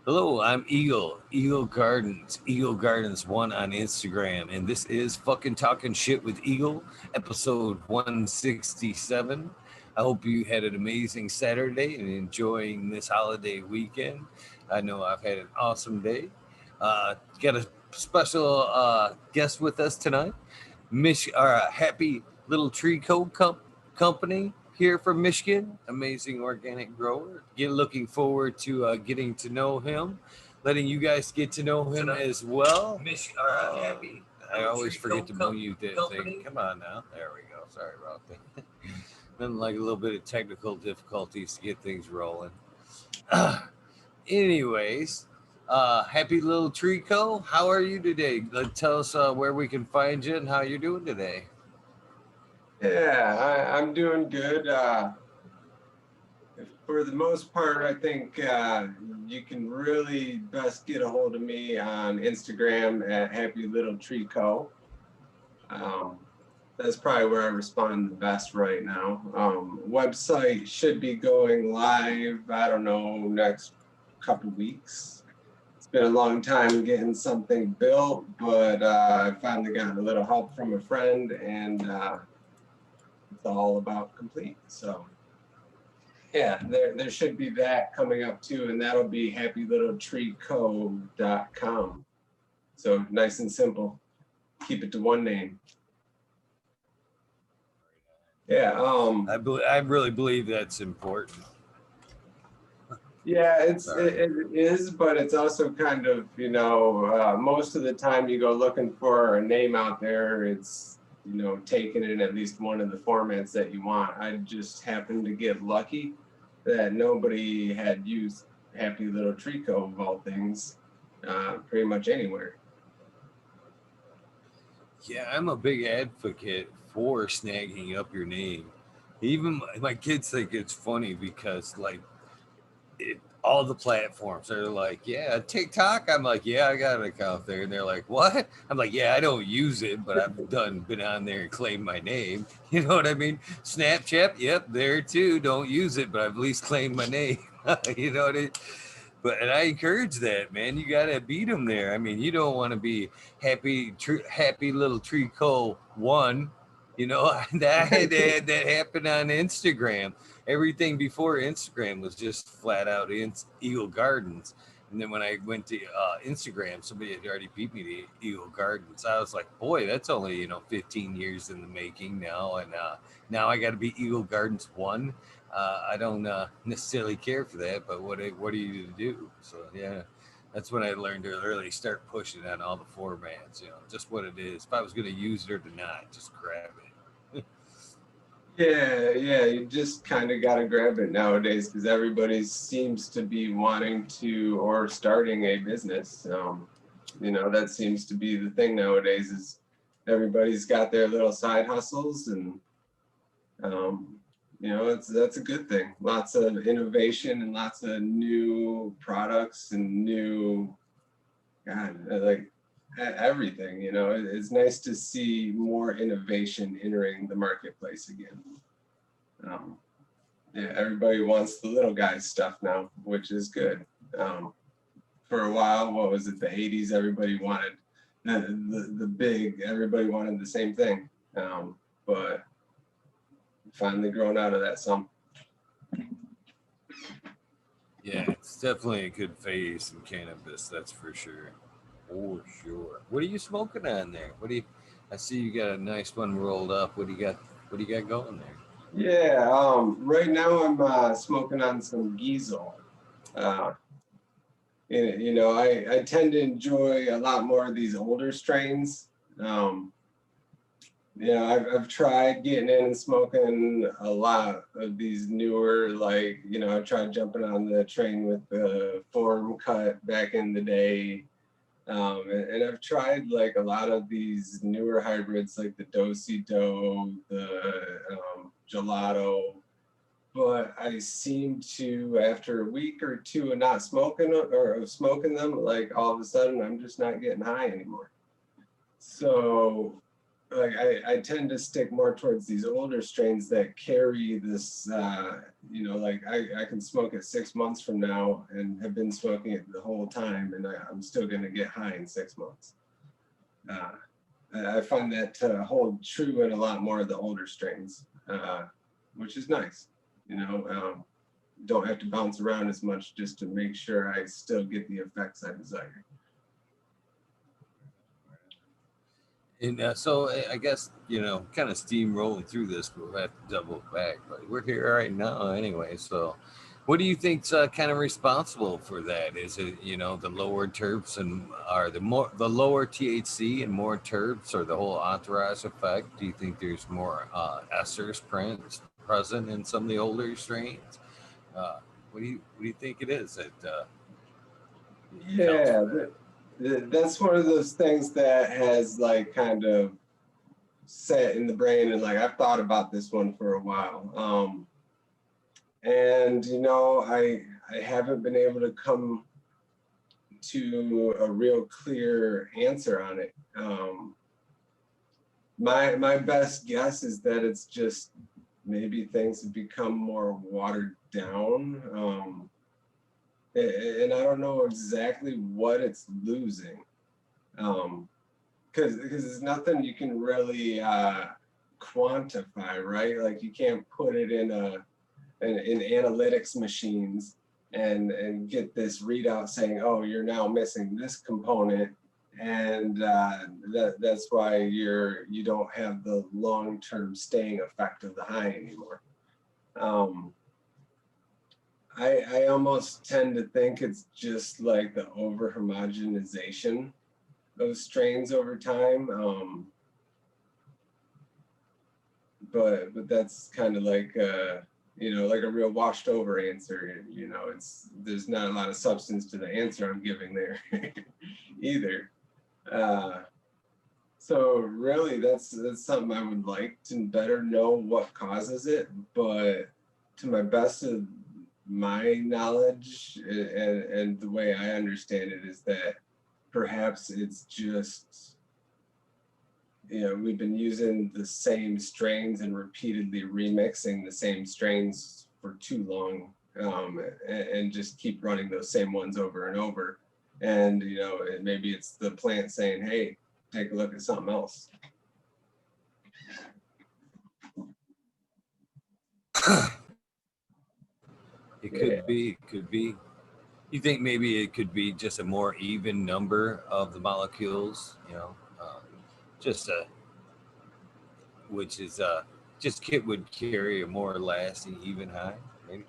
Hello, I'm Eagle, Eagle Gardens 1 on Instagram, and this is fucking Talking Shit with Eagle, episode 167. I hope you had an amazing Saturday and enjoying this holiday weekend. I know I've had an awesome day. Got a special guest with us tonight, Happy Little Tree Company here from Michigan, amazing organic grower. Looking forward to getting to know him, letting you guys get to know him as well. Happy. I always forget to mute that thing. Come on now. There we go. Sorry about that. Nothing like a little bit of technical difficulties to get things rolling. Anyways, Happy Little Tree Co. How are you today? Tell us where we can find you and how you're doing today. Yeah, I'm doing good. For the most part, I think you can really best get a hold of me on Instagram at Happy Little Tree Co. That's probably where I respond the best right now. Website should be going live, I don't know, next couple weeks. It's been a long time getting something built, but I finally got a little help from a friend, and it's all about complete. So yeah, there should be that coming up too, and that'll be happylittletreeco.com. So nice and simple. Keep it to one name. Yeah. I really believe that's important. Yeah, it is, but it's also kind of, most of the time you go looking for a name out there, it's, taken in at least one of the formats that you want. I just happened to get lucky that nobody had used Happy Little Tree Co. of all things, pretty much anywhere. Yeah, I'm a big advocate for snagging up your name. Even my kids think it's funny because, like, all the platforms are like, yeah, TikTok. I'm like, yeah, I got an account there, and they're like, what? I'm like, yeah, I don't use it, but I've been on there and claimed my name. You know what I mean? Snapchat, yep, there too. Don't use it, but I've at least claimed my name. You know what I mean? But and I encourage that, man. You gotta beat them there. I mean, you don't want to be happy little tree co one. You know that happened on Instagram. Everything before Instagram was just flat out Eagle Gardens. And then when I went to Instagram, somebody had already beat me to Eagle Gardens. I was like, boy, that's only 15 years in the making now, and now I got to be Eagle Gardens 1. I don't necessarily care for that, but what are you to do? So yeah, that's when I learned to really start pushing on all the formats. Just what it is. If I was going to use it or to not, just grab it. Yeah, you just kind of got to grab it nowadays because everybody seems to be wanting to or starting a business. That seems to be the thing nowadays is everybody's got their little side hustles, and that's a good thing. Lots of innovation and lots of new products and new, like everything. It's nice to see more innovation entering the marketplace again. Yeah, everybody wants the little guy stuff now, which is good. For a while, what was it, the 80s, everybody wanted the big, everybody wanted the same thing. But finally grown out of that some. Yeah, it's definitely a good phase in cannabis, that's for sure. For sure. What are you smoking on there? I see you got a nice one rolled up. What do you got going there? Yeah, right now I'm smoking on some Giesel. I tend to enjoy a lot more of these older strains. I've tried getting in and smoking a lot of these newer, like, I tried jumping on the train with the form cut back in the day. And I've tried like a lot of these newer hybrids, like the Do-Si-Do, the Gelato, but I seem to, after a week or two of not smoking or of smoking them, like all of a sudden I'm just not getting high anymore. So like I tend to stick more towards these older strains that carry this, you know, like I can smoke it 6 months from now and have been smoking it the whole time, and I'm still going to get high in 6 months. I find that to hold true in a lot more of the older strains, which is nice. You know, don't have to bounce around as much just to make sure I still get the effects I desire. And so I guess, you know, kind of steamrolling through this, but we'll have to double back. But we're here right now anyway. So what do you think's kind of responsible for that? Is it, you know, the lower terps and are the lower THC and more terps, or the whole entourage effect? Do you think there's more esters present in some of the older strains? What do you think it is that accounts Yeah, for that? that's one of those things that has like kind of set in the brain, and like I've thought about this one for a while. And you know, I haven't been able to come to a real clear answer on it. My best guess is that it's just maybe things have become more watered down. And I don't know exactly what it's losing. Because it's nothing you can really quantify, right? Like you can't put it in analytics machines and get this readout saying, oh, you're now missing this component, and that's why you don't have the long-term staying effect of the high anymore. I almost tend to think it's just like the over homogenization of strains over time. But that's kind of like you know, like a real washed over answer. You know, there's not a lot of substance to the answer I'm giving there either. So really, that's something I would like to better know what causes it. But to my best of my knowledge and the way I understand it is that perhaps it's just, you know, we've been using the same strains and repeatedly remixing the same strains for too long, and just keep running those same ones over and over. And, you know, maybe it's the plant saying, hey, take a look at something else. It could be. It could be. You think maybe it could be just a more even number of the molecules, you know, just which is just kit would carry a more lasting even high, maybe.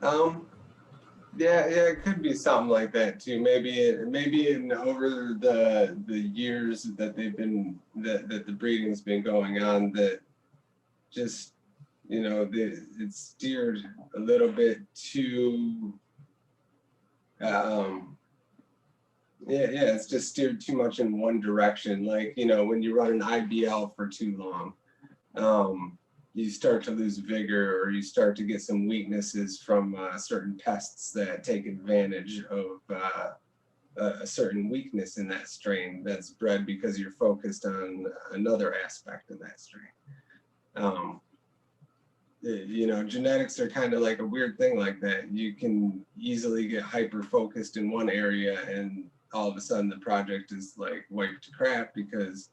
Um, yeah, it could be something like that too. Maybe in over the years that that the breeding's been going on, that just, you know, it's steered a little bit too. Yeah, it's just steered too much in one direction. Like, you know, when you run an IBL for too long, you start to lose vigor, or you start to get some weaknesses from certain pests that take advantage of a certain weakness in that strain that's bred because you're focused on another aspect of that strain. You know, genetics are kind of like a weird thing like that. You can easily get hyper focused in one area, and all of a sudden the project is like wiped to crap because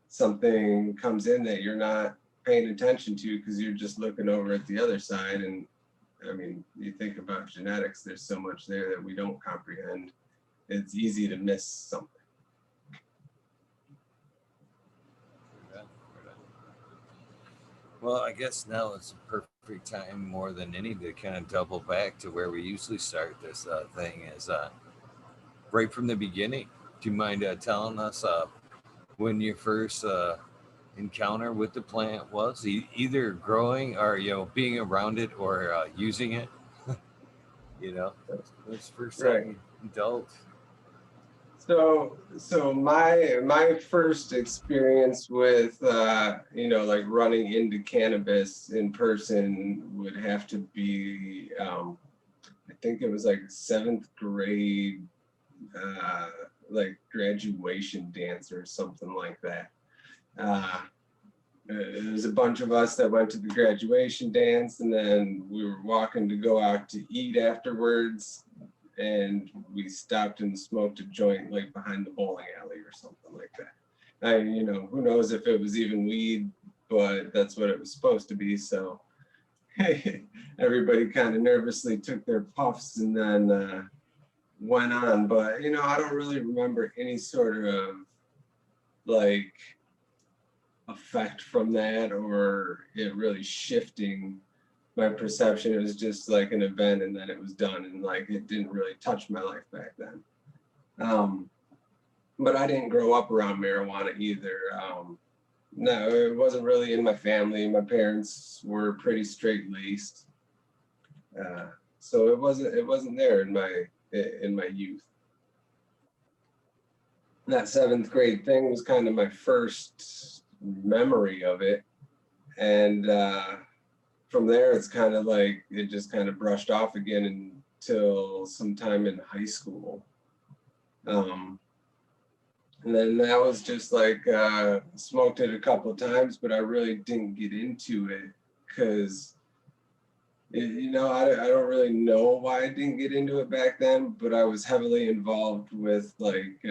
something comes in that you're not paying attention to because you're just looking over at the other side. And I mean, you think about genetics, there's so much there that we don't comprehend. It's easy to miss something. Well, I guess now it's a perfect time more than any to kind of double back to where we usually start this thing is right from the beginning. Do you mind telling us when your first encounter with the plant was, either growing or, you know, being around it or using it? You know, that's the first time Right. you indulged. So my first experience with you know, like running into cannabis in person would have to be I think it was like 7th grade like graduation dance or something like that. There was a bunch of us that went to the graduation dance, and then we were walking to go out to eat afterwards, and we stopped and smoked a joint like behind the bowling alley or something like that. Who knows if it was even weed, but that's what it was supposed to be. So everybody kind of nervously took their puffs and then went on. But, I don't really remember any sort of like effect from that or it really shifting my perception. It was just like an event and then it was done, and like it didn't really touch my life back then. But I didn't grow up around marijuana either. No, it wasn't really in my family. My parents were pretty straight-laced, so it wasn't there in my youth. That seventh grade thing was kind of my first memory of it, and from there it's kind of like it just kind of brushed off again until sometime in high school. And then that was just like smoked it a couple of times, but I really didn't get into it because I don't really know why I didn't get into it back then, but I was heavily involved with like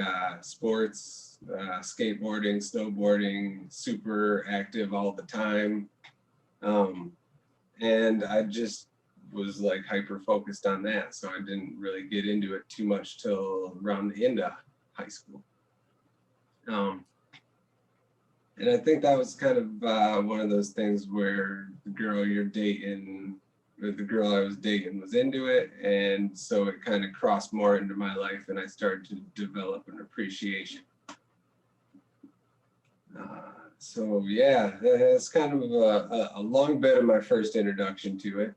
sports, skateboarding, snowboarding, super active all the time. And I just was like hyper focused on that. So I didn't really get into it too much till around the end of high school. And I think that was kind of one of those things where the girl you're dating, or the girl I was dating, was into it, and so it kind of crossed more into my life, and I started to develop an appreciation. So yeah, that's kind of a long bit of my first introduction to it.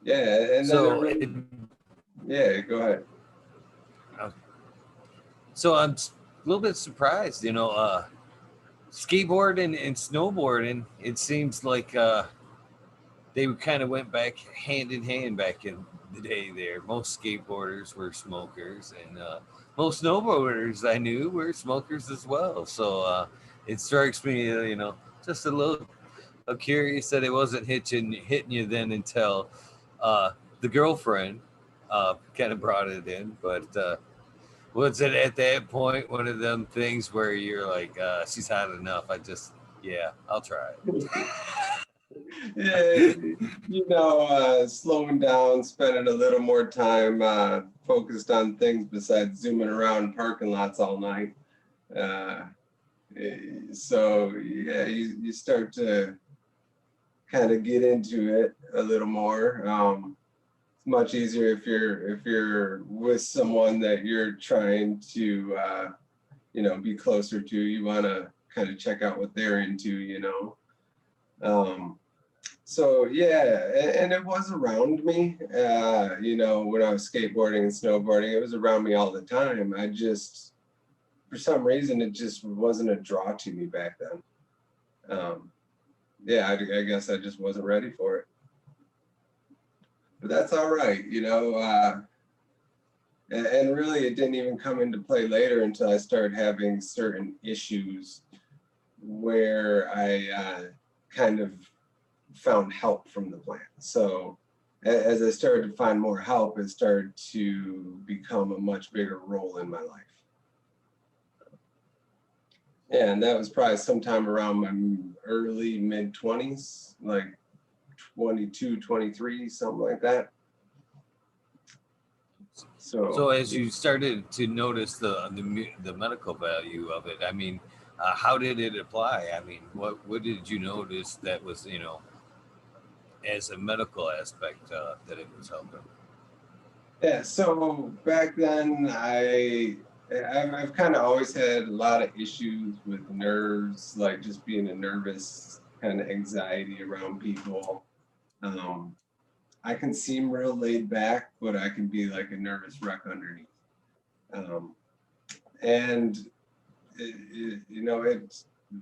Yeah, and So then yeah, go ahead. So I'm a little bit surprised, skateboarding and snowboarding. It seems like they kind of went back hand in hand back in the day. There, most skateboarders were smokers, and most snowboarders I knew were smokers as well. So it strikes me, just a little curious that it wasn't hitting you then until the girlfriend kind of brought it in, but. Was it at that point one of them things where you're like, she's had enough? Yeah, I'll try it. Yeah, slowing down, spending a little more time focused on things besides zooming around parking lots all night. So yeah, you start to kind of get into it a little more. It's much easier if you're with someone that you're trying to be closer to. You want to kind of check out what they're into. So yeah, and it was around me. When I was skateboarding and snowboarding, it was around me all the time. I just, for some reason, it just wasn't a draw to me back then. Yeah, I guess I just wasn't ready for it. But that's all right, and really it didn't even come into play later until I started having certain issues where I kind of found help from the plant. So as I started to find more help, it started to become a much bigger role in my life. And that was probably sometime around my early mid-20s, like 22, 23, something like that. So as you started to notice the medical value of it, I mean, how did it apply? I mean, what did you notice that was, as a medical aspect that it was helping? Yeah, so back then I've kind of always had a lot of issues with nerves, like just being a nervous kind of anxiety around people. I can seem real laid back, but I can be like a nervous wreck underneath. And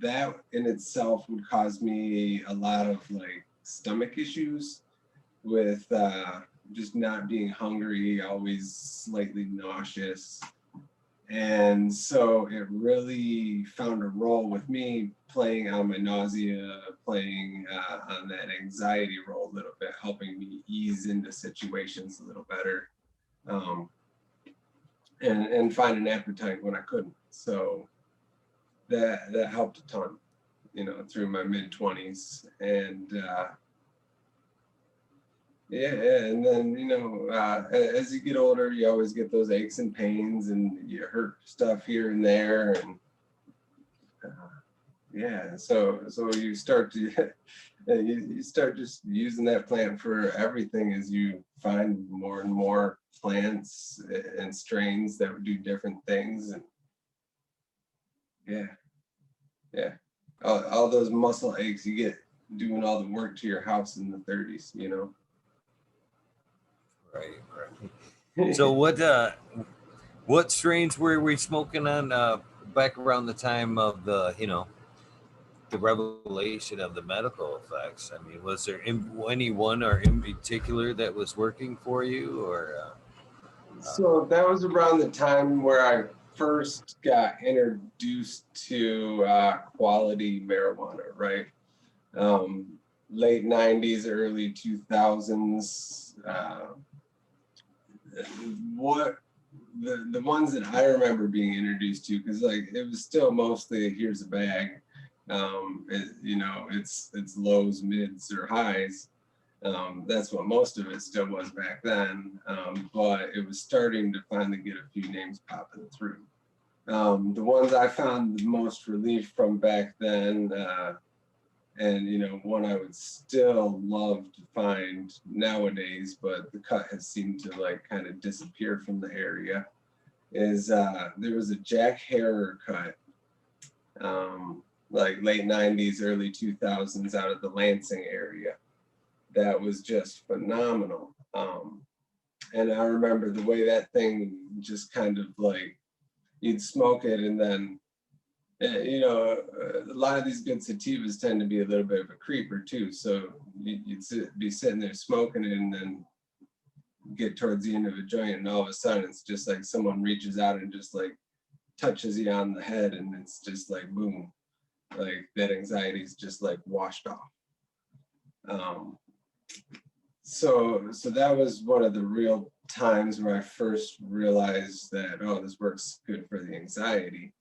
that in itself would cause me a lot of like stomach issues with just not being hungry, always slightly nauseous. And so it really found a role with me playing on my nausea, playing on that anxiety role a little bit, helping me ease into situations a little better, and find an appetite when I couldn't. So that helped a ton, you know, through my mid-20s. And and then, you know, as you get older, you always get those aches and pains, and you hurt stuff here and there, and so you start to you start just using that plant for everything as you find more and more plants and strains that would do different things. And all those muscle aches you get doing all the work to your house in the 30s, you know. Right. So what strains were we smoking on back around the time of the, you know, the revelation of the medical effects? I mean, was there any one or in particular that was working for you, or? So that was around the time where I first got introduced to quality marijuana, right? Late 90s, early 2000s. What the ones that I remember being introduced to, because like it was still mostly here's a bag, you know, it's lows, mids, or highs. That's what most of it still was back then, but it was starting to finally get a few names popping through. The ones I found the most relief from back then, and you know, one I would still love to find nowadays, but the cut has seemed to like kind of disappear from the area, is there was a Jack Herer cut, like late 90s, early 2000s, out of the Lansing area. That was just phenomenal. And I remember the way that thing just kind of like, you'd smoke it and then, you know, a lot of these good sativas tend to be a little bit of a creeper too. So you'd be sitting there smoking it and then get towards the end of a joint, and all of a sudden it's just like someone reaches out and just like touches you on the head, and it's just like boom, like that anxiety's just like washed off. So that was one of the real times where I first realized that, oh, this works good for the anxiety.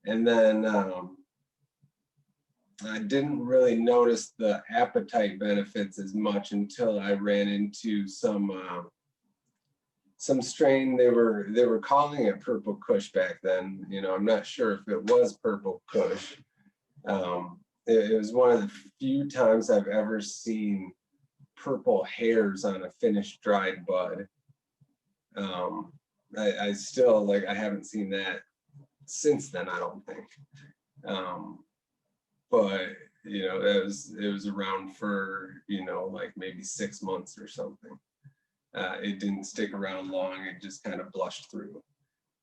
And then I didn't really notice the appetite benefits as much until I ran into some strain. They were calling it Purple Kush back then. You know, I'm not sure if it was Purple Kush. It was one of the few times I've ever seen purple hairs on a finished dried bud. I still, like, I haven't seen that since then, I don't think. But you know, it was around for, you know, like maybe 6 months or something. It didn't stick around long, it just kind of blushed through.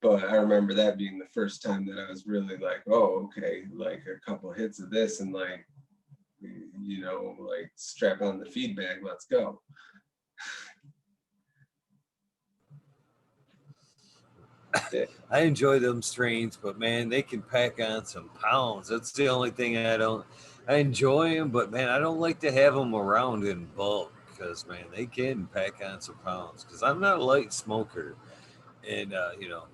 But I remember that being the first time that I was really like, oh, okay, like a couple hits of this and like, you know, like strap on the feed bag, let's go. I enjoy them strains, but man, they can pack on some pounds. That's the only thing I enjoy them, but man, I don't like to have them around in bulk because man, they can pack on some pounds. Because I'm not a light smoker, and you know,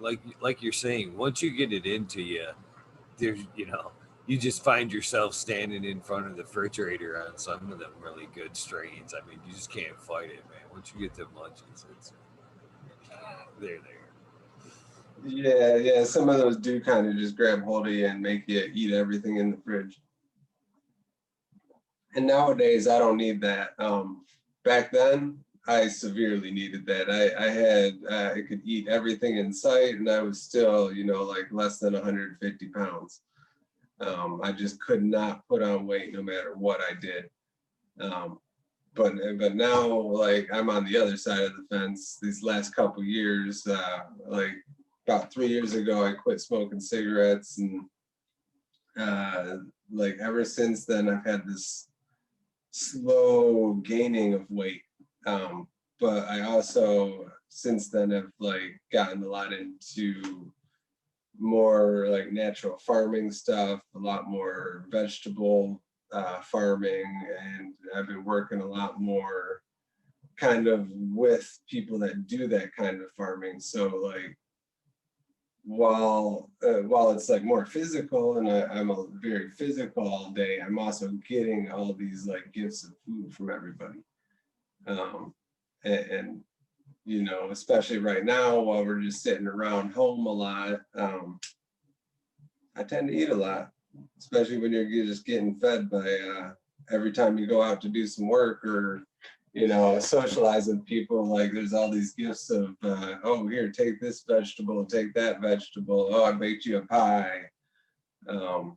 like you're saying, once you get it into you, there's, you know, you just find yourself standing in front of the refrigerator on some of them really good strains. I mean, you just can't fight it, man. Once you get them munchies, it's they're there. Yeah, some of those do kind of just grab hold of you and make you eat everything in the fridge. And nowadays, I don't need that. Back then, I severely needed that. I could eat everything in sight, and I was still, you know, like less than 150 pounds. I just could not put on weight no matter what I did. But now, like, I'm on the other side of the fence. These last couple years, like about 3 years ago, I quit smoking cigarettes, and like ever since then, I've had this slow gaining of weight. But I also since then have like gotten a lot into more like natural farming stuff, a lot more vegetable farming, and I've been working a lot more kind of with people that do that kind of farming. So like while it's like more physical and I'm a very physical all day, I'm also getting all these like gifts of food from everybody. Um, and you know, especially right now while we're just sitting around home a lot, I tend to eat a lot, especially when you're just getting fed by every time you go out to do some work or you know socialize with people. Like there's all these gifts of oh here take this vegetable, take that vegetable. Oh I baked you a pie. Um,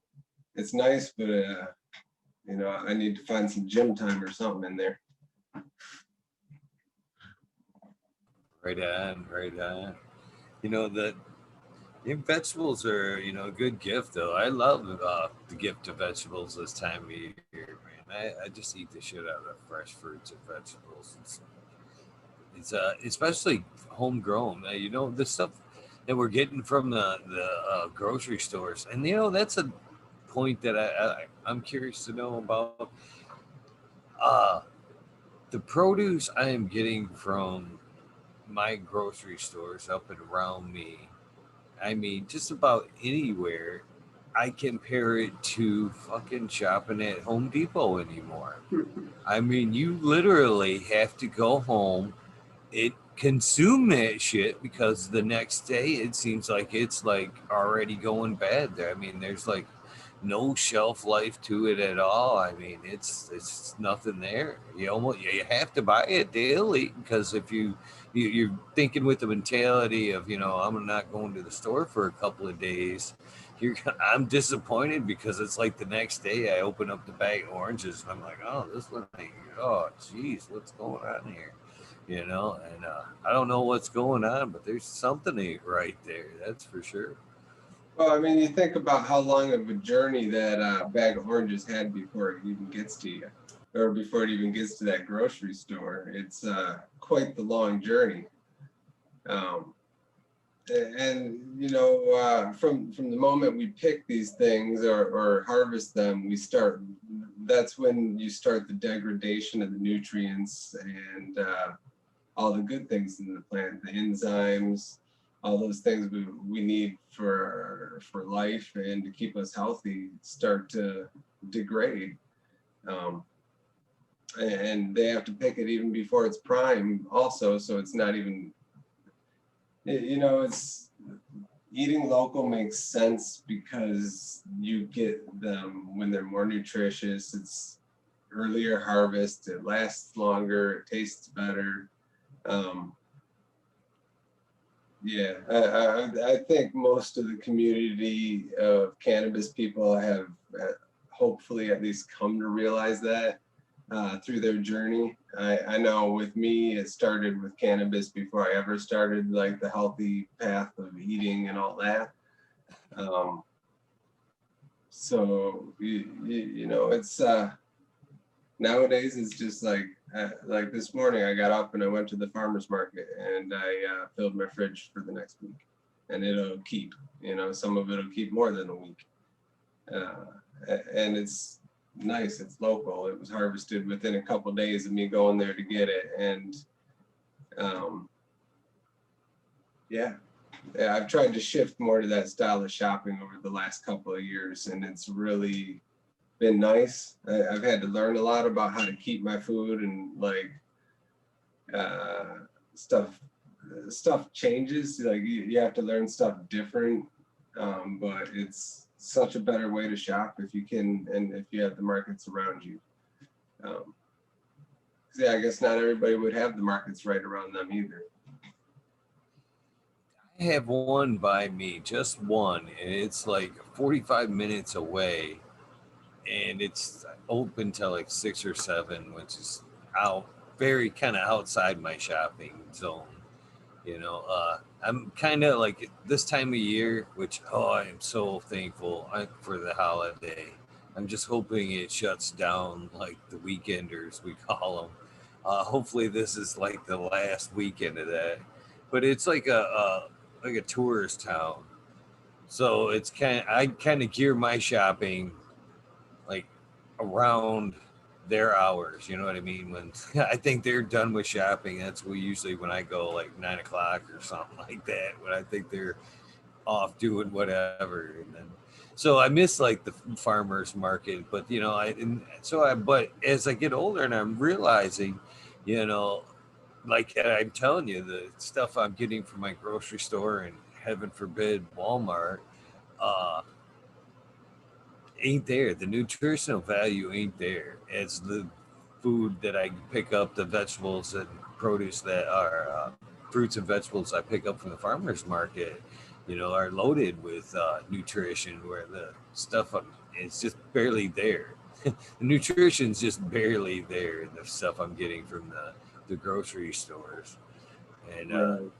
it's nice, but you know I need to find some gym time or something in there. Right on, right on. You know that vegetables are, a good gift though. I love the gift of vegetables this time of year, man. I just eat the shit out of fresh fruits and vegetables. It's especially homegrown. The stuff that we're getting from the grocery stores, and that's a point that I'm curious to know about. Uh, the produce I am getting from my grocery stores up and around me, I mean, just about anywhere, I compare it to fucking shopping at Home Depot anymore. I mean, you literally have to go home, consume that shit because the next day it seems like it's like already going bad there. I mean, there's like no shelf life to it at all. I mean, it's nothing there. You have to buy it daily because if you're thinking with the mentality of I'm not going to the store for a couple of days, I'm disappointed because it's like the next day I open up the bag of oranges and I'm like, oh, this one ain't. Oh, geez, what's going on here? And I don't know what's going on, but there's something ain't right there. That's for sure. Well, I mean, you think about how long of a journey that bag of oranges had before it even gets to you, or before it even gets to that grocery store. It's quite the long journey. Um, and you know, from the moment we pick these things or harvest them, we start. That's when you start the degradation of the nutrients and all the good things in the plant, the enzymes, all those things we need for life and to keep us healthy start to degrade. Um, and they have to pick it even before it's prime also, so it's not even, you know, it's eating local makes sense because you get them when they're more nutritious. It's earlier harvest, it lasts longer, it tastes better. Um, Yeah, I think most of the community of cannabis people have hopefully at least come to realize that through their journey. I know with me, it started with cannabis before I ever started like the healthy path of eating and all that. Um, so you know, it's nowadays it's just like this morning I got up and I went to the farmer's market and I filled my fridge for the next week, and it'll keep, you know, some of it'll keep more than a week, uh, and it's nice, it's local, it was harvested within a couple of days of me going there to get it. And um, yeah, yeah, I've tried to shift more to that style of shopping over the last couple of years, and it's really been nice. I've had to learn a lot about how to keep my food and like uh, stuff. Stuff changes. Like you have to learn stuff different, but it's such a better way to shop if you can and if you have the markets around you. Um, yeah, I guess not everybody would have the markets right around them either. I have one by me, just one, and it's like 45 minutes away, and it's open till like 6 or 7, which is out very kind of outside my shopping zone. I'm kind of like this time of year, which I am so thankful for the holiday. I'm just hoping it shuts down like the weekenders we call them, Hopefully this is like the last weekend of that. But it's like a tourist town. So it's I kind of gear my shopping like around their hours. You know what I mean? When I think they're done with shopping, that's usually when I go, like 9 o'clock or something like that. When I think they're off doing whatever, and then so I miss like the farmers market. But but as I get older and I'm realizing, you know, like I'm telling you, the stuff I'm getting from my grocery store and heaven forbid Walmart, uh, ain't there. The nutritional value ain't there as the food that I pick up, the vegetables and produce that are fruits and vegetables I pick up from the farmers market, are loaded with nutrition where the stuff is just barely there. The nutrition's just barely there in the stuff I'm getting from the grocery stores. And Right.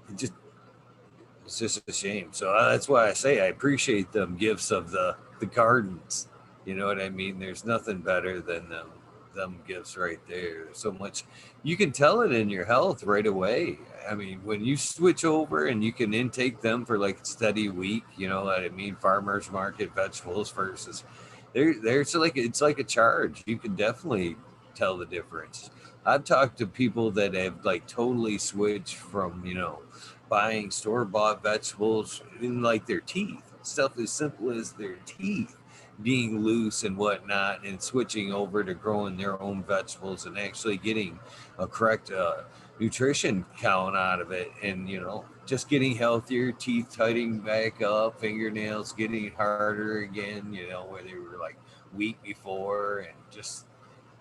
it just it's just a shame. So that's why I say I appreciate them gifts of the gardens. You know what I mean? There's nothing better than them gifts right there. There's so much you can tell it in your health right away. I mean, when you switch over and you can intake them for like a steady week, you know what I mean? Farmers market vegetables versus there's like it's like a charge. You can definitely tell the difference. I've talked to people that have like totally switched from, buying store bought vegetables in like their teeth, stuff as simple as their teeth being loose and whatnot, and switching over to growing their own vegetables and actually getting a correct nutrition count out of it. And, just getting healthier, teeth tightening back up, fingernails getting harder again, where they were like weak before. And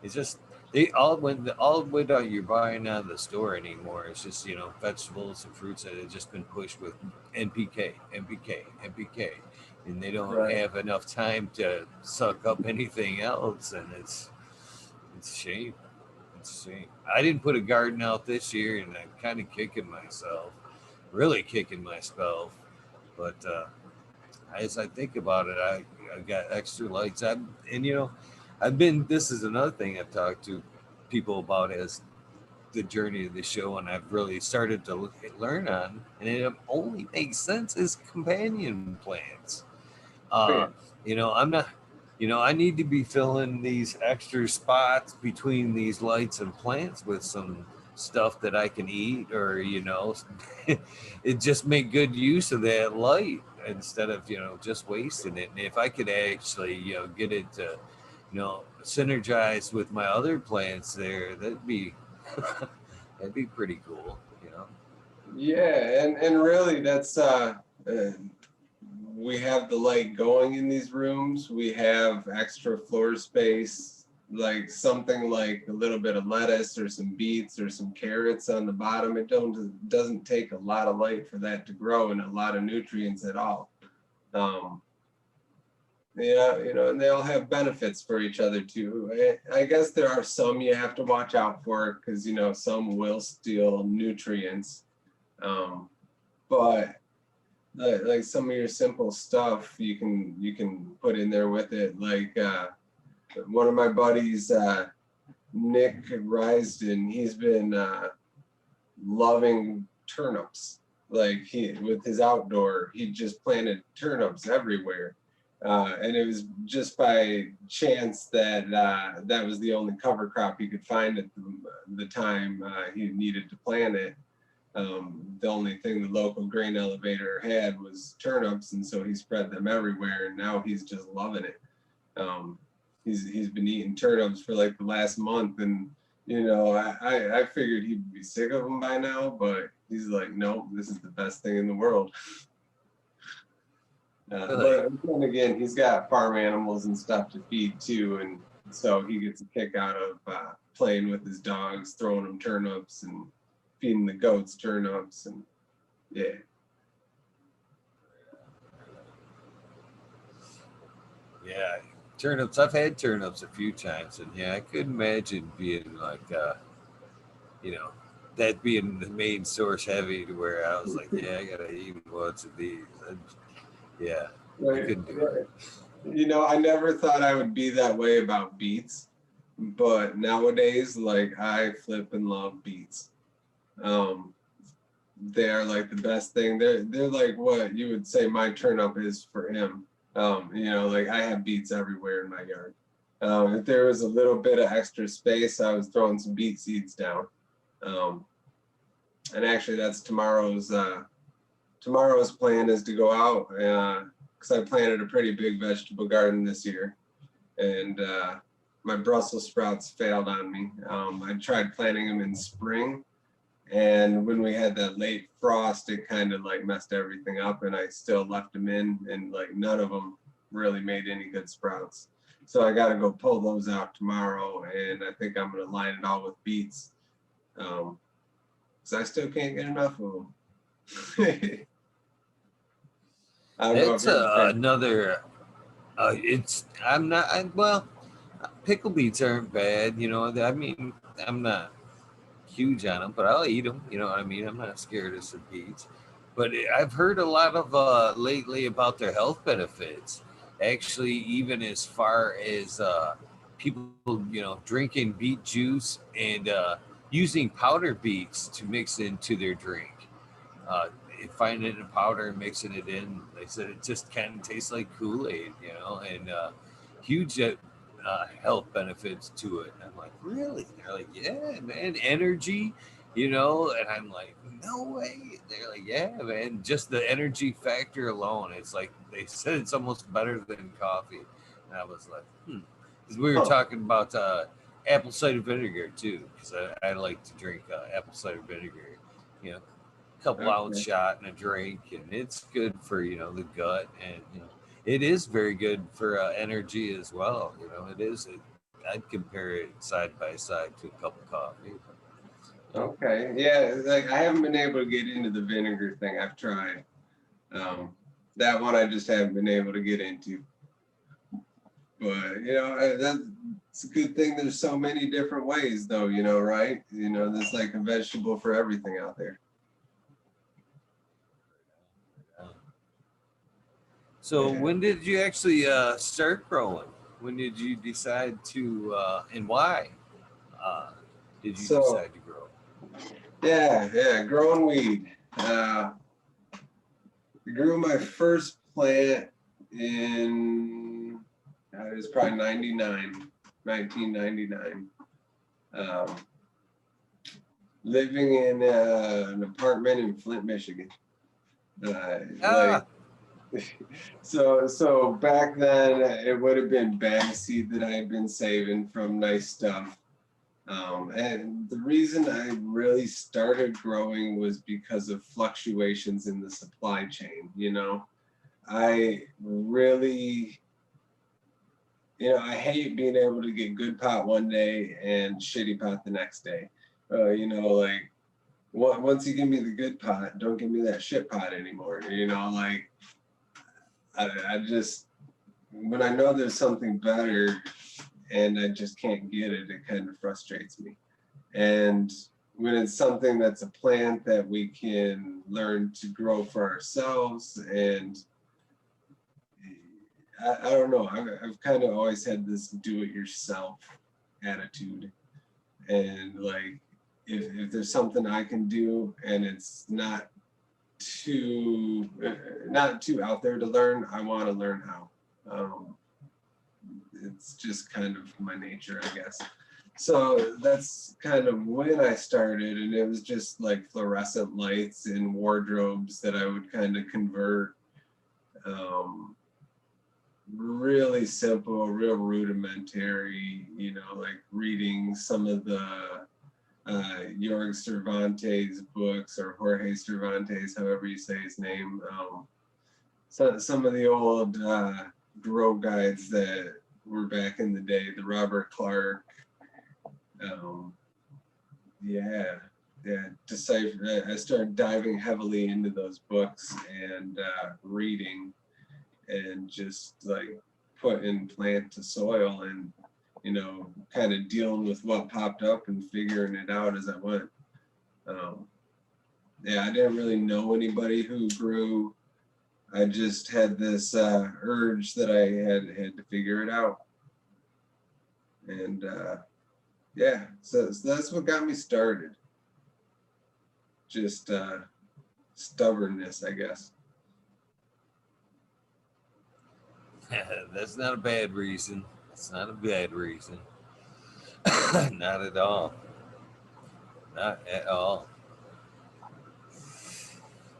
it's just they all when you're buying out of the store anymore. It's just vegetables and fruits that have just been pushed with NPK, NPK, NPK, and they don't Right. have enough time to suck up anything else. And it's a shame. It's a shame. I didn't put a garden out this year, and I'm kind of kicking myself, really kicking myself. But as I think about it, I got extra lights. I've been. This is another thing I've talked to people about as the journey of the show, and I've really started to learn on, and it only makes sense as companion plants. Oh, Uh, yeah. I'm not. I need to be filling these extra spots between these lights and plants with some stuff that I can eat, or it just make good use of that light instead of just wasting it. And if I could actually get it to synergize with my other plants there, that'd be that'd be pretty cool. Yeah, and really that's uh we have the light going in these rooms. We have extra floor space, like something like a little bit of lettuce or some beets or some carrots on the bottom. It doesn't take a lot of light for that to grow and a lot of nutrients at all. Um, yeah, and they all have benefits for each other too. I guess there are some you have to watch out for because some will steal nutrients. Um, but like some of your simple stuff you can put in there with it. Like one of my buddies, Nick Risden, he's been loving turnips. Like he with his outdoor, he just planted turnips everywhere. And it was just by chance that that was the only cover crop he could find at the time he needed to plant it. The only thing the local grain elevator had was turnips, and so he spread them everywhere, and now he's just loving it. Um, he's been eating turnips for like the last month, and I figured he'd be sick of them by now, but he's like, no, this is the best thing in the world. Really. But then again, he's got farm animals and stuff to feed too, and so he gets a kick out of playing with his dogs, throwing them turnips and feeding the goats turnips, and yeah. Yeah, turnips. I've had turnips a few times, and yeah, I could imagine being like, you know, that being the main source heavy to where I was like, yeah, I gotta eat once of these. Yeah, I Right, couldn't do it. right. I never thought I would be that way about beets. But nowadays, like I flip and love beets. Um, they are like the best thing. They're like what you would say my turnip is for him. You know, like I have beets everywhere in my yard. If there was a little bit of extra space, I was throwing some beet seeds down. Um, and actually, that's tomorrow's plan is to go out because I planted a pretty big vegetable garden this year, and my Brussels sprouts failed on me. I tried planting them in spring, and when we had that late frost, it kind of like messed everything up, and I still left them in, and like none of them really made any good sprouts. So I got to go pull those out tomorrow, and I think I'm going to line it all with beets, because I still can't get enough of them. I don't know if That's you're a fan. another. It's I'm not. Well, pickle beets aren't bad. I mean, I'm not huge on them, but I'll eat them. You know what I mean? I'm not scared of some beets. But I've heard a lot of lately about their health benefits. Actually, even as far as people, drinking beet juice and using powder beets to mix into their drink. Uh, Finding it in powder and mixing it in. They said it just kind of tastes like Kool-Aid, and huge health benefits to it. And I'm like, really? They're like, yeah, man, energy, and I'm like, no way. They're like, yeah, man, just the energy factor alone. It's like they said it's almost better than coffee. And I was like, because we were Huh. talking about apple cider vinegar too, because I like to drink apple cider vinegar. You know, couple ounce Okay. shot in a drink, and it's good for the gut, and it is very good for energy as well. It is. I'd compare it side by side to a cup of coffee. Okay. Yeah, like I haven't been able to get into the vinegar thing. I've tried. Um, that one I just haven't been able to get into. But that's a good thing. There's so many different ways, though. Right? There's like a vegetable for everything out there. Uh, So Yeah. when did you actually start growing? When did you decide to, and why uh, did you So decide to grow? yeah, growing weed. Grew my first plant in it was probably 1999. Um, living in an apartment in Flint, Michigan. Like Ah, so back then it would have been bag seed that I had been saving from nice stuff. And the reason I really started growing was because of fluctuations in the supply chain. I really, I hate being able to get good pot one day and shitty pot the next day. Like once you give me the good pot, don't give me that shit pot anymore. Like I just, when I know there's something better and I just can't get it, it kind of frustrates me. And when it's something that's a plant that we can learn to grow for ourselves, and I don't know, I've kind of always had this do it yourself attitude. And like, if there's something I can do and it's not too out there to learn, I want to learn how. Um, it's just kind of my nature, I guess. So that's kind of when I started, and it was just like fluorescent lights in wardrobes that I would kind of convert. Um, Really simple, real rudimentary, like reading some of the Jorge Cervantes books, or Jorge Cervantes, however you say his name. So some of the old grow guides that were back in the day, the Robert Clark. Um, yeah, yeah. Decipher. I started diving heavily into those books and reading, and just like putting plant to soil, and kind of dealing with what popped up and figuring it out as I went. Um, yeah, I didn't really know anybody who grew. I just had this urge that I had to figure it out. And yeah, so that's what got me started. Just stubbornness, I guess. That's not a bad reason. That's not a bad reason. Not at all. Not at all.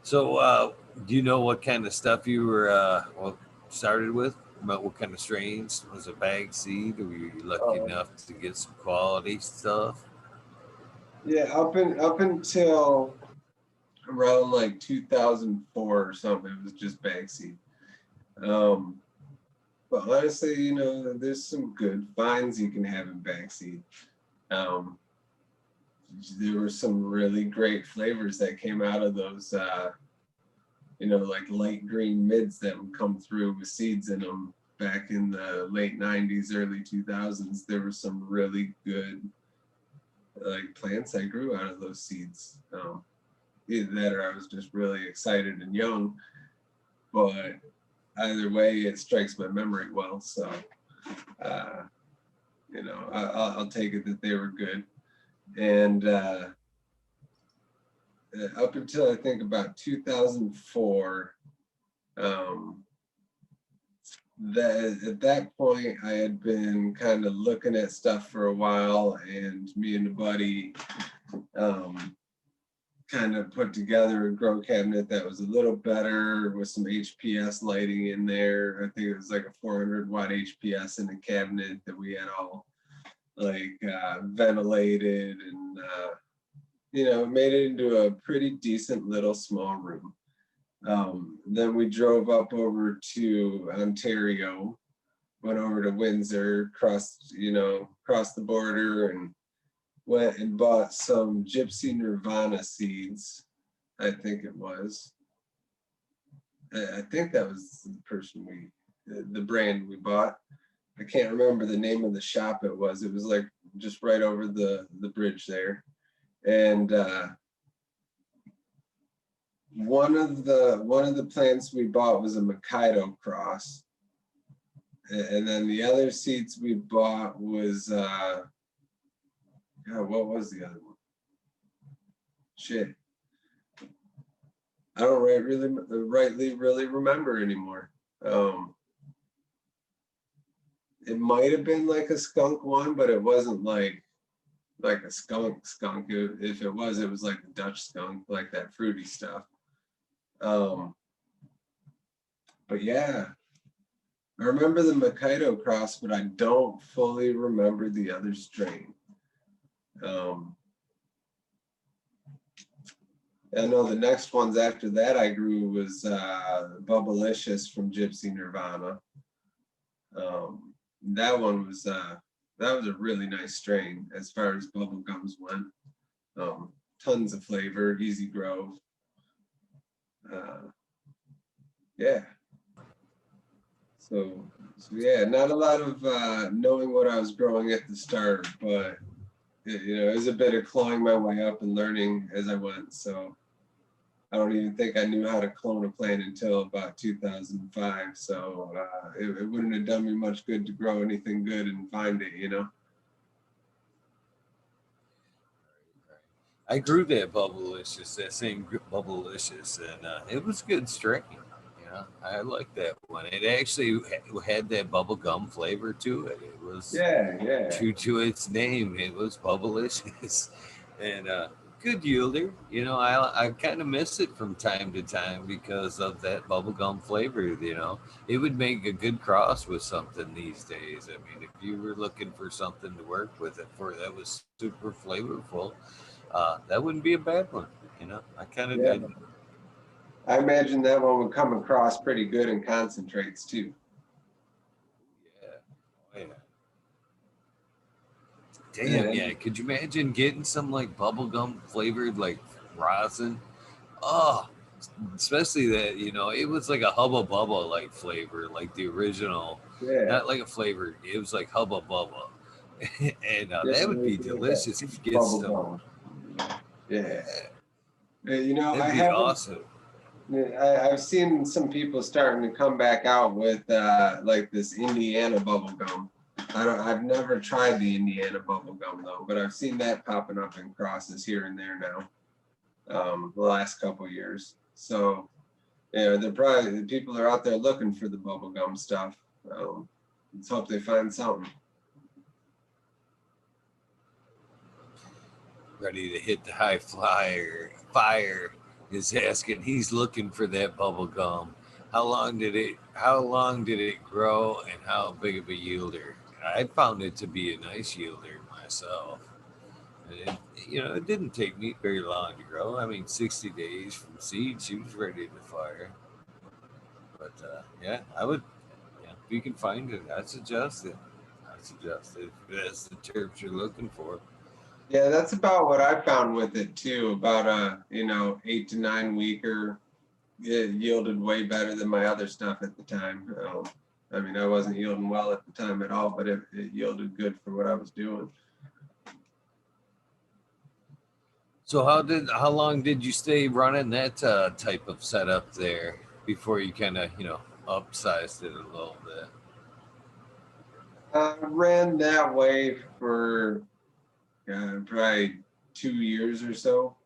So, do you know what kind of stuff you were started with? About what kind of strains? Was it bag seed, or were you lucky Oh, enough to get some quality stuff? yeah, up until around like 2004 or something, it was just bag seed. Um, but honestly, you know, there's some good finds you can have in bag seed. Um, there were some really great flavors that came out of those, you know, like light green mids that would come through with seeds in them back in the late 90s, early 2000s. There were some really good like plants I grew out of those seeds. Either that or I was just really excited and young, but either way, it strikes my memory well. So, uh, you know, I'll take it that they were good. And up until I think about 2004, um, that at that point I had been kind of looking at stuff for a while, and me and a buddy kind of put together a grow cabinet that was a little better with some HPS lighting in there. I think it was like a 400 watt HPS in the cabinet that we had all like ventilated, and you know, made it into a pretty decent little small room. Then we drove up over to Ontario, went over to Windsor, crossed, you know, crossed the border, and went and bought some Gypsy Nirvana seeds. I think it was. I think that was the person the brand we bought. I can't remember the name of the shop it was. It was like just right over the bridge there. And one of the plants we bought was a Mikado cross. And then the other seeds we bought was God, what was the other one? Shit. I don't rightly really remember anymore. It might have been like a skunk one, but it wasn't like a skunk. If it was like a Dutch skunk, like that fruity stuff. But yeah, I remember the Mikado cross, but I don't fully remember the other strain. I know the next ones after that I grew was Bubblicious from Gypsy Nirvana. That one was that was a really nice strain as far as bubble gums went. Tons of flavor, easy grow. Yeah. So yeah, not a lot of knowing what I was growing at the start, but you know, it was a bit of clawing my way up and learning as I went. So I don't even think I knew how to clone a plant until about 2005. So it wouldn't have done me much good to grow anything good and find it, you know? I grew that Bubblicious, that same Bubblicious, and it was good strain. You know, I like that one. It actually had that bubble gum flavor to it. It was Yeah, yeah. true to its name. It was Bubblicious, and good yielder. You know, I kind of miss it from time to time because of that bubblegum flavor. You know, it would make a good cross with something these days. I mean, if you were looking for something to work with it for that was super flavorful, that wouldn't be a bad one. You know, I kind of Yeah. did. I imagine that one would come across pretty good in concentrates too. Yeah. Oh, yeah. Damn, And yeah. Could you imagine getting some like bubblegum flavored like rosin? Oh, especially that, you know, it was like a Hubba Bubba like flavor, like the original, yeah, not like a flavor. It was like Hubba Bubba. And yeah, that would be like that delicious if you get bubble some. gum. Yeah. Yeah, You know, I that'd be haven't. awesome. I've seen some people starting to come back out with like this Indiana bubble gum. I've never tried the Indiana bubble gum though, but I've seen that popping up in crosses here and there now, the last couple years. So yeah, they're probably, the people are out there looking for the bubble gum stuff. Let's hope they find something. Ready to hit the high flyer. Fire is asking. He's looking for that bubble gum. How long did it grow, and how big of a yielder? I found it to be a nice yielder myself. And it, it didn't take me very long to grow. I mean, 60 days from seed, she was ready to fire. But yeah, I would, yeah, if you can find it, I suggest it. I suggest it if that's the terms you're looking for. Yeah, that's about what I found with it too. About a 8 to 9 weeker. It yielded way better than my other stuff at the time. I mean, I wasn't yielding well at the time at all, but it yielded good for what I was doing. So how long did you stay running that type of setup there before you kind of upsized it a little bit? I ran that way for probably 2 years or so.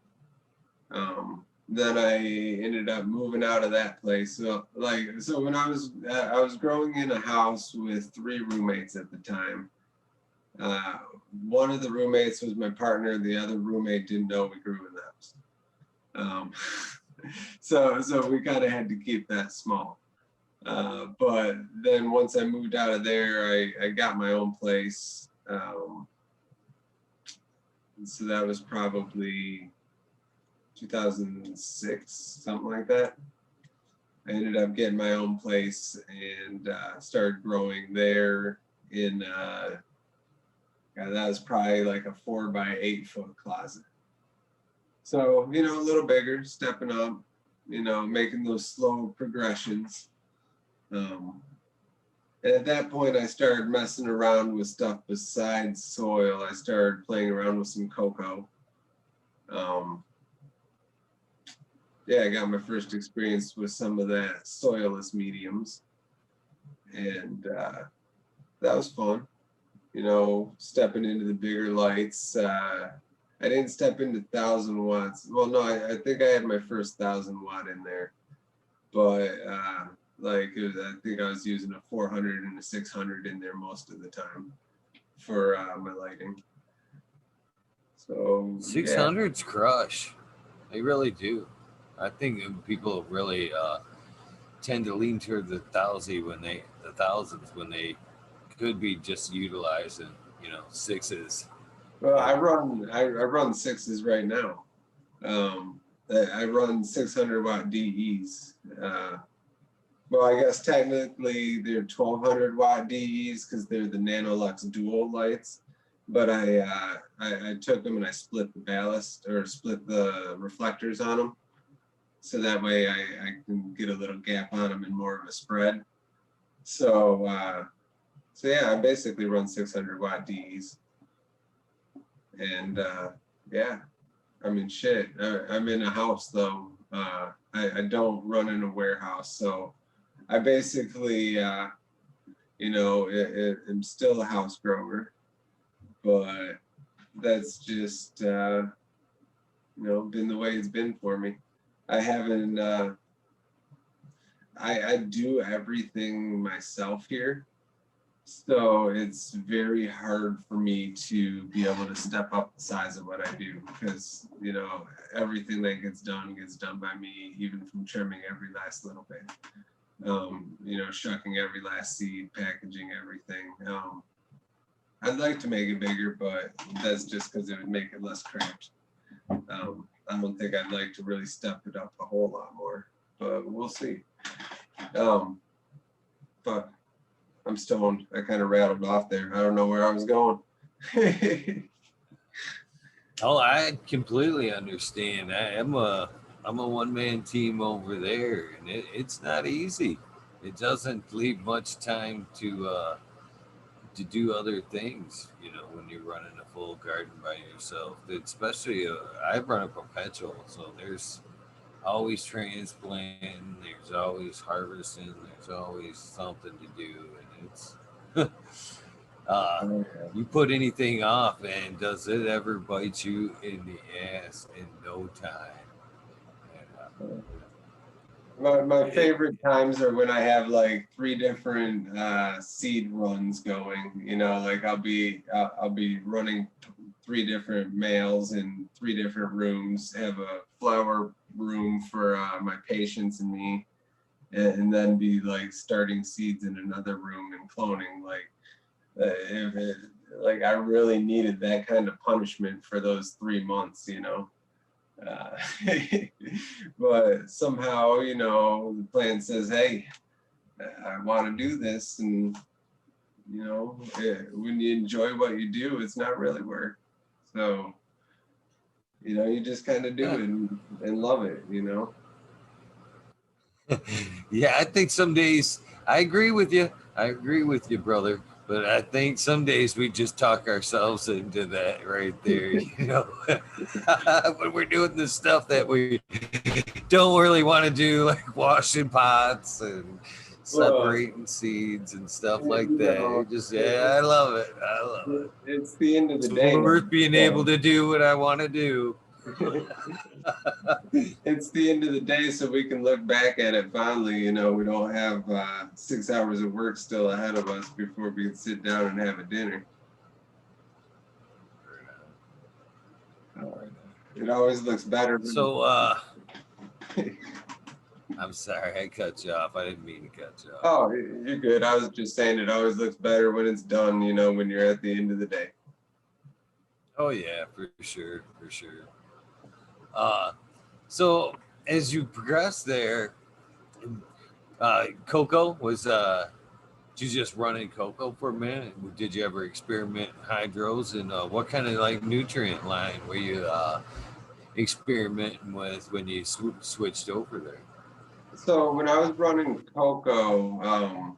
Then I ended up moving out of that place. So when I was growing in a house with 3 roommates at the time. One of the roommates was my partner. The other roommate didn't know we grew in the house. So we kind of had to keep that small. But then once I moved out of there, I got my own place. So that was probably 2006, something like that. I ended up getting my own place and started growing there in, that was probably like a 4 by 8 foot closet. So, a little bigger, stepping up, making those slow progressions. And at that point, I started messing around with stuff besides soil. I started playing around with some Coco. Yeah, I got my first experience with some of that soilless mediums. And that was fun, stepping into the bigger lights. I didn't step into 1,000 watts. Well, no, I think I had my first 1,000 watt in there, but I think I was using a 400 and a 600 in there most of the time for my lighting. So 600s crush, they really do. I think people really tend to lean toward the thousands when they could be just utilizing sixes. well, I run sixes right now. I run 600 watt DEs. Well, I guess technically they're 1,200 watt DEs because they're the Nanolux dual lights. But I took them and I split the ballast or split the reflectors on them, so that way I can get a little gap on them and more of a spread. So yeah, I basically run 600 watt DEs, and yeah, I mean shit. I'm in a house though. I don't run in a warehouse, so I basically am still a house grower, but that's just been the way it's been for me. I haven't I do everything myself here, so it's very hard for me to be able to step up the size of what I do, because everything that gets done by me, even from trimming every last little bit, shucking every last seed, packaging everything. I'd like to make it bigger, but that's just because it would make it less cramped. I don't think I'd like to really step it up a whole lot more, but we'll see. But I'm stoned. I kind of rattled off there. I don't know where I was going. Oh, I completely understand. I'm a one-man team over there, and it's not easy. It doesn't leave much time to do other things, when you're running a full garden by yourself. Especially, I run a perpetual, so there's always transplanting, there's always harvesting, there's always something to do, and it's You put anything off, and does it ever bite you in the ass in no time? And, My it, favorite times are when I have like 3 different seed runs going. You know, like I'll be running 3 different males in 3 different rooms. Have a flower room for my patients and me, and then be like starting seeds in another room and cloning. If it, like I really needed that kind of punishment for those 3 months. You know. Uh, but somehow, you know, the plan says, hey, I want to do this. And, you know, when you enjoy what you do, it's not really work. So, you know, you just kind of do it and love it, you know? yeah, I think some days I agree with you. I agree with you, brother. But I think some days we just talk ourselves into that right there, you know, when we're doing the stuff that we don't really want to do, like washing pots and Well, separating seeds and stuff like you that. know, It just, yeah, I love it. I love it. it's the end of the It's day. worth being able to do what I want to do. It's the end of the day, so we can look back at it fondly. You know, we don't have 6 hours of work still ahead of us before we can sit down and have a dinner. It always looks better. So, I'm sorry, I cut you off. I didn't mean to cut you off. Oh, you're good. I was just saying it always looks better when it's done, you know, when you're at the end of the day. Oh yeah, for sure, for sure. Uh, so as you progress there, Coco was did you just run in Coco for a minute? Did you ever experiment hydros, and what kind of like nutrient line were you experimenting with when you switched over there? So when I was running Coco,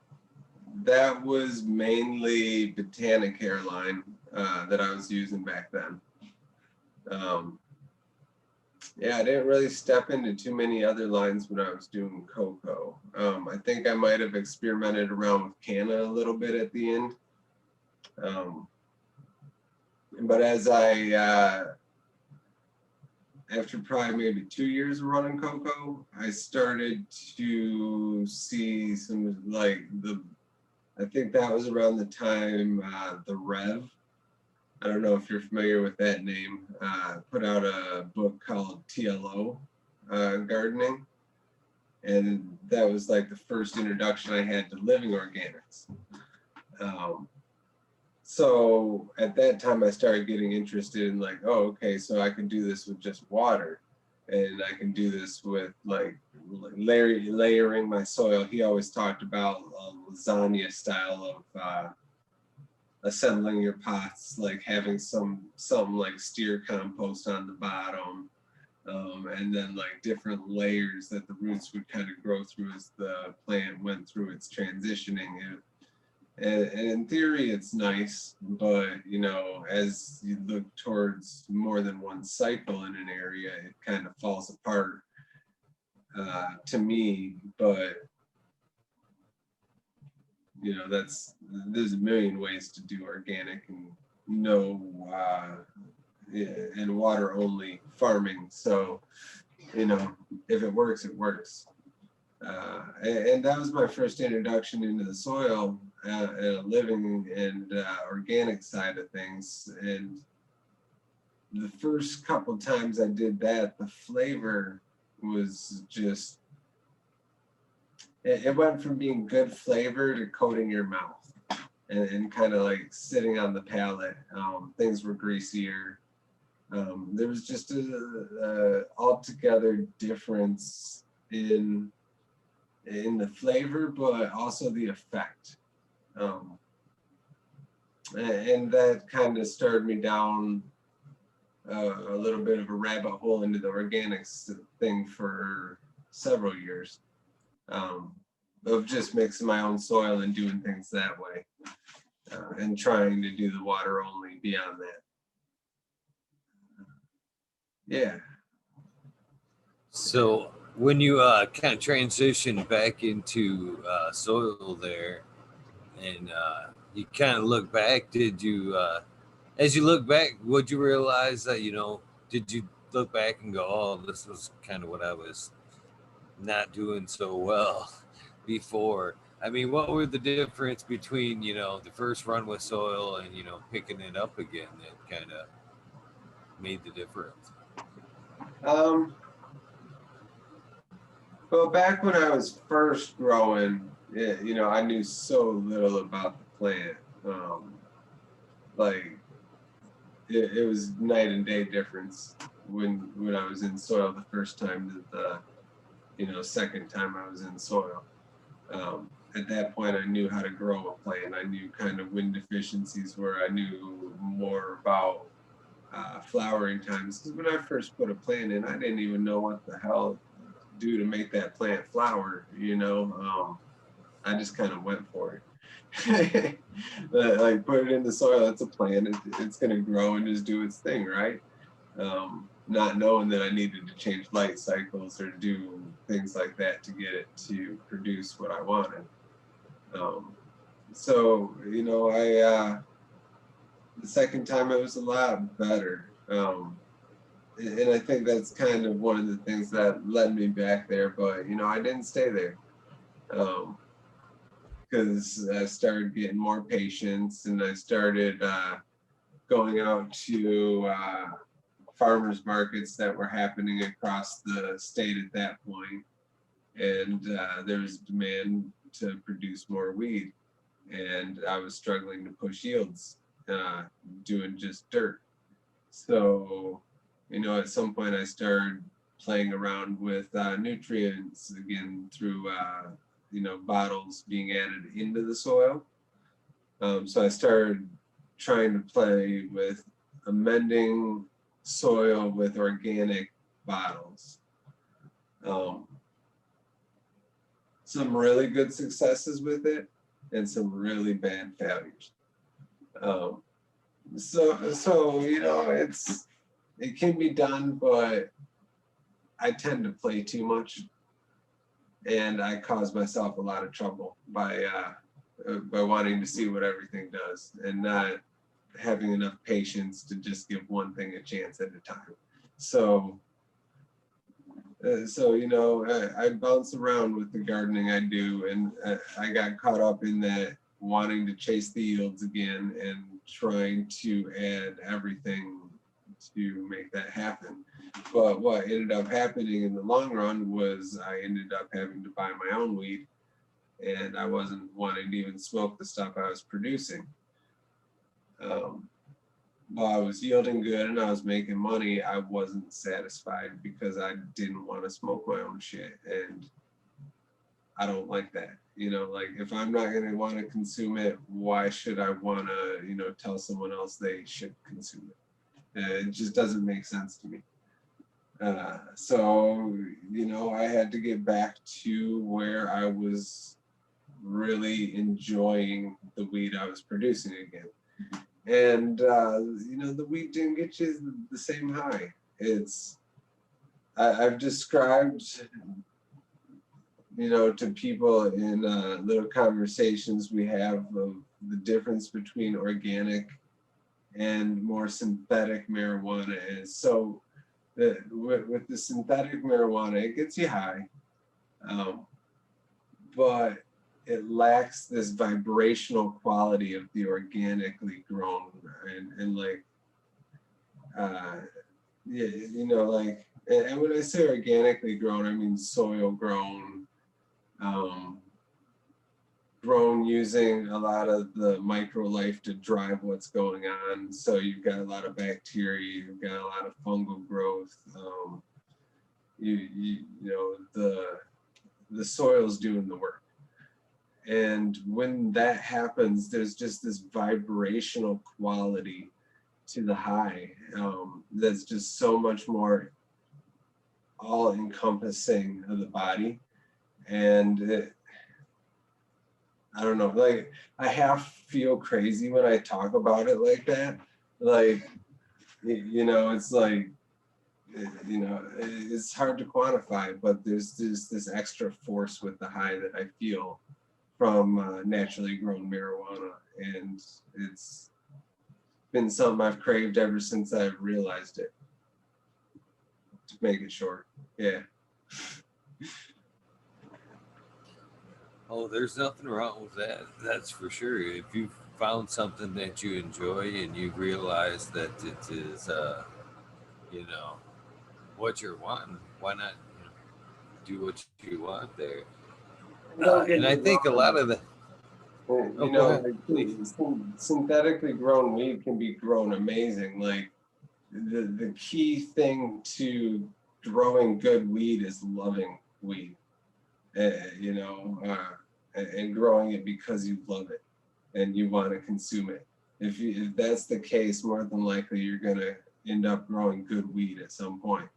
that was mainly Botanicare line that I was using back then. Um, yeah, I didn't really step into too many other lines when I was doing Coco. I think I might have experimented around with Canna a little bit at the end. But as after probably maybe 2 years of running Coco, I started to see some like I think that was around the time the Rev. I don't know if you're familiar with that name. Put out a book called TLO Gardening, and that was like the first introduction I had to living organics. So at that time, I started getting interested in like, oh, okay, so I can do this with just water, and I can do this with like layering my soil. He always talked about lasagna style of assembling your pots, like having some like steer compost on the bottom, and then like different layers that the roots would kind of grow through as the plant went through its transitioning. And in theory, it's nice, but you know, as you look towards more than one cycle in an area, it kind of falls apart to me. But you know, there's a million ways to do organic and no and water only farming. So you know, if it works, it works. And that was my first introduction into the soil, living and organic side of things. And the first couple times I did that, the flavor was just, it went from being good flavor to coating your mouth and kind of like sitting on the palate. Things were greasier. There was just a altogether difference in the flavor, but also the effect. And that kind of started me down a little bit of a rabbit hole into the organics thing for several years, of just mixing my own soil and doing things that way, and trying to do the water only beyond that. Yeah. So when you kind of transition back into soil there, and you kind of look back, did you, as you look back, would you realize that, did you look back and go, oh, this was kind of what I was not doing so well before? I mean, what were the difference between, the first run with soil and, picking it up again that kind of made the difference? Um, well, back when I was first growing, I knew so little about the plant. Like it was night and day difference when I was in soil the first time to the second time I was in soil. At that point, I knew how to grow a plant. I knew kind of when deficiencies were. I knew more about flowering times. Because when I first put a plant in, I didn't even know what the hell do to make that plant flower. I just kind of went for it. Like put it in the soil. It's a plant. It's going to grow and just do its thing, right? Not knowing that I needed to change light cycles or do things like that to get it to produce what I wanted. I the second time it was a lot better. And I think that's kind of one of the things that led me back there, but I didn't stay there. Because I started getting more patience and I started going out to farmers markets that were happening across the state at that point. And there was demand to produce more weed. And I was struggling to push yields, doing just dirt. So, at some point I started playing around with nutrients again through, bottles being added into the soil. So I started trying to play with amending soil with organic bottles. Some really good successes with it and some really bad failures. It can be done, but I tend to play too much and I cause myself a lot of trouble by wanting to see what everything does and not having enough patience to just give one thing a chance at a time. I bounce around with the gardening I do, and I got caught up in that wanting to chase the yields again and trying to add everything to make that happen. But what ended up happening in the long run was I ended up having to buy my own weed, and I wasn't wanting to even smoke the stuff I was producing. While I was yielding good and I was making money, I wasn't satisfied because I didn't want to smoke my own shit. And I don't like that. Like if I'm not going to want to consume it, why should I want to, tell someone else they should consume it? It just doesn't make sense to me. I had to get back to where I was really enjoying the weed I was producing again. And, the weed didn't get you the same high. I've described, to people in little conversations we have of the difference between organic and more synthetic marijuana is. So with the synthetic marijuana, it gets you high, but it lacks this vibrational quality of the organically grown and when I say organically grown, I mean soil grown, grown using a lot of the microlife to drive what's going on. So you've got a lot of bacteria, you've got a lot of fungal growth. The soil's doing the work. And when that happens, there's just this vibrational quality to the high that's just so much more all-encompassing of the body. And I don't know, like I half feel crazy when I talk about it like that. Like, it's like, it's hard to quantify, but there's this extra force with the high that I feel from naturally grown marijuana. and it's been something I've craved ever since I realized it. To make it short, yeah. Oh, there's nothing wrong with that. That's for sure. If you found something that you enjoy and you realize that it is, you know, what you're wanting, why not, do what you want there? Don't And get I me think a lot wrong. of the. Oh, You go know, ahead, like please. synthetically grown weed can be grown amazing. Like the key thing to growing good weed is loving weed, you know, and growing it because you love it and you want to consume it. If that's the case, more than likely you're gonna end up growing good weed at some point.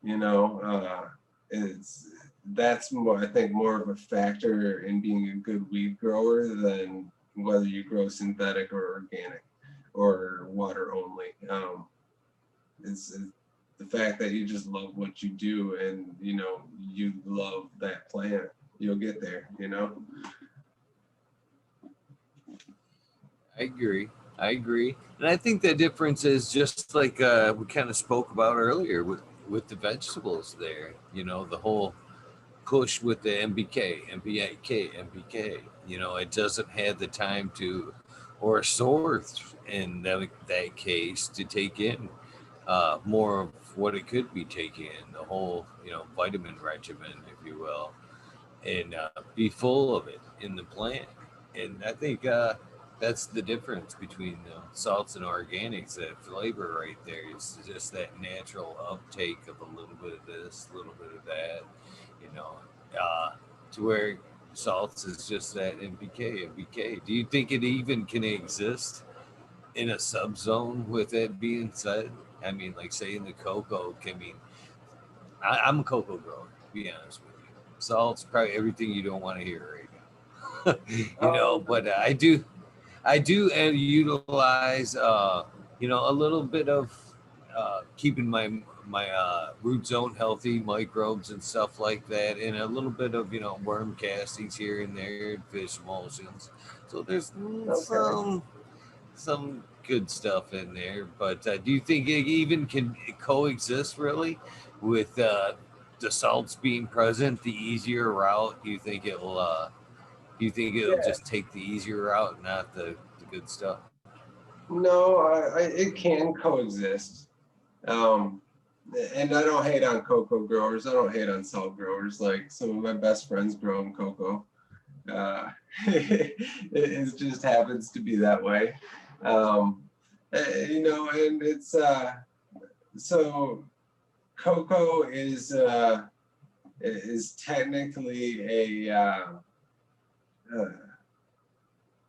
You know, it's that's more, I think, more of a factor in being a good weed grower than whether you grow synthetic or organic or water only. It's the fact that you just love what you do, and you know you love that plant. You'll get there. You know. I agree. I agree. And I think the difference is just like we kind of spoke about earlier with the vegetables there, the whole push with the MBK, MBK, MBK. It doesn't have the time to, or source in that case, to take in more of what it could be taking in, the whole, vitamin regimen, if you will, and be full of it in the plant. And I think that's the difference between salts and organics. That flavor right there is just that natural uptake of a little bit of this, a little bit of that, you know, uh, to where salts is just that NPK, NPK. Do you think it even can exist in a subzone with it being said? I mean, like saying the cocoa can mean, I'm a cocoa grower, to be honest with you. Salt's probably everything you don't want to hear right now. But I do utilize, a little bit of keeping my root zone healthy, microbes and stuff like that, and a little bit of worm castings here and there, and fish emulsions. So there's Okay. some good stuff in there. But do you think it even can coexist really with the salts being present, the easier route? Do you think it'll? Do you think it'll Yeah. just take the easier route, not the good stuff? No, it can coexist. Um, and I don't hate on cocoa growers. I don't hate on salt growers. Like some of my best friends growing cocoa. It just happens to be that way. And it's so cocoa is technically uh,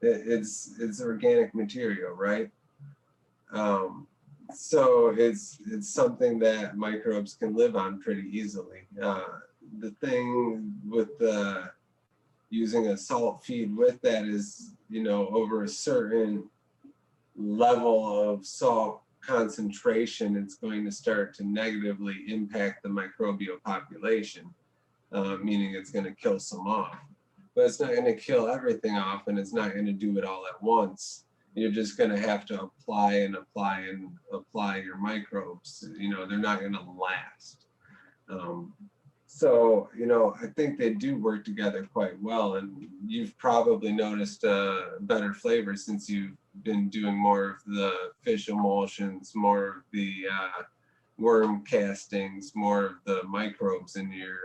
it's organic material, right? Um, so it's something that microbes can live on pretty easily. The thing with using a salt feed with that is, over a certain level of salt concentration, it's going to start to negatively impact the microbial population, meaning it's going to kill some off. But it's not going to kill everything off, and it's not going to do it all at once. You're just going to have to apply and apply and apply your microbes. They're not going to last. So, I think they do work together quite well. And you've probably noticed a better flavor since you've been doing more of the fish emulsions, more of the worm castings, more of the microbes in your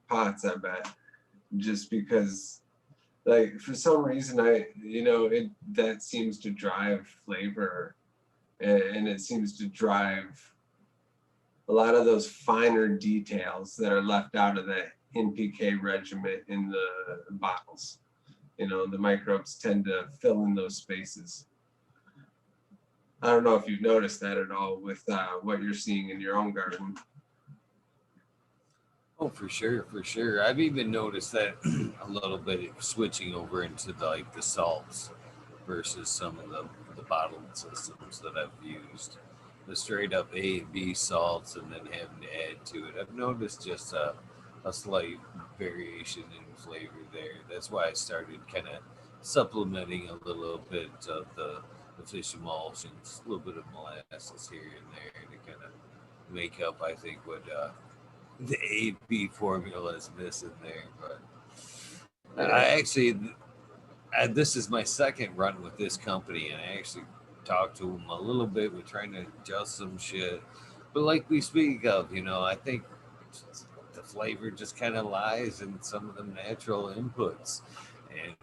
pots, I bet. Just because, like, for some reason, that seems to drive flavor, and it seems to drive a lot of those finer details that are left out of that NPK regimen in the bottles. The microbes tend to fill in those spaces. I don't know if you've noticed that at all with what you're seeing in your own garden. Oh, for sure, for sure. I've even noticed that a little bit switching over into the salts versus some of the bottled systems that I've used. The straight up A and B salts and then having to add to it. I've noticed just a slight variation in flavor there. That's why I started kind of supplementing a little bit of the fish emulsions, a little bit of molasses here and there to kind of make up, I think, what the AB formula is missing there. But Yeah. this is my second run with this company, and I actually talked to them a little bit. We're trying to adjust some shit, but like we speak of, I think the flavor just kind of lies in some of the natural inputs, and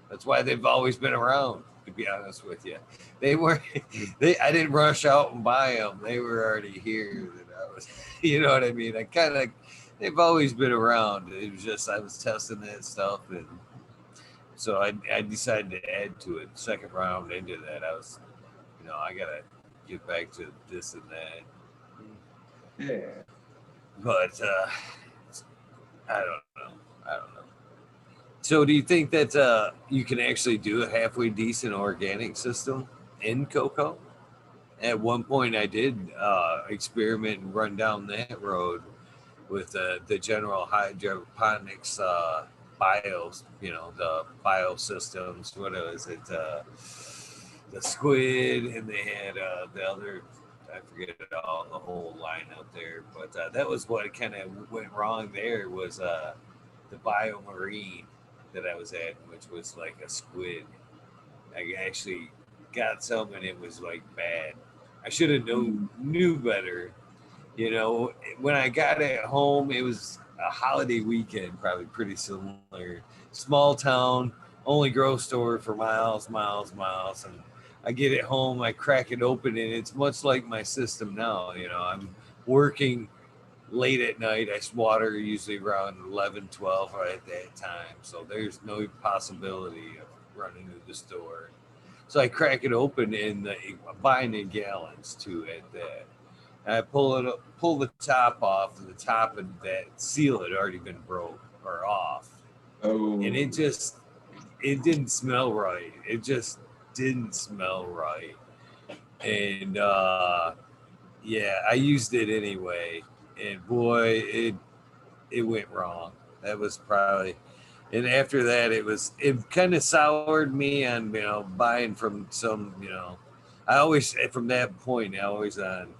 that's why they've always been around. To be honest with you, they were they. I didn't rush out and buy them; they were already here. That I was, you know what I mean. I kind of they've always been around. It was just I was testing that stuff, and so I decided to add to it. Second round into that, I was, I gotta get back to this and that. Yeah. But I don't know. I don't know. So, do you think that you can actually do a halfway decent organic system in Coco? At one point, I did experiment and run down that road with the general hydroponics bios, the biosystems. What was it? The squid, and they had the other. I forget it all, the whole line out there. But that was what kind of went wrong. There was the biomarine that I was at, which was like a squid. I actually got some, and it was like bad. I should have Mm. knew better. When I got it home, it was a holiday weekend, probably pretty similar. Small town, only grocery store for miles, miles, miles, and I get it home, I crack it open, and it's much like my system now. I'm working late at night. I water usually around 11, 12 right at that time. So there's no possibility of running to the store. So I crack it open and I'm buying in gallons too at that. And I pull the top off, and the top of that seal had already been broke or off. And Oh. it didn't smell right. It just didn't smell right. And yeah, I used it anyway. And boy, it went wrong. That was probably, and after that, it kind of soured me on buying from some I always from that point I always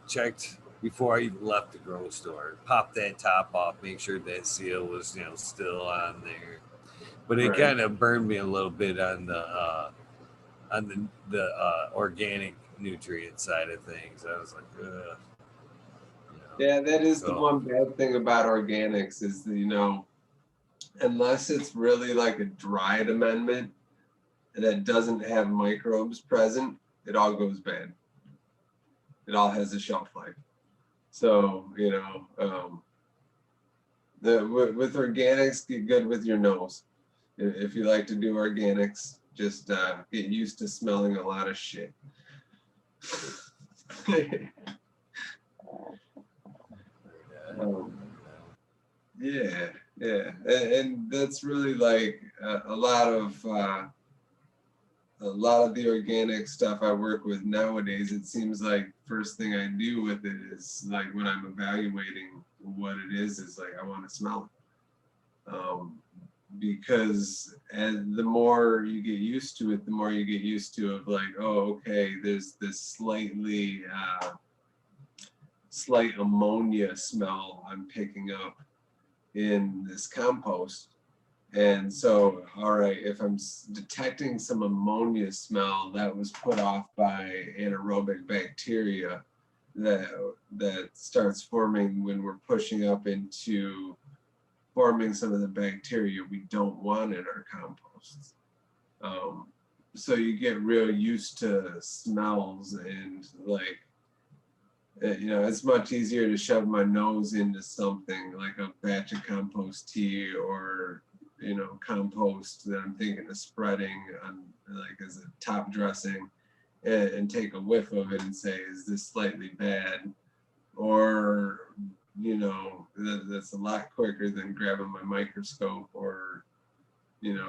checked before I even left the grocery store, pop that top off, make sure that seal was still on there. But it Right. kind of burned me a little bit on the organic nutrient side of things. I was like, ugh, Yeah, that is the so. one bad thing about organics is, unless it's really like a dried amendment that doesn't have microbes present, it all goes bad. It all has a shelf life. So, with organics, get good with your nose. If you like to do organics, just get used to smelling a lot of shit. um, yeah, yeah, and that's really like a lot of the organic stuff I work with nowadays. It seems like first thing I do with it is like when I'm evaluating what it is like I want to smell it. Because and the more you get used to it, the more you get used to of like, oh, okay, there's this slight ammonia smell I'm picking up in this compost. And so, all right, if I'm detecting some ammonia smell, that was put off by anaerobic bacteria that starts forming when we're pushing up into forming some of the bacteria we don't want in our composts. Um, so you get real used to smells and like, it's much easier to shove my nose into something like a batch of compost tea or, compost that I'm thinking of spreading on like as a top dressing and take a whiff of it and say, is this slightly bad? Or, that's a lot quicker than grabbing my microscope or,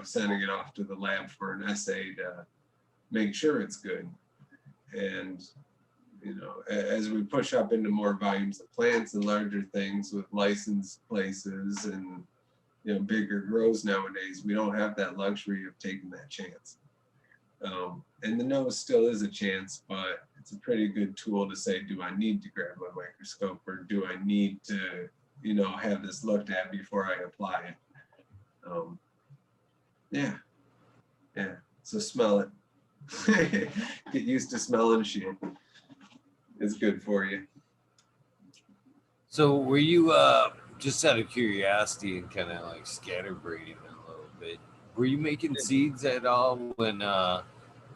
sending it off to the lab for an assay to make sure it's good. And as we push up into more volumes of plants and larger things with licensed places and bigger grows nowadays. We don't have that luxury of taking that chance. And the nose still is a chance, but it's a pretty good tool to say, do I need to grab my microscope, or do I need to, have this looked at before I apply it? Yeah. So smell it. Get used to smelling shit. It's good for you. So were you just out of curiosity and kind of like scatterbreeding a little bit? Were you making seeds at all when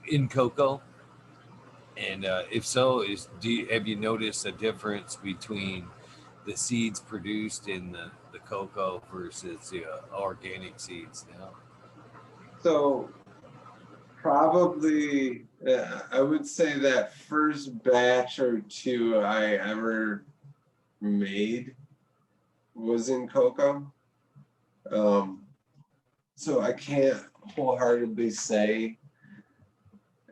in cocoa? And if so, have you noticed a difference between the seeds produced in the cocoa versus the organic seeds now? So probably, I would say that first batch or two I ever made was in cocoa. So I can't wholeheartedly say,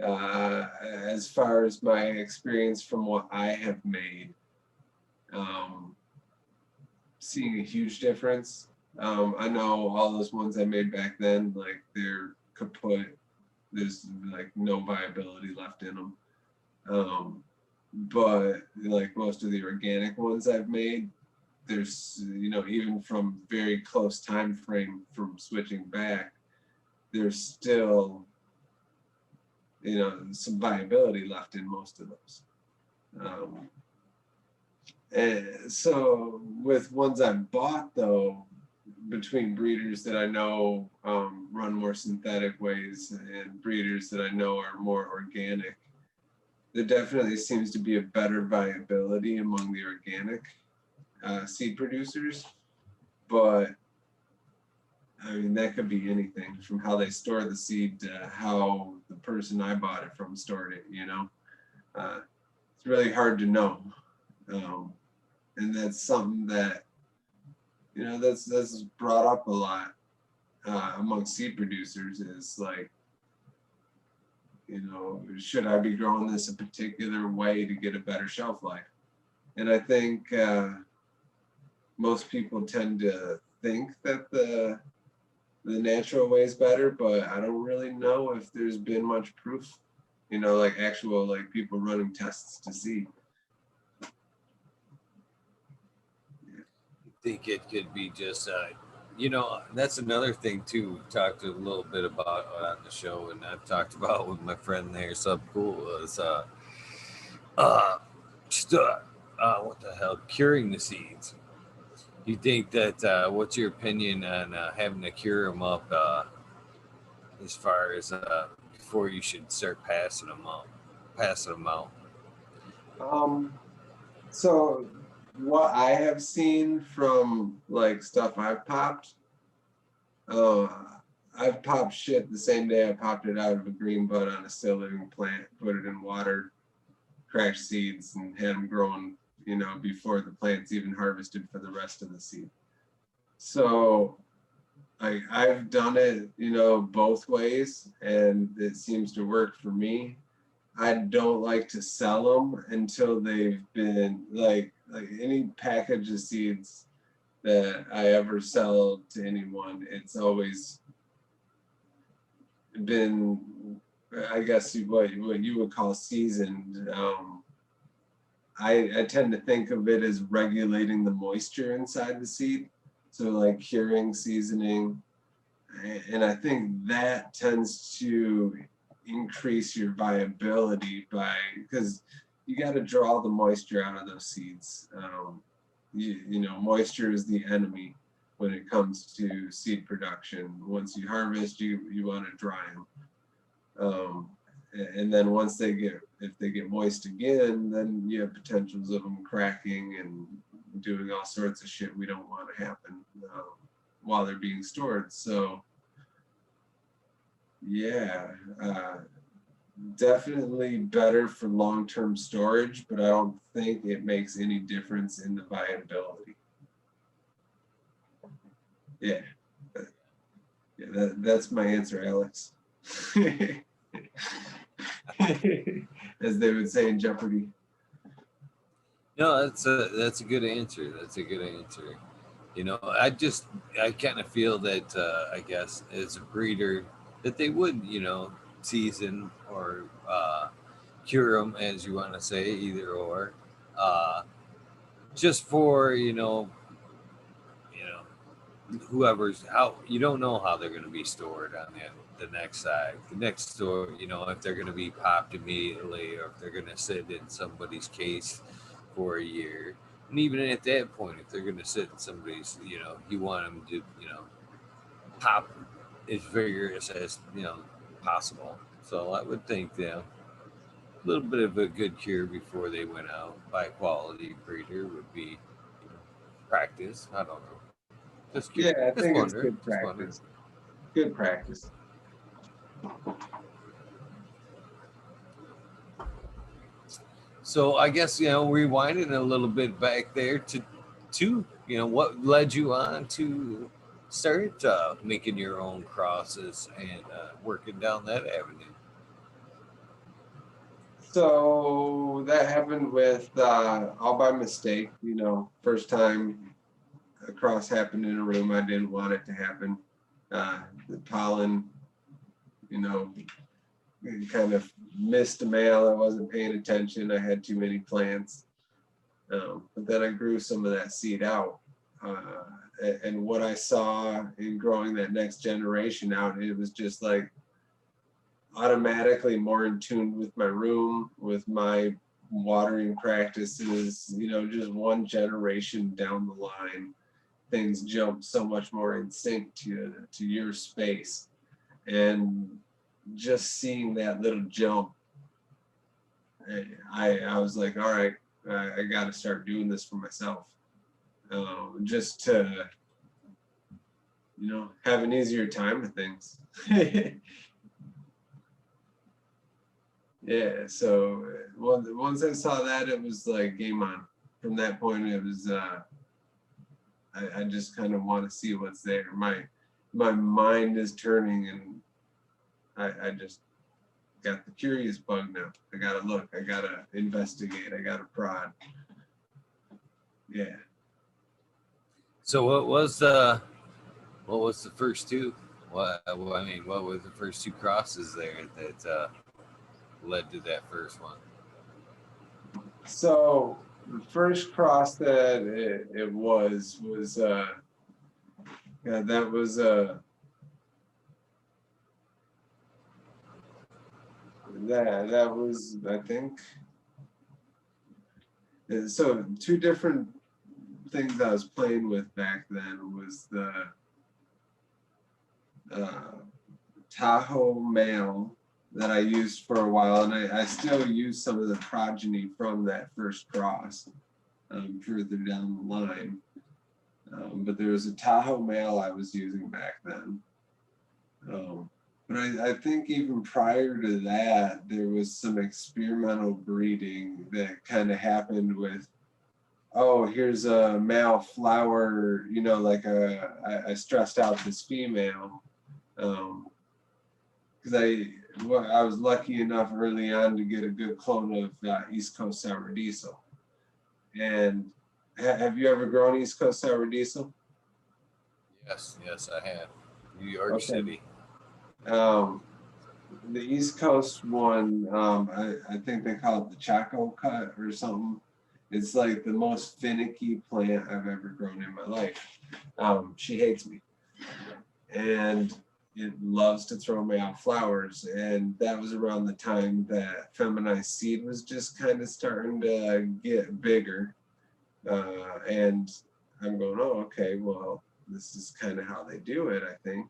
as far as my experience from what I have made, seeing a huge difference. I know all those ones I made back then, like they're kaput. There's like no viability left in them. But like most of the organic ones I've made, there's, even from very close time frame from switching back, there's still, some viability left in most of those. And so with ones I've bought though, between breeders that I know run more synthetic ways and breeders that I know are more organic, there definitely seems to be a better viability among the organic seed producers. But I mean, that could be anything from how they store the seed to how the person I bought it from stored it, it's really hard to know. And that's something that, that's brought up a lot among seed producers, is like, should I be growing this a particular way to get a better shelf life? And I think most people tend to think that the natural way is better, but I don't really know if there's been much proof, like actual, like people running tests to see. I think it could be just, that's another thing too. We talked a little bit about on the show, and I've talked about with my friend there, Sub Cool, is just what the hell, curing the seeds. You think that what's your opinion on having to cure them up as far as before you should start passing them out? So what I have seen from like stuff I've popped, I've popped shit the same day I popped it out of a green bud on a still living plant, put it in water, cracked seeds, and had them growing, before the plant's even harvested for the rest of the seed. So I've done it, both ways, and it seems to work for me. I don't like to sell them until they've been like any package of seeds that I ever sell to anyone. It's always been, I guess, what you would call seasoned. I tend to think of it as regulating the moisture inside the seed. So like curing, seasoning, and I think that tends to increase your viability because you got to draw the moisture out of those seeds. Moisture is the enemy when it comes to seed production. Once you harvest, you want to dry them. And then if they get moist again, then you have potentials of them cracking and doing all sorts of shit we don't want to happen while they're being stored. So yeah, definitely better for long-term storage, but I don't think it makes any difference in the viability. Yeah, that's my answer, Alex. As they would say in Jeopardy. No, that's a good answer. That's a good answer. You know, I kind of feel that I guess as a breeder that they would, you know, season or cure them, as you want to say, either or, uh, just for you know whoever's how you don't know how they're going to be stored on the next side, the next store. You know, if they're going to be popped immediately or if they're going to sit in somebody's case for a year. And even at that point, if they're going to sit in somebody's, you know, you want them to, you know, pop as vigorous as, you know, possible. So I would think, you know, a little bit of a good cure before they went out by a quality breeder would be, you know, practice. I don't know. Just cute. Yeah, I Just think it's wondering. good Just wondering. practice. Good practice. So I guess you know, rewinding a little bit back there to you know what led you on to start making your own crosses and working down that avenue. So that happened with all by mistake. You know, first time a cross happened in a room, I didn't want it to happen. The pollen, you know, kind of missed the mail. I wasn't paying attention. I had too many plants. But then I grew some of that seed out. And what I saw in growing that next generation out, it was just like automatically more in tune with my room, with my watering practices, you know, just one generation down the line, things jump so much more in sync to your space. And just seeing that little jump, I was like, all right, I got to start doing this for myself, just to, you know, have an easier time with things. Yeah, so once I saw that, it was like game on. From that point, it was I just kind of want to see what's there. My mind is turning, and I just got the curious bug now. I gotta look. I gotta investigate. I gotta prod. Yeah. So what was the first two? I mean, what were the first two crosses there that led to that first one? So the first cross that it was yeah, that was that was I think so two different things I was playing with back then was the uh, Tahoe male that I used for a while, and I still use some of the progeny from that first cross further down the line. But there was a Tahoe male I was using back then. But I think even prior to that, there was some experimental breeding that kind of happened with, oh, here's a male flower, you know, like I stressed out this female. Because I was lucky enough early on to get a good clone of East Coast Sour Diesel. And have you ever grown East Coast Sour Diesel? Yes, yes, I have. New York Okay. City. The East Coast one, I think they call it the Chaco cut or something. It's like the most finicky plant I've ever grown in my life. She hates me. And it loves to throw me out flowers. And that was around the time that feminized seed was just kind of starting to get bigger. And I'm going, oh, okay, well, this is kind of how they do it, I think.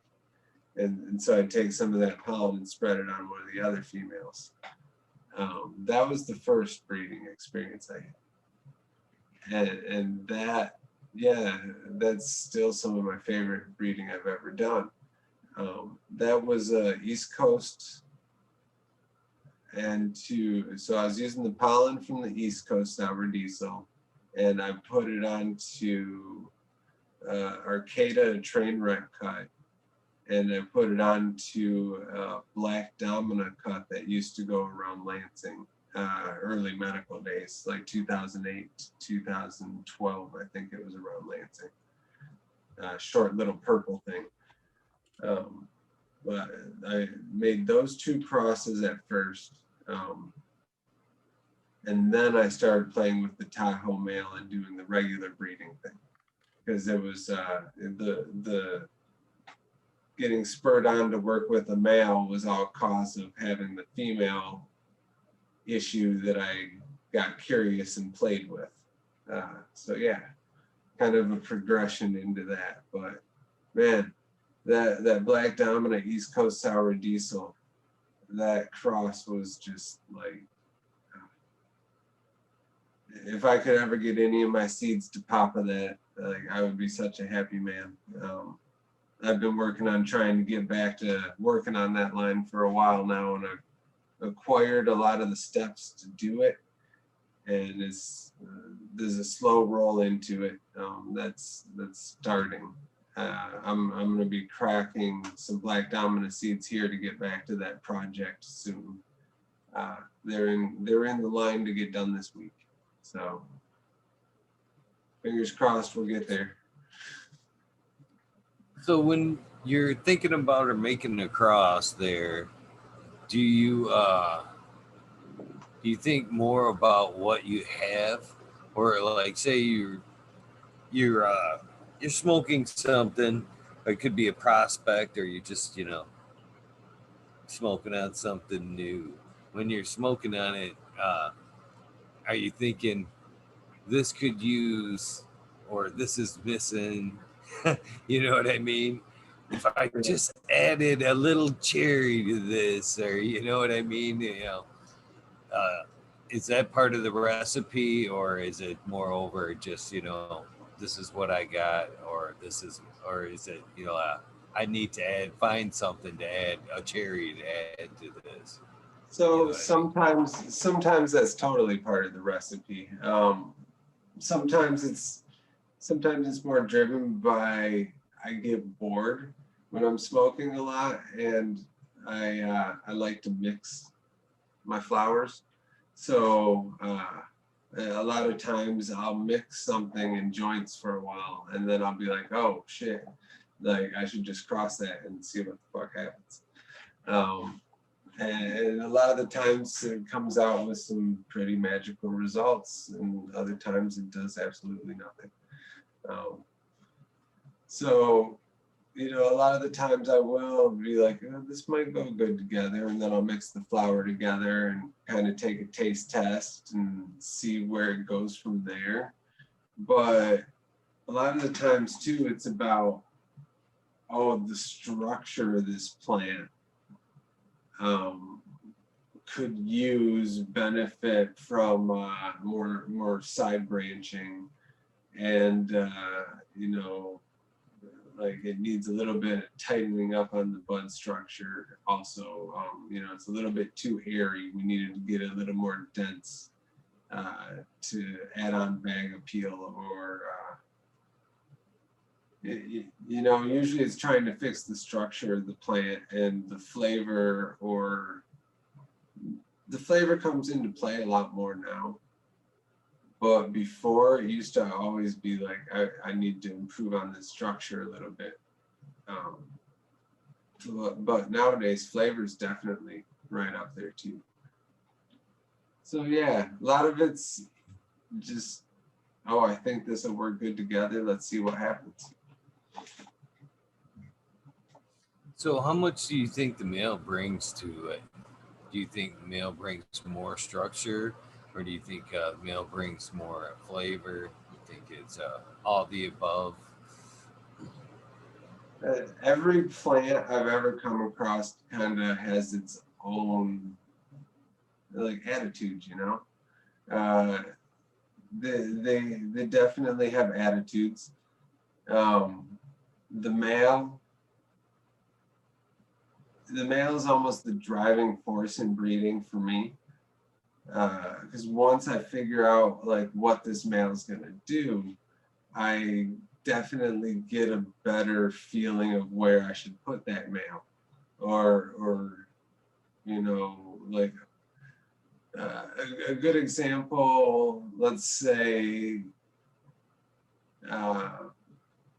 And so I'd take some of that pollen and spread it on one of the other females. That was the first breeding experience I had. And that, yeah, that's still some of my favorite breeding I've ever done. That was East Coast, so I was using the pollen from the East Coast Sour Diesel, and I put it onto Arcata train wreck cut, and I put it onto Black Domina cut that used to go around Lansing, early medical days, like 2008, 2012, I think it was around Lansing. short little purple thing. But I made those 2 crosses at first. And then I started playing with the Tahoe male and doing the regular breeding thing, because it was the getting spurred on to work with a male was all cause of having the female issue that I got curious and played with. So yeah, kind of a progression into that. But man, that Black Dominant East Coast Sour Diesel, that cross was just like, if I could ever get any of my seeds to pop of that, like, I would be such a happy man. I've been working on trying to get back to working on that line for a while now, and I've acquired a lot of the steps to do it. And there's a slow roll into it that's starting. I'm going to be cracking some Black Dominant seeds here to get back to that project soon. They're in the line to get done this week. So fingers crossed we'll get there. So when you're thinking about or making a cross there, do you think more about what you have, or like say you're smoking something, or it could be a prospect, or you're just smoking on something new. When you're smoking on it, are you thinking this could use, or this is missing? You know what I mean? If I just added a little cherry to this, or you know what I mean? Is that part of the recipe, or is it moreover just this is what I got, or is it I need to find something to add, a cherry to add to this? So sometimes that's totally part of the recipe. Sometimes it's more driven by, I get bored when I'm smoking a lot, and I like to mix my flowers. So a lot of times I'll mix something in joints for a while, and then I'll be like, oh shit, like I should just cross that and see what the fuck happens. And a lot of the times it comes out with some pretty magical results, and other times it does absolutely nothing. So, a lot of the times I will be like, oh, this might go good together, and then I'll mix the flower together and kind of take a taste test and see where it goes from there. But a lot of the times too, it's about, the structure of this plant could use benefit from more side branching, and like it needs a little bit of tightening up on the bud structure. Also, it's a little bit too airy. We needed to get a little more dense to add on bag appeal, or usually it's trying to fix the structure of the plant, and the flavor comes into play a lot more now. But before, it used to always be like, I need to improve on the structure a little bit. But nowadays, flavor is definitely right up there too. So yeah, a lot of it's just, I think this will work good together. Let's see what happens. So how much do you think the male brings to it? Do you think male brings more structure, or do you think male brings more flavor? You think it's all the above? Every plant I've ever come across kind of has its own like attitude, they definitely have attitudes. The male is almost the driving force in breeding for me, because once I figure out like what this male is gonna do, I definitely get a better feeling of where I should put that male, or like a good example, let's say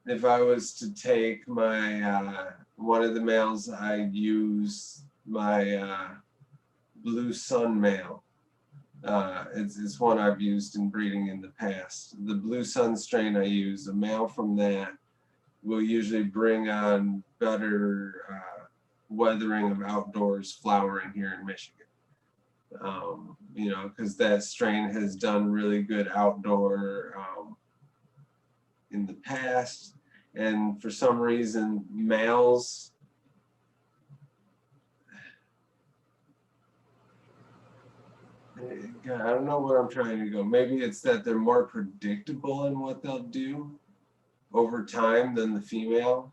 if I was to take my one of the males, I use my Blue Sun male. It's one I've used in breeding in the past. The Blue Sun strain I use, a male from that will usually bring on better weathering of outdoors flowering here in Michigan. You know, because that strain has done really good outdoor in the past, and for some reason males, God, I don't know where I'm trying to go. Maybe it's that they're more predictable in what they'll do over time than the female.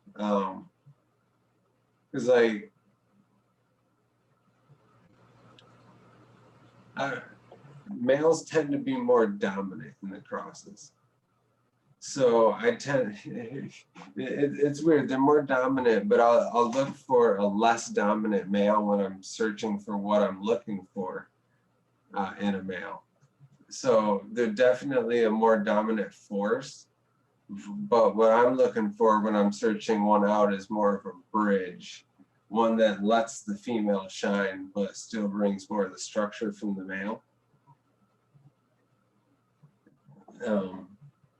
Because like males tend to be more dominant in the crosses. So I tend, it's weird, they're more dominant, but I'll look for a less dominant male when I'm searching for what I'm looking for in a male. So they're definitely a more dominant force, but what I'm looking for when I'm searching one out is more of a bridge, one that lets the female shine, but still brings more of the structure from the male.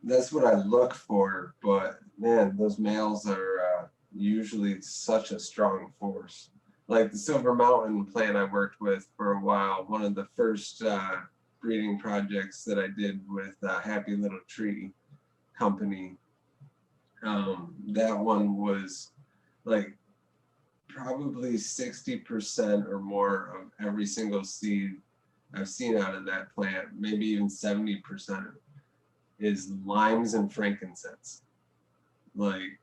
That's what I look for, but man, those males are usually such a strong force. Like the Silver Mountain plant I worked with for a while, one of the first breeding projects that I did with Happy Little Tree Company, that one was like probably 60% or more of every single seed I've seen out of that plant, maybe even 70%. Is limes and frankincense. Like,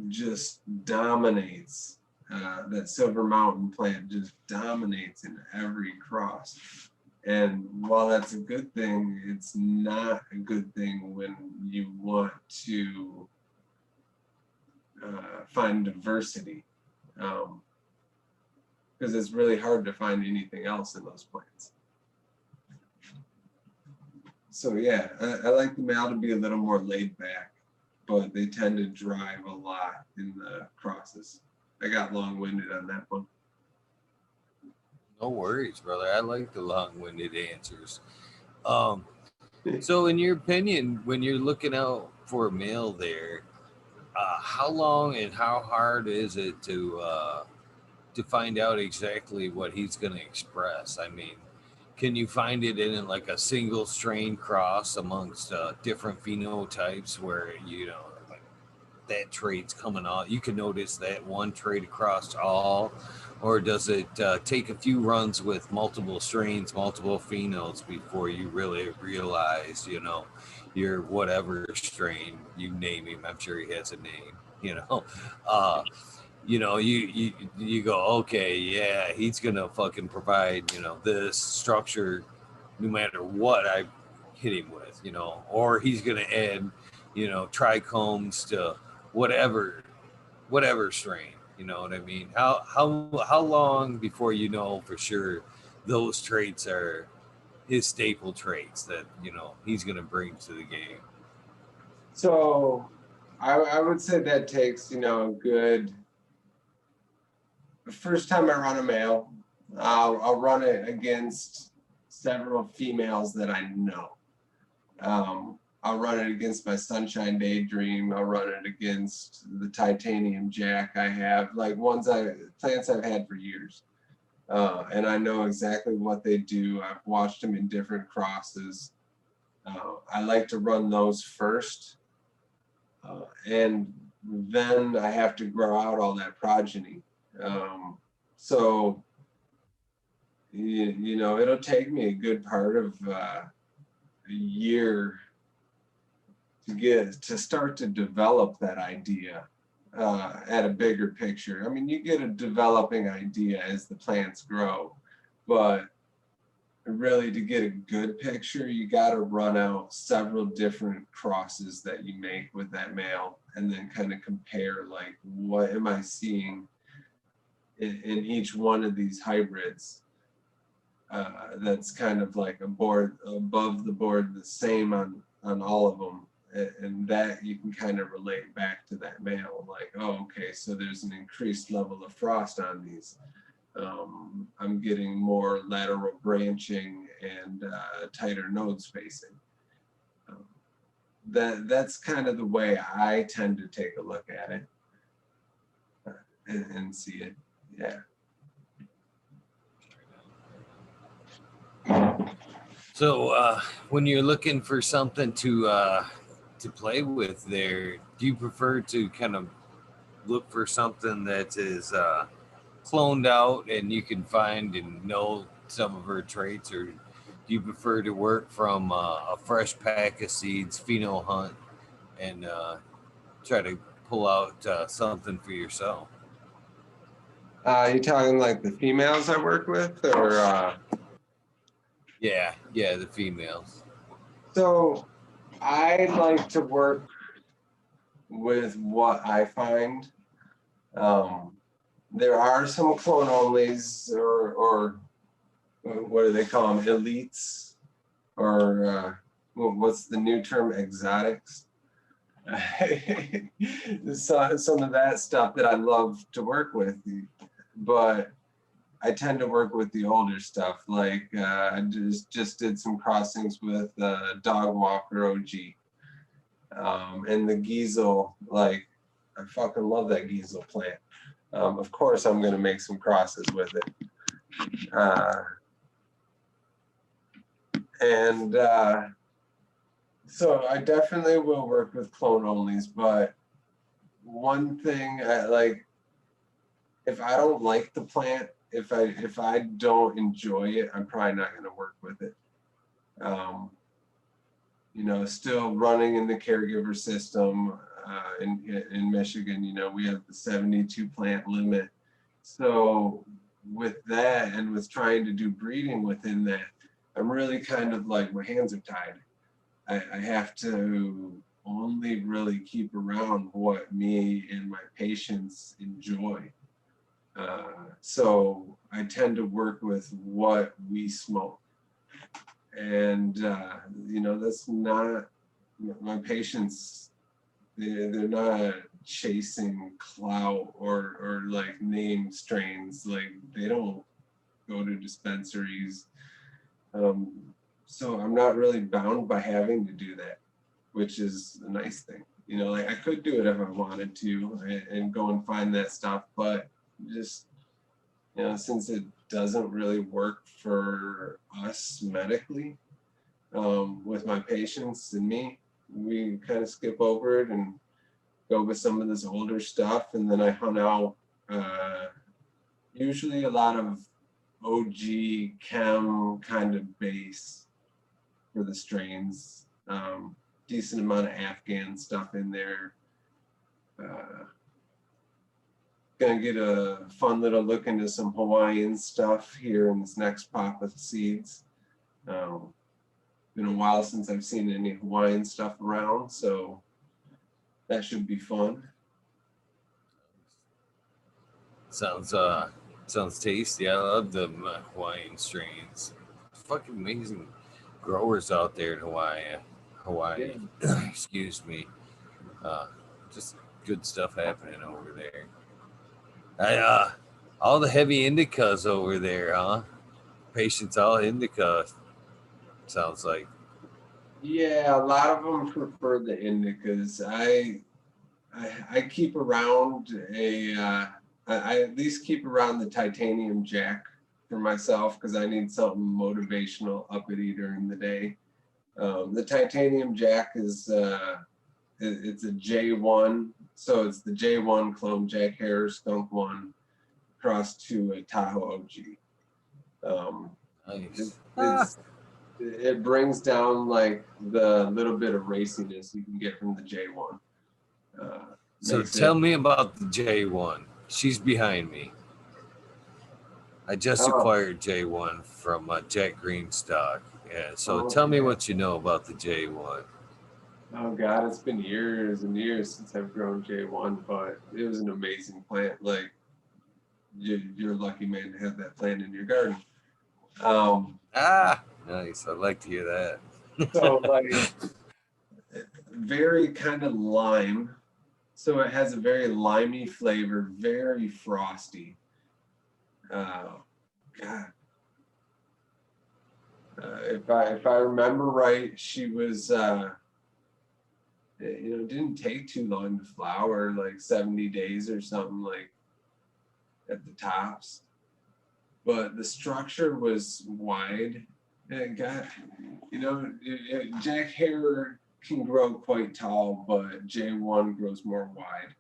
just dominates. That Silver Mountain plant just dominates in every cross. And while that's a good thing, it's not a good thing when you want to find diversity. Because it's really hard to find anything else in those plants. So yeah, I like the male to be a little more laid back, but they tend to drive a lot in the crosses. I got long-winded on that one. No worries, brother. I like the long-winded answers. So, in your opinion, when you're looking out for a male there, how long and how hard is it to find out exactly what he's going to express? I mean, can you find it in like a single strain cross amongst different phenotypes where like that trait's coming off? You can notice that one trait across all, or does it take a few runs with multiple strains, multiple phenols before you really realize, your whatever strain you name him? I'm sure he has a name. Uh, you go, okay, yeah, he's gonna fucking provide, this structure no matter what I hit him with, or he's gonna add, trichomes to whatever strain. You know what I mean? How long before you know for sure those traits are his staple traits that he's gonna bring to the game? So I would say that takes, a good, the first time I run a male, I'll run it against several females that I know. I'll run it against my Sunshine Daydream. I'll run it against the Titanium Jack I have, like plants I've had for years. And I know exactly what they do. I've watched them in different crosses. I like to run those first. And then I have to grow out all that progeny. So, it'll take me a good part of a year to start to develop that idea at a bigger picture. I mean, you get a developing idea as the plants grow, but really to get a good picture, you got to run out several different crosses that you make with that male and then kind of compare, like, what am I seeing in each one of these hybrids that's kind of like above the board, the same on all of them. and that you can kind of relate back to that male, like, oh, okay, so there's an increased level of frost on these. I'm getting more lateral branching and tighter node spacing. That's kind of the way I tend to take a look at it and see it. Yeah. So when you're looking for something to play with there, do you prefer to kind of look for something that is cloned out and you can find and know some of her traits, or do you prefer to work from a fresh pack of seeds, pheno hunt, and try to pull out something for yourself? You talking like the females I work with, or? Yeah, the females. So I like to work with what I find. There are some clone onlys, or what do they call them, elites, or what's the new term, exotics. So, some of that stuff that I love to work with, but I tend to work with the older stuff. Like I just did some crossings with Dog Walker OG. And the Giesel, like, I fucking love that Giesel plant. Of course, I'm going to make some crosses with it. So I definitely will work with clone onlys, but one thing I like, if I don't like the plant, if I don't enjoy it, I'm probably not going to work with it. You know, still running in the caregiver system in Michigan, you know, we have the 72 plant limit. So with that, and with trying to do breeding within that, I'm really kind of like, my hands are tied. I have to only really keep around what me and my patients enjoy. So I tend to work with what we smoke. And, you know, that's not, my patients, they're not chasing clout or like name strains. Like, they don't go to dispensaries. So I'm not really bound by having to do that, which is a nice thing. You know, like, I could do it if I wanted to and go and find that stuff, but just, you know, since it doesn't really work for us medically, with my patients and me, we kind of skip over it and go with some of this older stuff. And then I hunt out usually a lot of OG chem kind of base for the strains. Decent amount of Afghan stuff in there. Gonna get a fun little look into some Hawaiian stuff here in this next pop of seeds. Been a while since I've seen any Hawaiian stuff around, so that should be fun. Sounds tasty. I love the Hawaiian strains. Fucking amazing growers out there in Hawaii. Yeah. Excuse me. Just good stuff happening over there. All the heavy indicas over there, huh? Patients all indica, sounds like. Yeah, a lot of them prefer the indicas. I keep around I at least keep around the titanium jack for myself, because I need something motivational uppity during the day. The titanium jack is it's a J1, so it's the J1 clone Jack Harris Skunk 1 crossed to a Tahoe OG. Nice. It brings down like the little bit of raciness you can get from the J1. So tell me about the J1. She's behind me. I just acquired J1 from Jack Greenstock. Yeah. So tell me what you know about the J1. Oh God, it's been years and years since I've grown J1, but it was an amazing plant. Like, you're a lucky man to have that plant in your garden. Nice. I'd like to hear that. So like, very kind of lime. So it has a very limey flavor, very frosty. God. If I remember right, she was it didn't take too long to flower, like 70 days or something, like at the tops. But the structure was wide. And it got, Jack Hare can grow quite tall, but J1 grows more wide,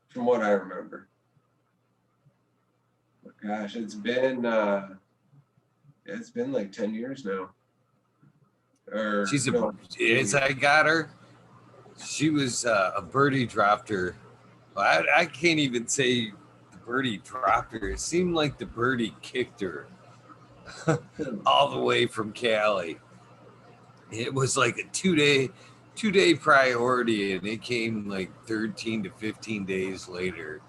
from what I remember. But gosh, it's been like 10 years now. Or She's a, no, as I got her, she was a birdie dropped her. I can't even say the birdie dropped her. It seemed like the birdie kicked her all the way from Cali. It was like a two day priority, and it came like 13 to 15 days later.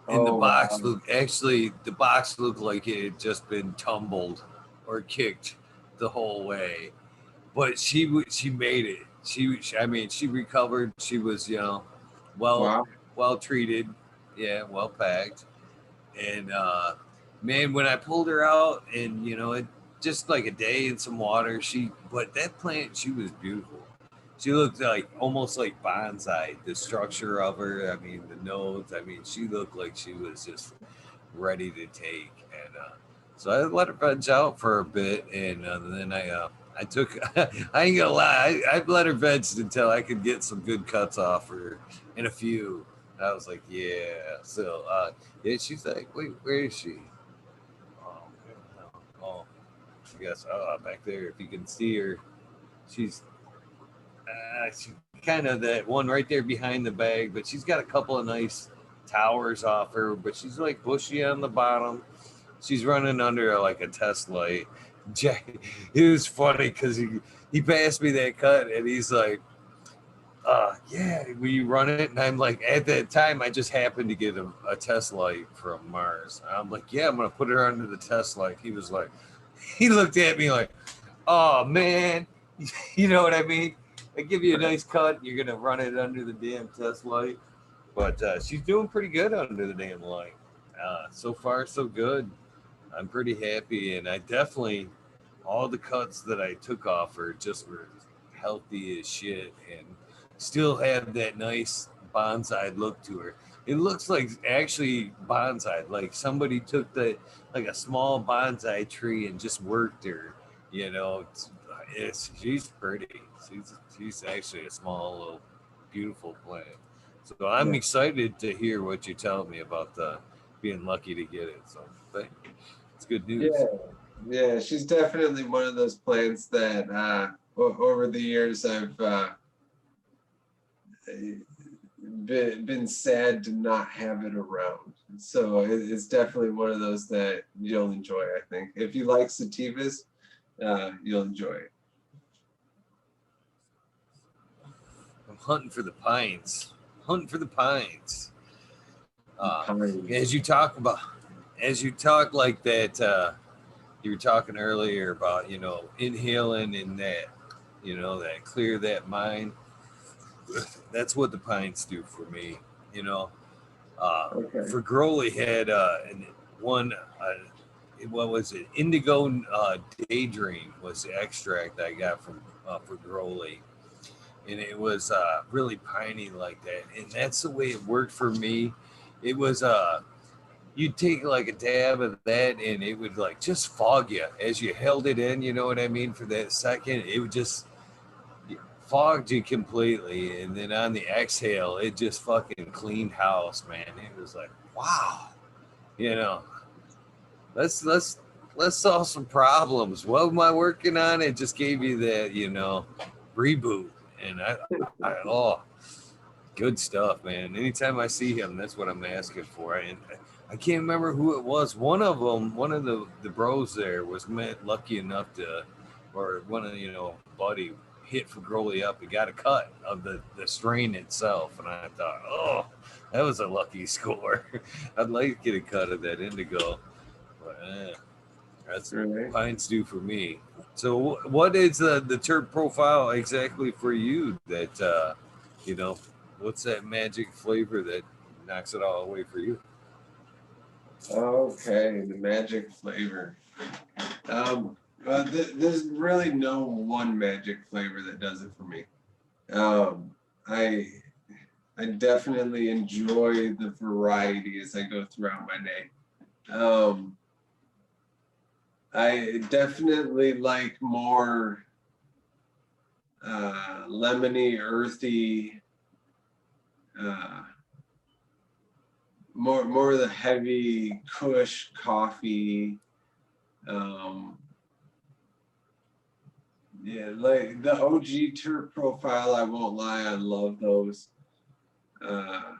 And the box wow. the box looked like it had just been tumbled or kicked the whole way. But she made it. She recovered. She was well Wow. well treated, yeah, well packed. And man, when I pulled her out, and it just like a day in some water, but that plant, she was beautiful. She looked like almost like bonsai. The structure of her, I mean, the nodes. I mean, she looked like she was just ready to take. And so I let her veg out for a bit, and then I took. I ain't gonna lie. I let her veg until I could get some good cuts off her, and a few. I was like, yeah. So yeah, she's like, wait, where is she? Oh, oh, I guess back there. If you can see her, she's kind of that one right there behind the bag, but she's got a couple of nice towers off her, but she's like bushy on the bottom. She's running under like a test light. Jack, it was funny because he passed me that cut, and he's like, yeah, will you run it? And I'm like, at that time, I just happened to get a test light from Mars. I'm like, yeah, I'm going to put her under the test light. He was like, he looked at me like, oh, man. You know what I mean? I give you a nice cut, you're going to run it under the damn test light. But she's doing pretty good under the damn light. So far, so good. I'm pretty happy. And I definitely, all the cuts that I took off her just were healthy as shit and still have that nice bonsai look to her. It looks like actually bonsai, like somebody took like a small bonsai tree and just worked her. You know, she's pretty. She's actually a small little beautiful plant. So I'm Yeah. excited to hear what you tell me about being lucky to get it. So it's good news. Yeah. Yeah. She's definitely one of those plants that over the years I've been sad to not have it around. So it's definitely one of those that you'll enjoy, I think. If you like sativas, you'll enjoy it. I'm hunting for the pines. Hunting for the pines. Pines. As you talk like that, you were talking earlier about inhaling and that that clear that mind. That's what the pines do for me. You know, Okay. for Growley had one. What was it? Indigo Daydream was the extract I got from for Growley, and it was really piney like that, and that's the way it worked for me. It was you'd take like a dab of that, and it would like just fog you as you held it in. You know what I mean? For that second, it would just fogged you completely, and then on the exhale, it just fucking cleaned house, man. It was like, wow, you know, let's solve some problems. What am I working on? It just gave you that, reboot, and oh, good stuff, man. Anytime I see him, that's what I'm asking for. And I can't remember who it was. One of them, one of the bros there was lucky enough to, or one of buddy hit for Growley up. He got a cut of the strain itself, and I thought, oh, that was a lucky score. I'd like to get a cut of that indigo, but That's Right. pints do for me. So, what is the terp profile exactly for you? That you know, what's that magic flavor that knocks it all away for you? Okay, the magic flavor. Um, there's really no one magic flavor that does it for me. Um, I I definitely enjoy the variety as I go throughout my day. Um, I definitely like more lemony, earthy, uh, more of the heavy Kush coffee. Um, yeah, like the OG Turk profile. I won't lie, I love those. Uh,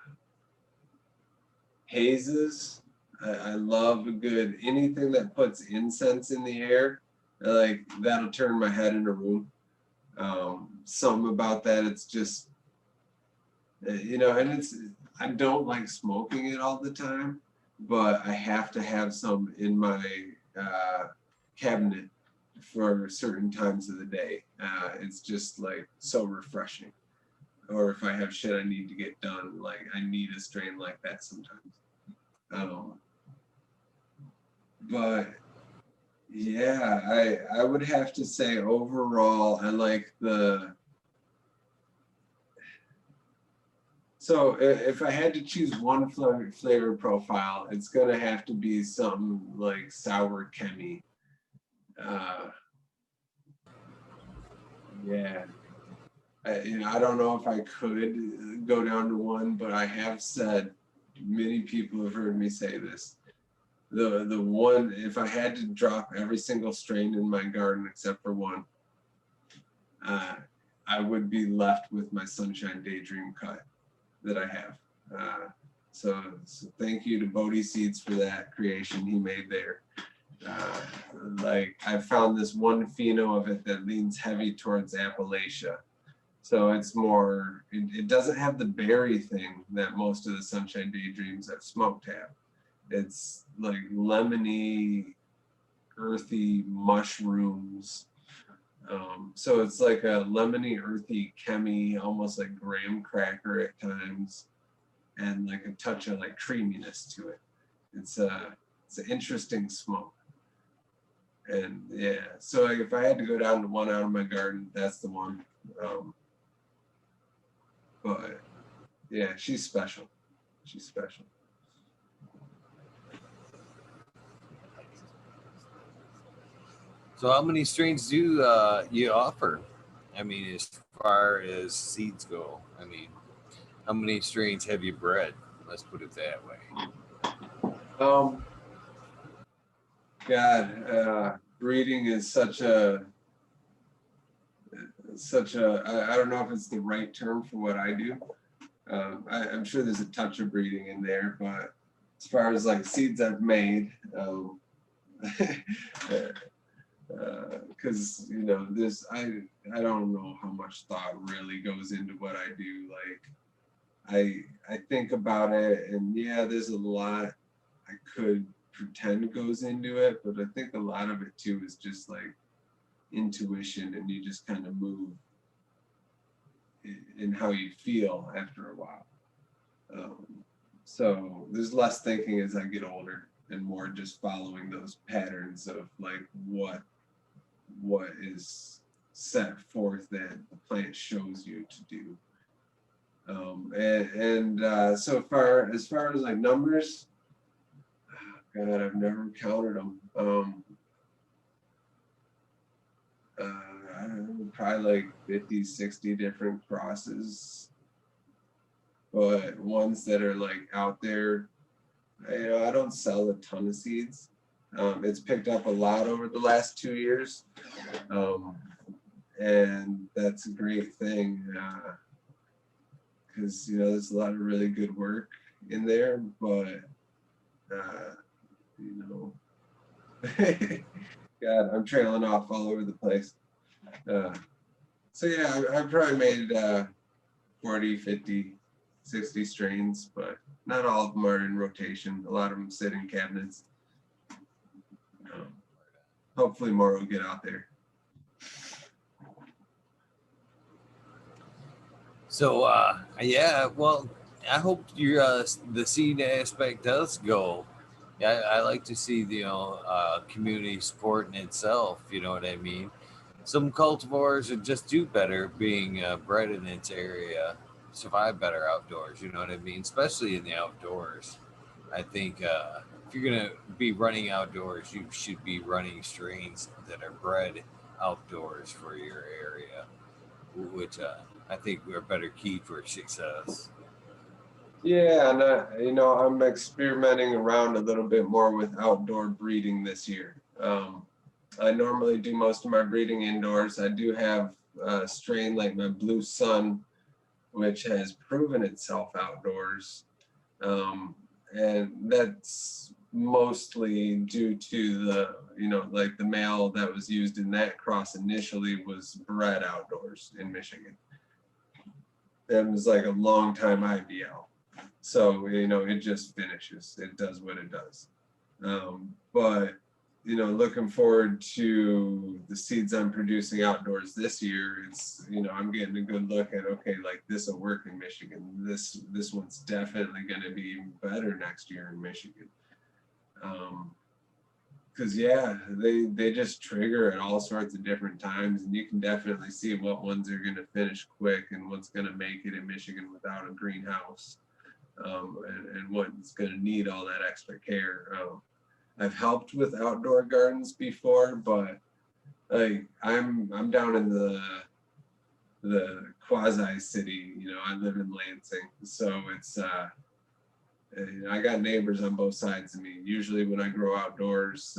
hazes. I love a good anything that puts incense in the air. Like that'll turn my head in a room. Something about that. It's just and I don't like smoking it all the time, but I have to have some in my uh, cabinet for certain times of the day. It's just like so refreshing. Or if I have shit I need to get done, like I need a strain like that sometimes. Um, but yeah, I would have to say overall I like the. So if I had to choose one flavor profile, it's gonna have to be something like sour chemi. Uh, yeah, I don't know if I could go down to one, but I have said many people have heard me say this. The one, if I had to drop every single strain in my garden except for one, uh, I would be left with my Sunshine Daydream cut that I have. So thank you to Bodhi Seeds for that creation he made there. Uh, like I found this one pheno of it that leans heavy towards Appalachia. So it's more, it doesn't have the berry thing that most of the Sunshine Daydreams I've smoked have. It's like lemony, earthy mushrooms. So it's like a lemony, earthy chemi, almost like graham cracker at times, and like a touch of like creaminess to it. It's an interesting smoke. And yeah, so like if I had to go down to one out of my garden, that's the one. Um, but yeah, she's special. She's special. So, how many strains do you offer? I mean, as far as seeds go, I mean, how many strains have you bred? Let's put it that way. Um, God, breeding is I don't know if it's the right term for what I do. I'm sure there's a touch of breeding in there, but as far as like seeds I've made, because this I don't know how much thought really goes into what I do. Like I think about it, and yeah, there's a lot I could pretend goes into it, but I think a lot of it too is just like intuition, and you just kind of move in how you feel after a while. Um, so there's less thinking as I get older, and more just following those patterns of like what is set forth that the plant shows you to do. So far as like numbers, God, I've never counted them. I don't know, probably like 50, 60 different crosses, but ones that are like out there. I don't sell a ton of seeds. It's picked up a lot over the last 2 years, um, and that's a great thing because there's a lot of really good work in there, but uh, you know, God, I'm trailing off all over the place. Uh, so yeah, I've probably made 40, 50, 60 strains, but not all of them are in rotation. A lot of them sit in cabinets. Um, hopefully more will get out there. So yeah, well, I hope your the seed aspect does go. I like to see the community supporting itself. You know what I mean? Some cultivars would just do better being bred in its area, survive better outdoors. You know what I mean? Especially in the outdoors. I think if you're gonna be running outdoors, you should be running strains that are bred outdoors for your area, which I think are better key for success. Yeah, and I'm experimenting around a little bit more with outdoor breeding this year. I normally do most of my breeding indoors. I do have a strain like my Blue Sun, which has proven itself outdoors. And that's mostly due to like the male that was used in that cross initially was bred outdoors in Michigan. It was like a long time IBL. So, it just finishes. It does what it does. But looking forward to the seeds I'm producing outdoors this year. It's, I'm getting a good look at, okay, like this will work in Michigan. This one's definitely going to be better next year in Michigan. Because yeah, they just trigger at all sorts of different times, and you can definitely see what ones are going to finish quick and what's going to make it in Michigan without a greenhouse, and what's going to need all that extra care. I've helped with outdoor gardens before, but like I'm down in the quasi city. I live in Lansing, so it's I got neighbors on both sides of me. Usually when I grow outdoors,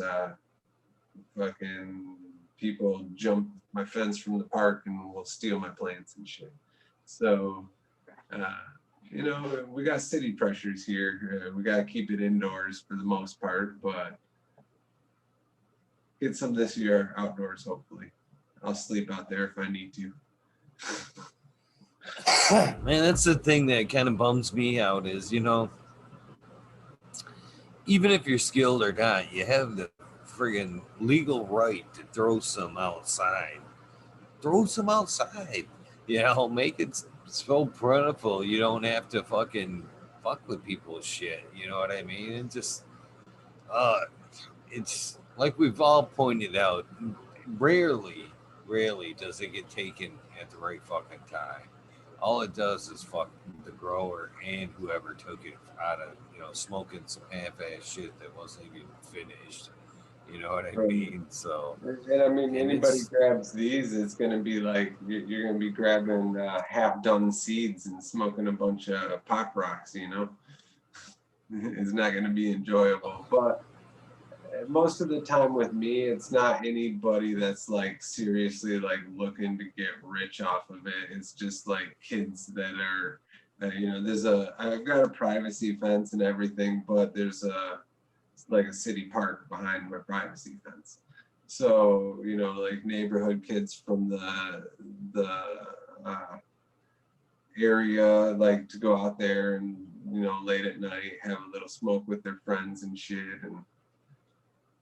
fucking people jump my fence from the park and will steal my plants and shit. So, we got city pressures here. We got to keep it indoors for the most part, but get some this year outdoors, hopefully. I'll sleep out there if I need to. Man, that's the thing that kind of bums me out is, even if you're skilled or not, you have the friggin' legal right to throw some outside. Throw some outside. Make it so plentiful you don't have to fucking fuck with people's shit. You know what I mean? And just, uh, it's like we've all pointed out, rarely does it get taken at the right fucking time. All it does is fuck the grower and whoever took it out of, smoking some half-ass shit that wasn't even finished. You know what I mean? So, And I mean, and anybody it's grabs these, it's going to be like you're going to be grabbing half-done seeds and smoking a bunch of pop rocks. It's not going to be enjoyable. But most of the time with me, it's not anybody that's like seriously like looking to get rich off of it. It's just like kids that are, I've got a privacy fence and everything, but there's like a city park behind my privacy fence. So, like neighborhood kids from the area like to go out there and, late at night have a little smoke with their friends and shit. And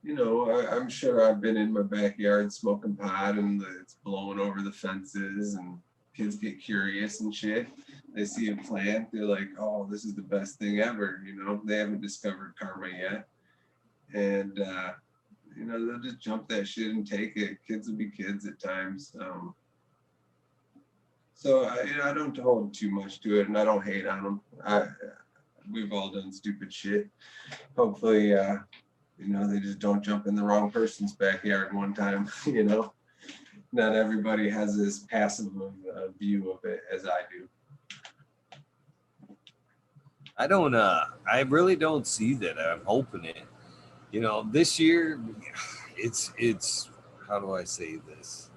I'm sure I've been in my backyard smoking pot and it's blowing over the fences and kids get curious and shit. They see a plant, they're like, oh, this is the best thing ever. They haven't discovered karma yet. And, they'll just jump that shit and take it. Kids will be kids at times. So I don't hold too much to it and I don't hate on them. We've all done stupid shit. Hopefully, they just don't jump in the wrong person's backyard one time. Not everybody has as passive view of it as I do. I really don't see that. I'm hoping it. This year, it's how do I say this?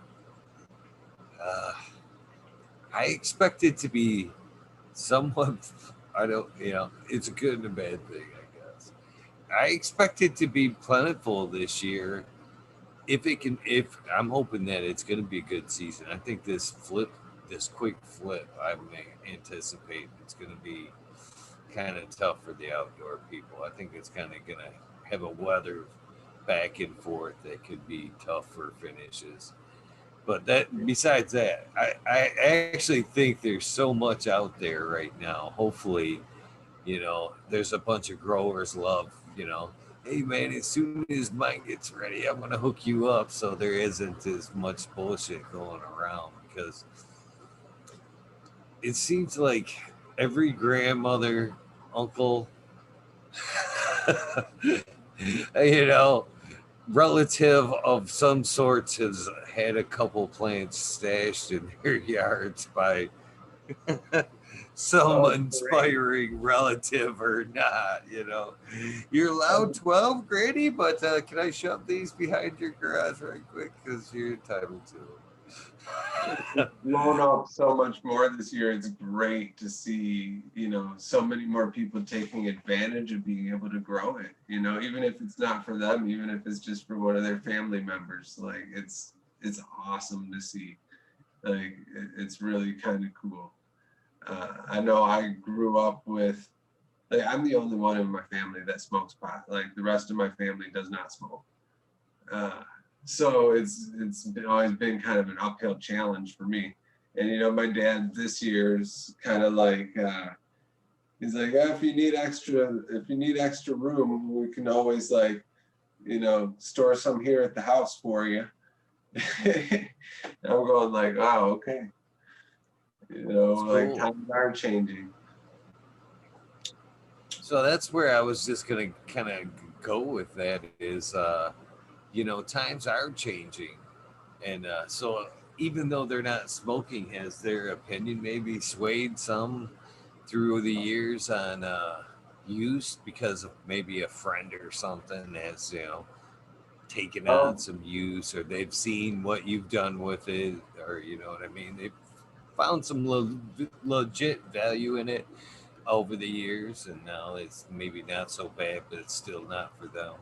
Uh, I expect it to be somewhat. I don't. It's a good and a bad thing, I guess. I expect it to be plentiful this year. If I'm hoping that it's going to be a good season. I think this quick flip, I may anticipate it's going to be kind of tough for the outdoor people. I think it's kind of going to have a weather back and forth that could be tough for finishes. But that besides that, I actually think there's so much out there right now. Hopefully, there's a bunch of growers love, hey man, as soon as mine gets ready, I'm gonna hook you up so there isn't as much bullshit going around because it seems like every grandmother, uncle, you know, relative of some sorts has had a couple plants stashed in their yards by some Oh, great. inspiring relative or not, You're allowed I've 12, Granny, but can I shove these behind your garage right quick because you're entitled to them? it's blown up so much more this year. It's great to see, so many more people taking advantage of being able to grow it, even if it's not for them, even if it's just for one of their family members. Like it's awesome to see. Like it's really kind of cool. I know I grew up with, like, I'm the only one in my family that smokes pot. Like the rest of my family does not smoke. Uh, so always been kind of an uphill challenge for me. And my dad this year is kind of like he's like, oh, if you need extra room, we can always like store some here at the house for you. I'm going like, oh, okay. It's Like cool. times are changing. So that's where I was just gonna kind of go with that is, times are changing, and so even though they're not smoking, has their opinion maybe swayed some through the years on use because of maybe a friend or something has taken on Um, some use, or they've seen what you've done with it, or you know what I mean? They've found some legit value in it over the years, and now it's maybe not so bad, but it's still not for them.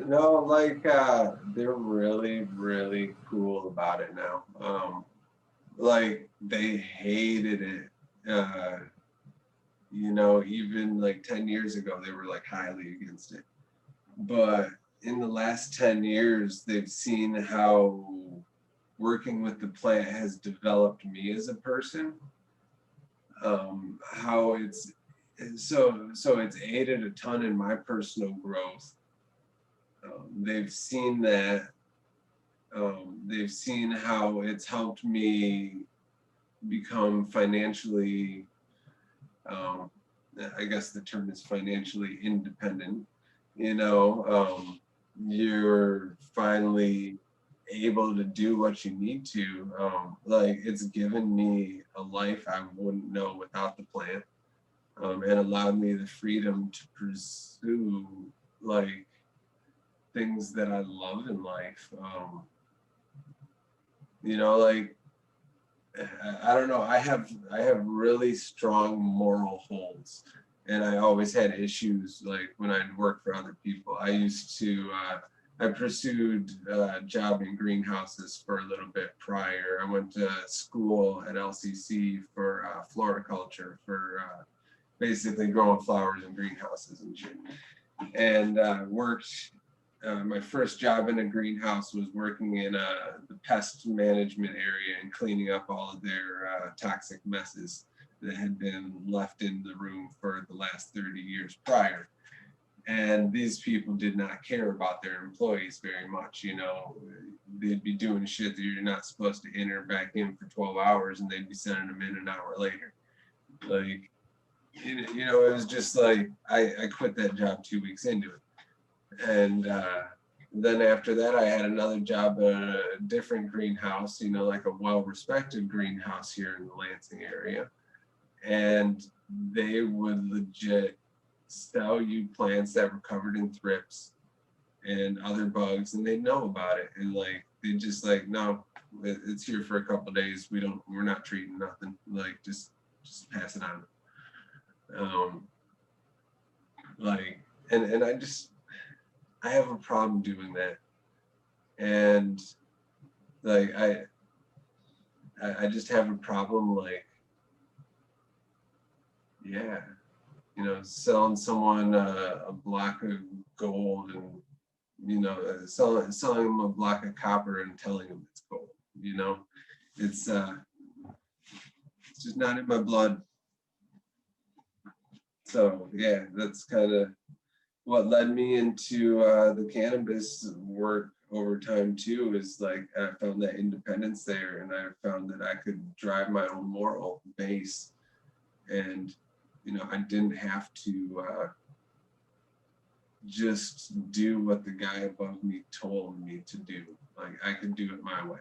no, like they're really, really cool about it now. Like they hated it. Even like 10 years ago, they were like highly against it. But in the last 10 years, they've seen how working with the plant has developed me as a person. How it's aided a ton in my personal growth. They've seen that. They've seen how it's helped me become financially, um, I guess the term is financially independent. You're finally able to do what you need to. Like it's given me a life I wouldn't know without the plant, and allowed me the freedom to pursue like things that I love in life. Like I don't know. I have really strong moral holds, and I always had issues like when I'd work for other people. I pursued a job in greenhouses for a little bit prior. I went to school at LCC for floriculture for basically growing flowers in greenhouses and shit. And worked. My first job in a greenhouse was working in the pest management area and cleaning up all of their toxic messes that had been left in the room for the last 30 years prior. And these people did not care about their employees very much. They'd be doing shit that you're not supposed to enter back in for 12 hours and they'd be sending them in an hour later. Like, it was just like, I quit that job 2 weeks into it. And then after that, I had another job at a different greenhouse, like a well-respected greenhouse here in the Lansing area. And they would legit sell you plants that were covered in thrips and other bugs, and they know about it. And like, they just like, no, it's here for a couple of days. We're not treating nothing. Like, just pass it on. Um, like, and I have a problem doing that. And like I just have a problem like, yeah, selling someone a block of gold and you know, selling them a block of copper and telling them it's gold. You know, it's just not in my blood. So yeah, that's kind of what led me into the cannabis work over time too. Is like I found that independence there, and I found that I could drive my own moral base, and you know, I didn't have to just do what the guy above me told me to do. Like I could do it my way,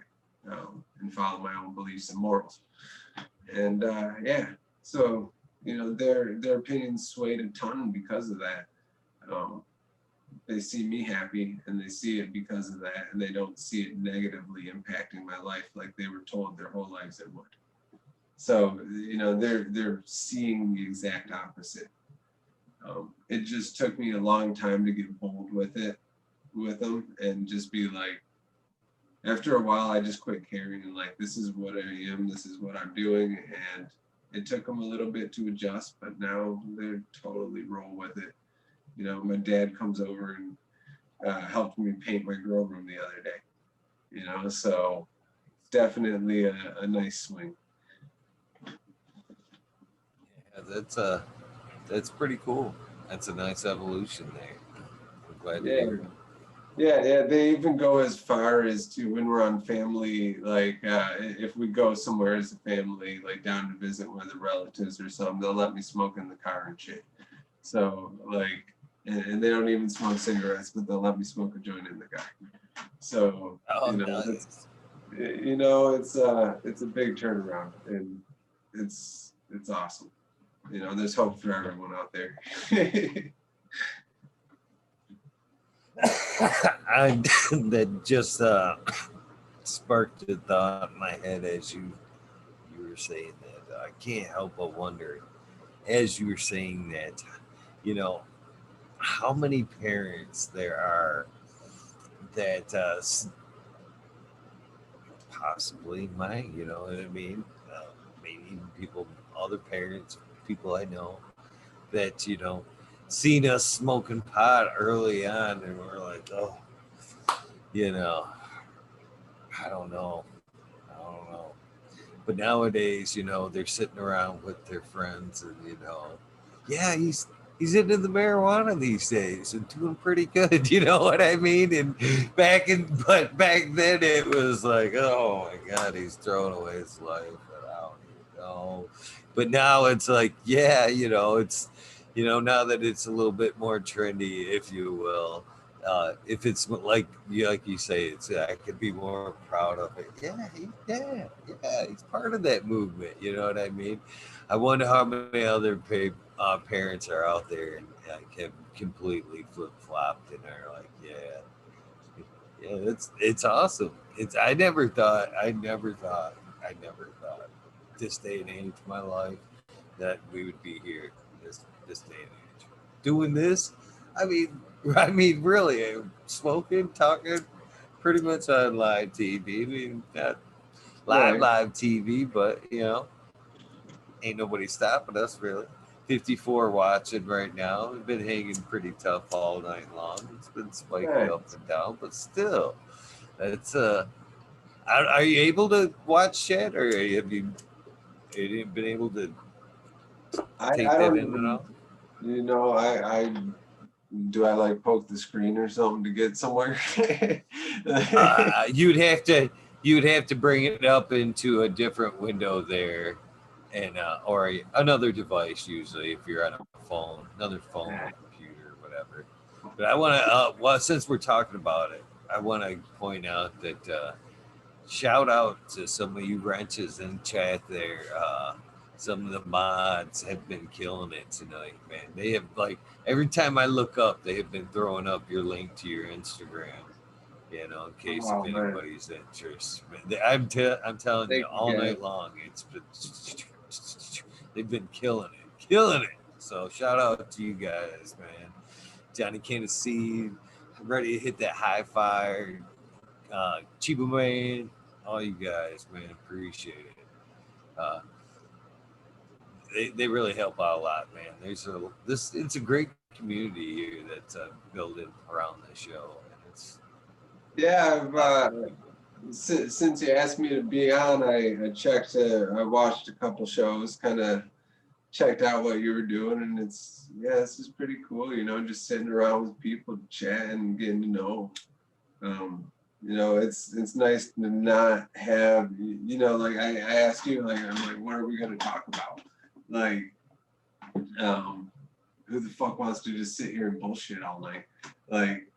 and follow my own beliefs and morals. And yeah, so you know, their opinions swayed a ton because of that. Um, they see me happy, and they see it because of that, and they don't see it negatively impacting my life like they were told their whole lives it would. So you know, they're seeing the exact opposite. It just took me a long time to get bold with it, with them, and just be like, after a while, I just quit caring and like, this is what I am, this is what I'm doing, and it took them a little bit to adjust, but now they're totally roll with it. You know, my dad comes over and helped me paint my grow room the other day. You know, so definitely a nice swing. Yeah, that's pretty cool. That's a nice evolution there. I'm glad to Yeah. hear it. Yeah, they even go as far as to when we're on family, like if we go somewhere as a family, like down to visit one of the relatives or something, they'll let me smoke in the car and shit. So like, and they don't even smoke cigarettes, but they'll let me smoke a joint in the car. So Oh, you know, that's nice. you know, it's a big turnaround, and it's awesome. You know, there's hope for everyone out there. I that just sparked a thought in my head as you were saying that. I can't help but wonder, as you were saying that, you know, how many parents there are that possibly might, you know what I mean? Maybe even people, other parents, people I know that, you know, seen us smoking pot early on and we're like, oh, you know, I don't know. I don't know. But nowadays, you know, they're sitting around with their friends and, you know, yeah, he's into the marijuana these days and doing pretty good. You know what I mean? And but back then it was like, oh my God, he's throwing away his life. And I don't even know. But now it's like, yeah, you know, it's, you know, now that it's a little bit more trendy, if you will, if it's like you say, it's I could be more proud of it. Yeah, he's part of that movement. You know what I mean? I wonder how many other parents are out there and have completely flip flopped and are like, yeah, it's awesome. It's I never thought this day and age of my life that we would be here this day and age doing this. I mean, I mean, really, smoking, talking, pretty much on live TV. I mean, not Right. live TV, but you know, ain't nobody stopping us really. 54 watching right now. We've been hanging pretty tough all night long. It's been spiking up Nice. and down, but still, it's are you able to watch chat, or have you been able to I take that don't in and even, out? you know, I do I like poke the screen or something to get somewhere? You'd have to bring it up into a different window there, and another device usually if you're on a phone, another phone or computer or whatever. But I want to, well, since we're talking about it, I want to point out that shout out to some of you wrenches in chat there. Some of the mods have been killing it tonight, man. They have like every time I look up, they have been throwing up your link to your Instagram, you know, in case if Oh man, anybody's interested. I'm telling you, thank you all guys. night long, it's been they've been killing it. So shout out to you guys, man. Johnny Tennessee, ready to hit that high fire. Chiba Man, all you guys, man, appreciate it. Uh, they really help out a lot, man. It's a great community here that's building around the show. It's Yeah, a lot of since you asked me to be on, I checked, I watched a couple shows, kind of checked out what you were doing, and it's, yeah, this is pretty cool, you know, just sitting around with people, chatting, and getting to know. You know, it's nice to not have, you know, like I asked you, like, I'm like, what are we gonna talk about? Like, um, who the fuck wants to just sit here and bullshit all night? Like,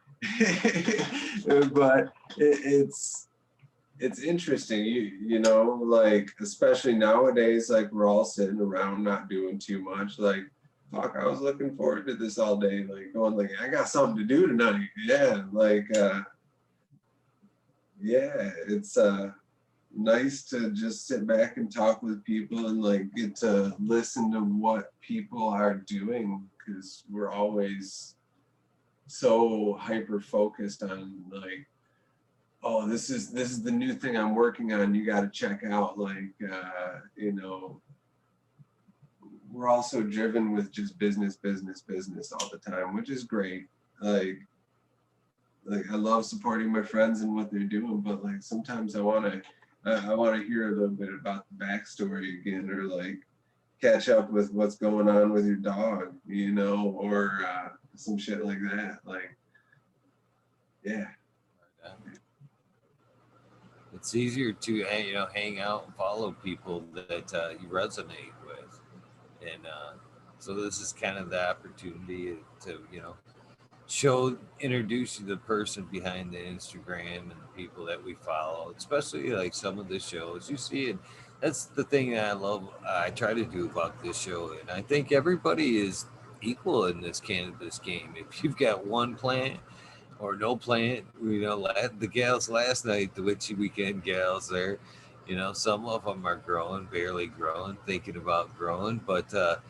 but it's interesting, you know, like, especially nowadays, like, we're all sitting around not doing too much. Like, fuck, I was looking forward to this all day, like, going, like, I got something to do tonight. Yeah, like, yeah, it's nice to just sit back and talk with people and, like, get to listen to what people are doing, because we're always so hyper focused on, like, oh, this is the new thing I'm working on, you got to check out. Like, you know, we're also driven with just business all the time, which is great. Like, I love supporting my friends and what they're doing, but, like, sometimes I want to hear a little bit about the backstory again, or, like, catch up with what's going on with your dog, you know, or some shit like that. Like, yeah. it's easier to hang out and follow people that you resonate with, and so this is kind of the opportunity to introduce you to the person behind the Instagram and the people that we follow, especially like some of the shows you see it. That's the thing that I love. I try to do about this show, and I think everybody is equal in this cannabis game. If you've got one plant or no plant, the gals last night, the witchy weekend gals there, some of them are growing, barely growing, thinking about growing, but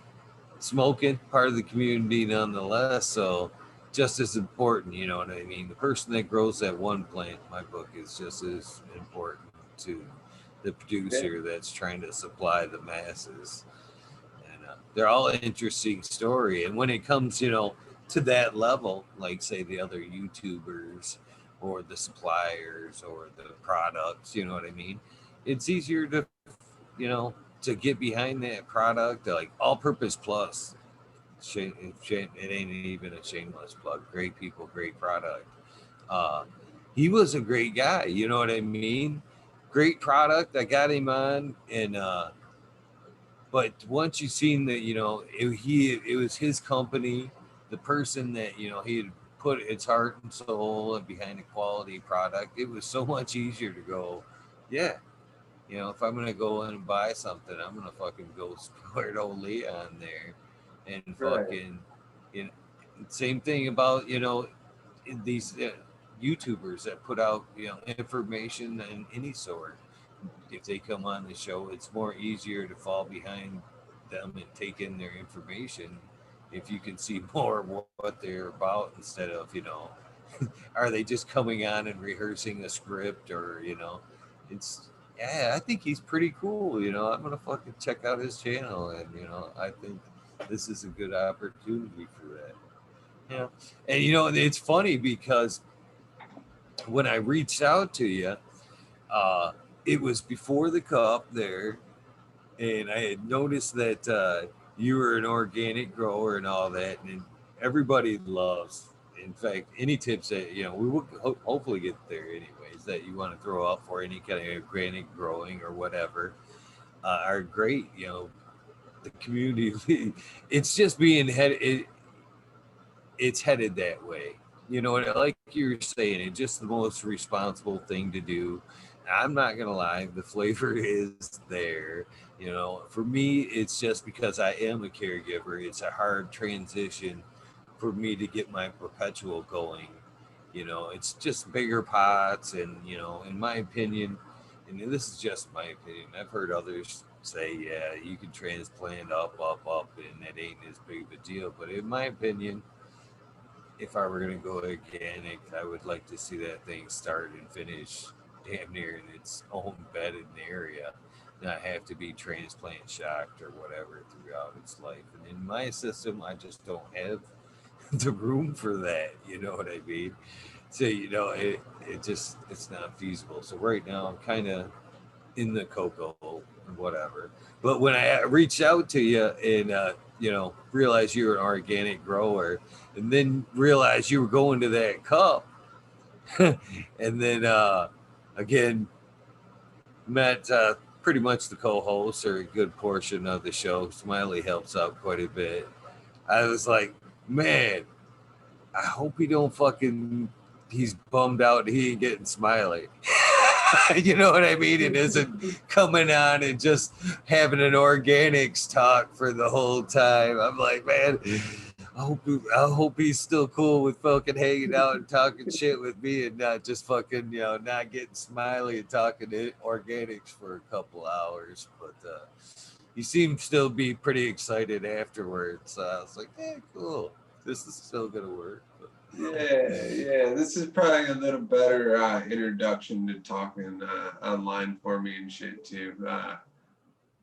smoking, part of the community nonetheless. So just as important, you know what I mean? The person that grows that one plant, my book, is just as important to the Yeah. producer that's trying to supply the masses. And they're all interesting story. And when it comes, to that level, like say the other YouTubers or the suppliers or the products, you know what I mean? It's easier to, you know, to get behind that product, like All Purpose Plus. It ain't even a shameless plug. Great people, great product. Uh, he was a great guy. You know what I mean? Great product. I got him on, and but once you seen that, it was his company, the person that he had put his heart and soul behind a quality product. It was so much easier to go, yeah, if I'm gonna go in and buy something, I'm gonna fucking go support old Leon there, and Right. fucking, you know, same thing about these YouTubers that put out information in any sort. If they come on the show, it's more easier to fall behind them and take in their information if you can see more what they're about instead of are they just coming on and rehearsing a script, or it's yeah, I think he's pretty cool. I'm gonna fucking check out his channel, and I think this is a good opportunity for that. Yeah, and it's funny because when I reached out to you, uh, it was before the cup there, and I had noticed that you were an organic grower and all that, and everybody loves. In fact, any tips that we will hopefully get there anyways that you want to throw out for any kind of organic growing or whatever are great. The community, it's just being it's headed that way. Like you were saying, it's just the most responsible thing to do. I'm not gonna lie, the flavor is there. For me, it's just because I am a caregiver. It's a hard transition for me to get my perpetual going. It's just bigger pots, and in my opinion, and this is just my opinion. I've heard others say, yeah, you can transplant up, and that ain't as big of a deal. But in my opinion, if I were going to go organic, I would like to see that thing start and finish damn near in its own bed in the area, not have to be transplant shocked or whatever throughout its life. And in my system, I just don't have the room for that. You know what I mean? So it's not feasible. So right now I'm kind of in the Coco and whatever. But when I reached out to you and realized you were an organic grower, and then realized you were going to that cup, and then again met pretty much the co-host or a good portion of the show. Smiley helps out quite a bit. I was like, man, I hope he don't fucking he's bummed out and he ain't getting Smiley. You know what I mean? It isn't coming on and just having an organics talk for the whole time. I'm like, man, I hope he's still cool with fucking hanging out and talking shit with me and not just fucking, not getting Smiley and talking organics for a couple hours. But he seemed still be pretty excited afterwards. So I was like, cool. This is still gonna work. But. Yeah. This is probably a little better introduction to talking online for me and shit too. I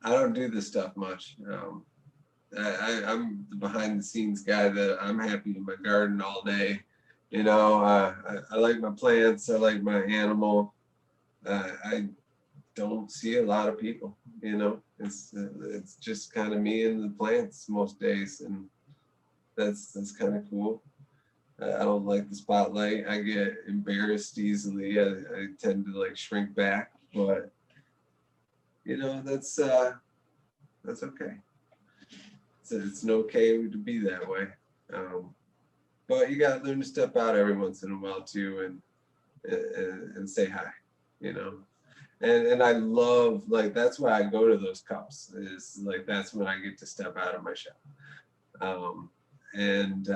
don't do this stuff much. I'm the behind the scenes guy that I'm happy in my garden all day. I like my plants. I like my animal. I don't see a lot of people. It's just kind of me and the plants most days, and that's kind of cool. I don't like the spotlight. I get embarrassed easily. I tend to like shrink back, but that's okay. It's okay to be that way. But you gotta learn to step out every once in a while too, and say hi. And I love, like, that's why I go to those cups, is like that's when I get to step out of my shell. And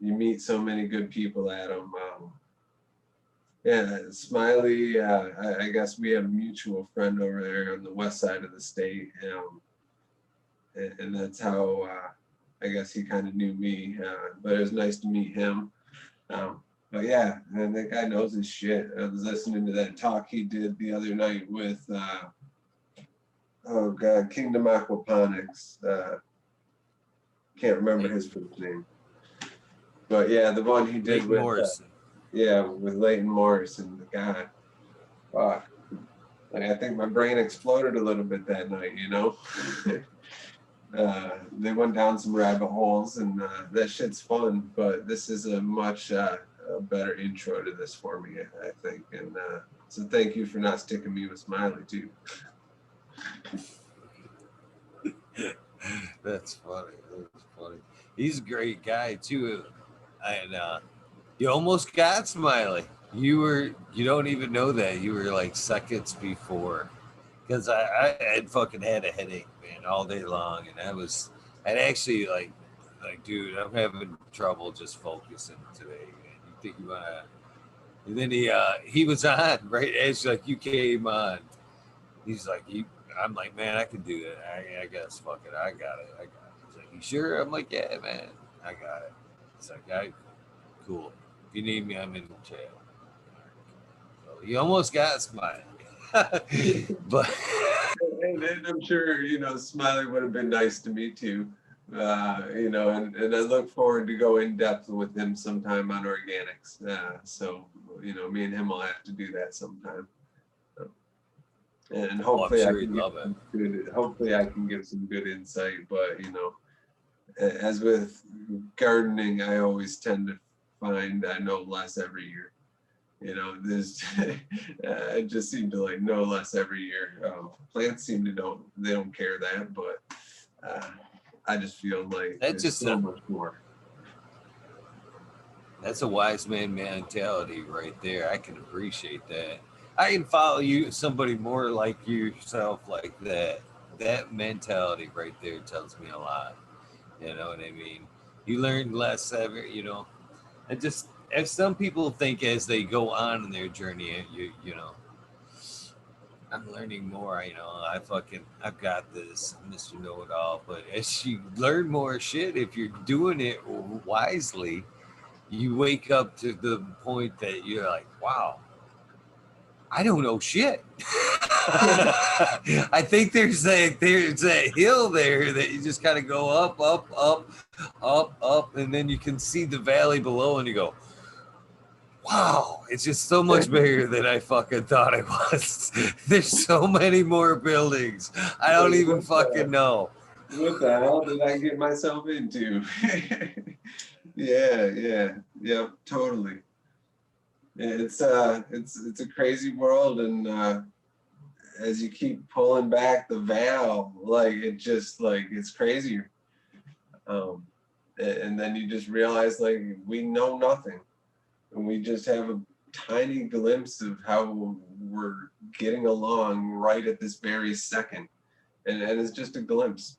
you meet so many good people at them. Yeah, Smiley, I guess we have a mutual friend over there on the west side of the state. And that's how I guess he kind of knew me. But it was nice to meet him. But yeah, and that guy knows his shit. I was listening to that talk he did the other night with, oh God, Kingdom Aquaponics. Can't remember his first name. But yeah, the one he did with Morrison. With Leighton Morrison. God, fuck. Like, I think my brain exploded a little bit that night, They went down some rabbit holes, and that shit's fun. But this is a much a better intro to this for me, I think. And so thank you for not sticking me with Smiley too. That's funny. He's a great guy too, and you almost got Smiley. You don't even know that you were like seconds before, because I had fucking had a headache, man, all day long, and I'd actually like, dude, I'm having trouble just focusing today. Man. You think you wanna? And then he was on right as like you came on. He's like, I'm like, man, I can do it. I guess, fuck it, I got it. He's like, you sure? I'm like, yeah, man, I got it. It's like, cool. If you need me, I'm in the chat. So he almost got Smiley. But and I'm sure, Smiley would have been nice to me too. And I look forward to go in depth with him sometime on organics. So, me and him will have to do that sometime. And hopefully hopefully I can give some good insight. But, as with gardening, I always tend to find I know less every year. There's I just seem to like know less every year. Plants seem to they don't care that, but I just feel like that's just so much more. That's a wise man mentality right there. I can appreciate that. I can follow somebody more like yourself, like that. That mentality right there tells me a lot. You know what I mean? You learn less every, and just if some people think as they go on in their journey, I'm learning more. I've got this, Mr. Know-It-All. But as you learn more shit, if you're doing it wisely, you wake up to the point that you're like, wow, I don't know shit. I think there's a hill there that you just kind of go up, up, and then you can see the valley below, and you go, wow, it's just so much bigger than I fucking thought it was. There's so many more buildings. I don't Like, even fucking know. what the hell did I get myself into? Yeah, totally. It's a crazy world, and as you keep pulling back the valve, like it just like it's crazier. And then you just realize like we know nothing, and we just have a tiny glimpse of how we're getting along right at this very second, and it's just a glimpse.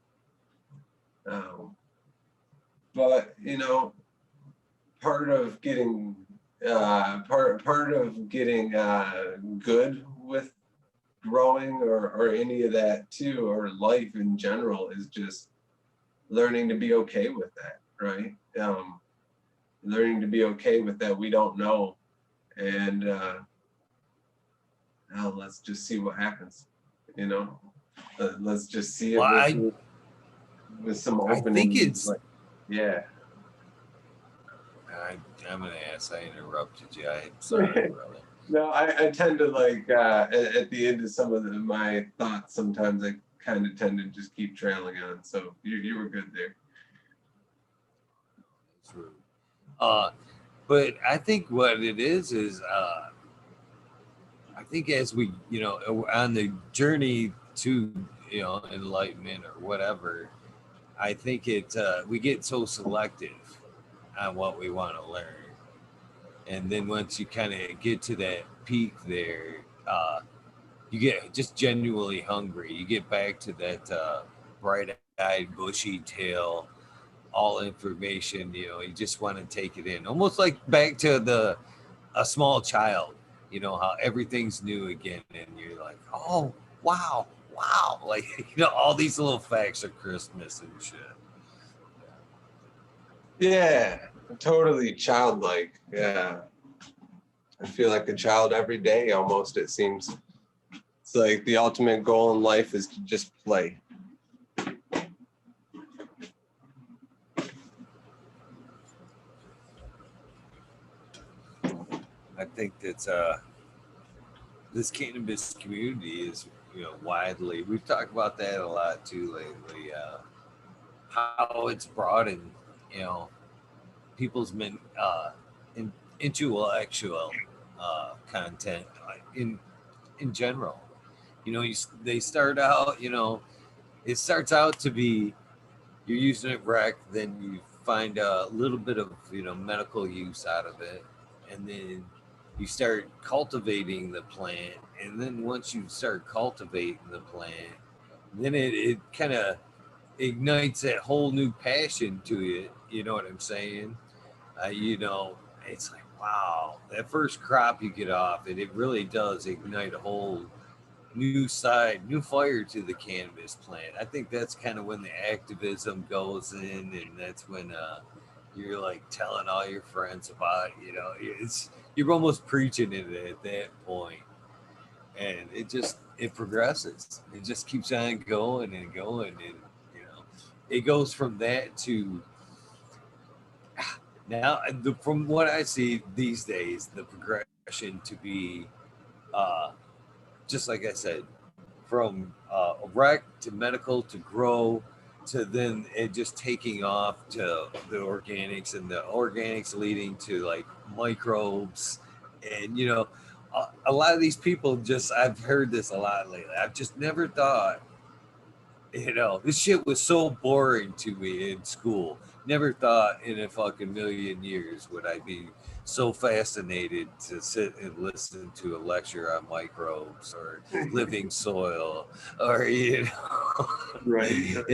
But you know, part of getting part of getting good with growing or any of that too, or life in general, is just learning to be okay with that, right? Learning to be okay with that we don't know, and now let's just see what happens, you know. Let's just see it Well, with some I think opening, it's. like, yeah. I'm an ass. I interrupted you. I'm sorry, brother. No, I tend to like at the end of some of my thoughts, sometimes I kind of tend to just keep trailing on. So you were good there. True. But I think what it is I think as we, on the journey to, enlightenment or whatever, I think we get so selective on what we want to learn. And then once you kind of get to that peak there, you get just genuinely hungry. You get back to that bright-eyed, bushy tail, all information. You just want to take it in, almost like back to a small child. How everything's new again, and you're like, oh wow, wow, like all these little facts of Christmas and shit. Yeah, totally childlike. Yeah, I feel like a child every day almost. It seems it's like the ultimate goal in life is to just play. I think that this cannabis community is widely. We've talked about that a lot too lately. How it's broadened, you know, people's in, intellectual content in general. They start out. It starts out to be you're using it rec, then you find a little bit of medical use out of it, and then you start cultivating the plant, and then once you start cultivating the plant, then it kind of ignites that whole new passion to it. You know what I'm saying? It's like wow, that first crop you get off it really does ignite a whole new side, new fire to the cannabis plant. I think that's kind of when the activism goes in, and that's when you're like telling all your friends about it. You're almost preaching it at that point, and it progresses. It just keeps on going and going, and it goes from that to now. From what I see these days, the progression to be uh, just like I said, from rec to medical to grow to then it just taking off to the organics, and the organics leading to like microbes. And a lot of these people, just I've heard this a lot lately, I've just never thought, this shit was so boring to me in school. Never thought in a fucking million years would I be so fascinated to sit and listen to a lecture on microbes or living soil, or Right.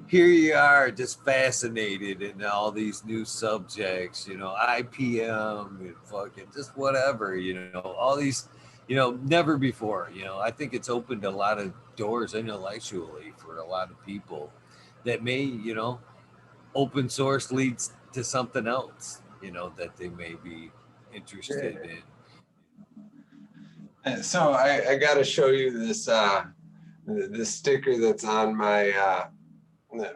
here you are just fascinated in all these new subjects, IPM and fucking just whatever, all these, never before. I think it's opened a lot of doors intellectually for a lot of people that may, open source leads to something else, that they may be interested in. So I got to show you this sticker that's on my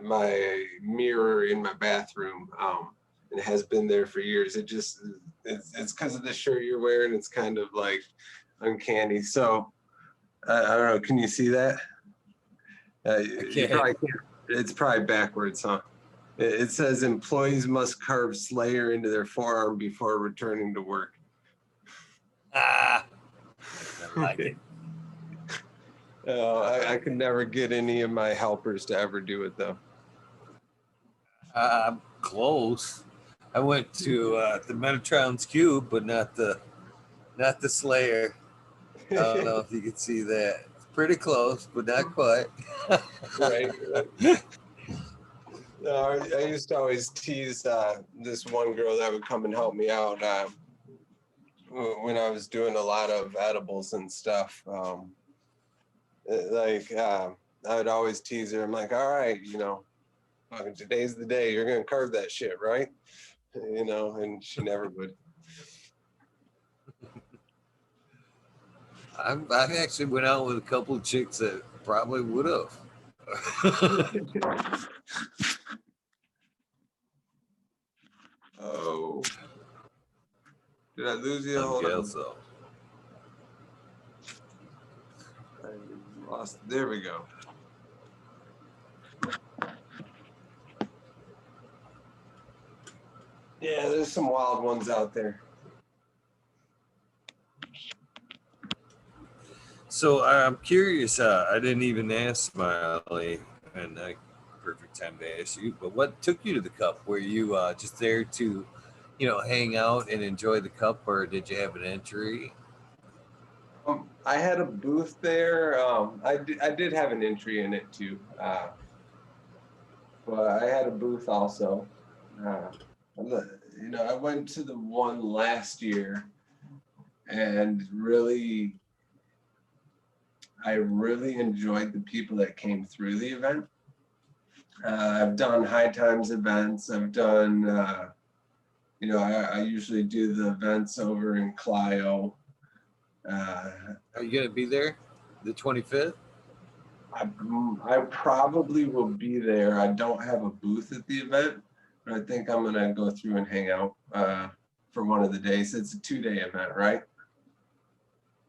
my mirror in my bathroom. and has been there for years. It's because of the shirt you're wearing. It's kind of like uncanny. So I don't know. Can you see that? You probably can't. It's probably backwards, huh? It says employees must carve Slayer into their forearm before returning to work. I like it. I could never get any of my helpers to ever do it though. I'm close. I went to the Metatron's Cube, but not the Slayer. I don't know if you can see that. It's pretty close, but not quite. Right. I used to always tease this one girl that would come and help me out when I was doing a lot of edibles and stuff. I would always tease her. I'm like, all right, today's the day. You're gonna carve that shit, right? And she never would. I've actually went out with a couple of chicks that probably would have. Oh, did I lose you? I guess so. I lost. There we go. Yeah, there's some wild ones out there. So I'm curious. I didn't even ask Smiley, and perfect time to ask you. But what took you to the Cup? Were you just there to, hang out and enjoy the Cup, or did you have an entry? I had a booth there. I did have an entry in it too. But I had a booth also. I went to the one last year, and I really enjoyed the people that came through the event. I've done high times events. I've done, I usually do the events over in Clio. Are you gonna be there, the 25th? I probably will be there. I don't have a booth at the event, but I think I'm gonna go through and hang out for one of the days. It's a 2-day event, right?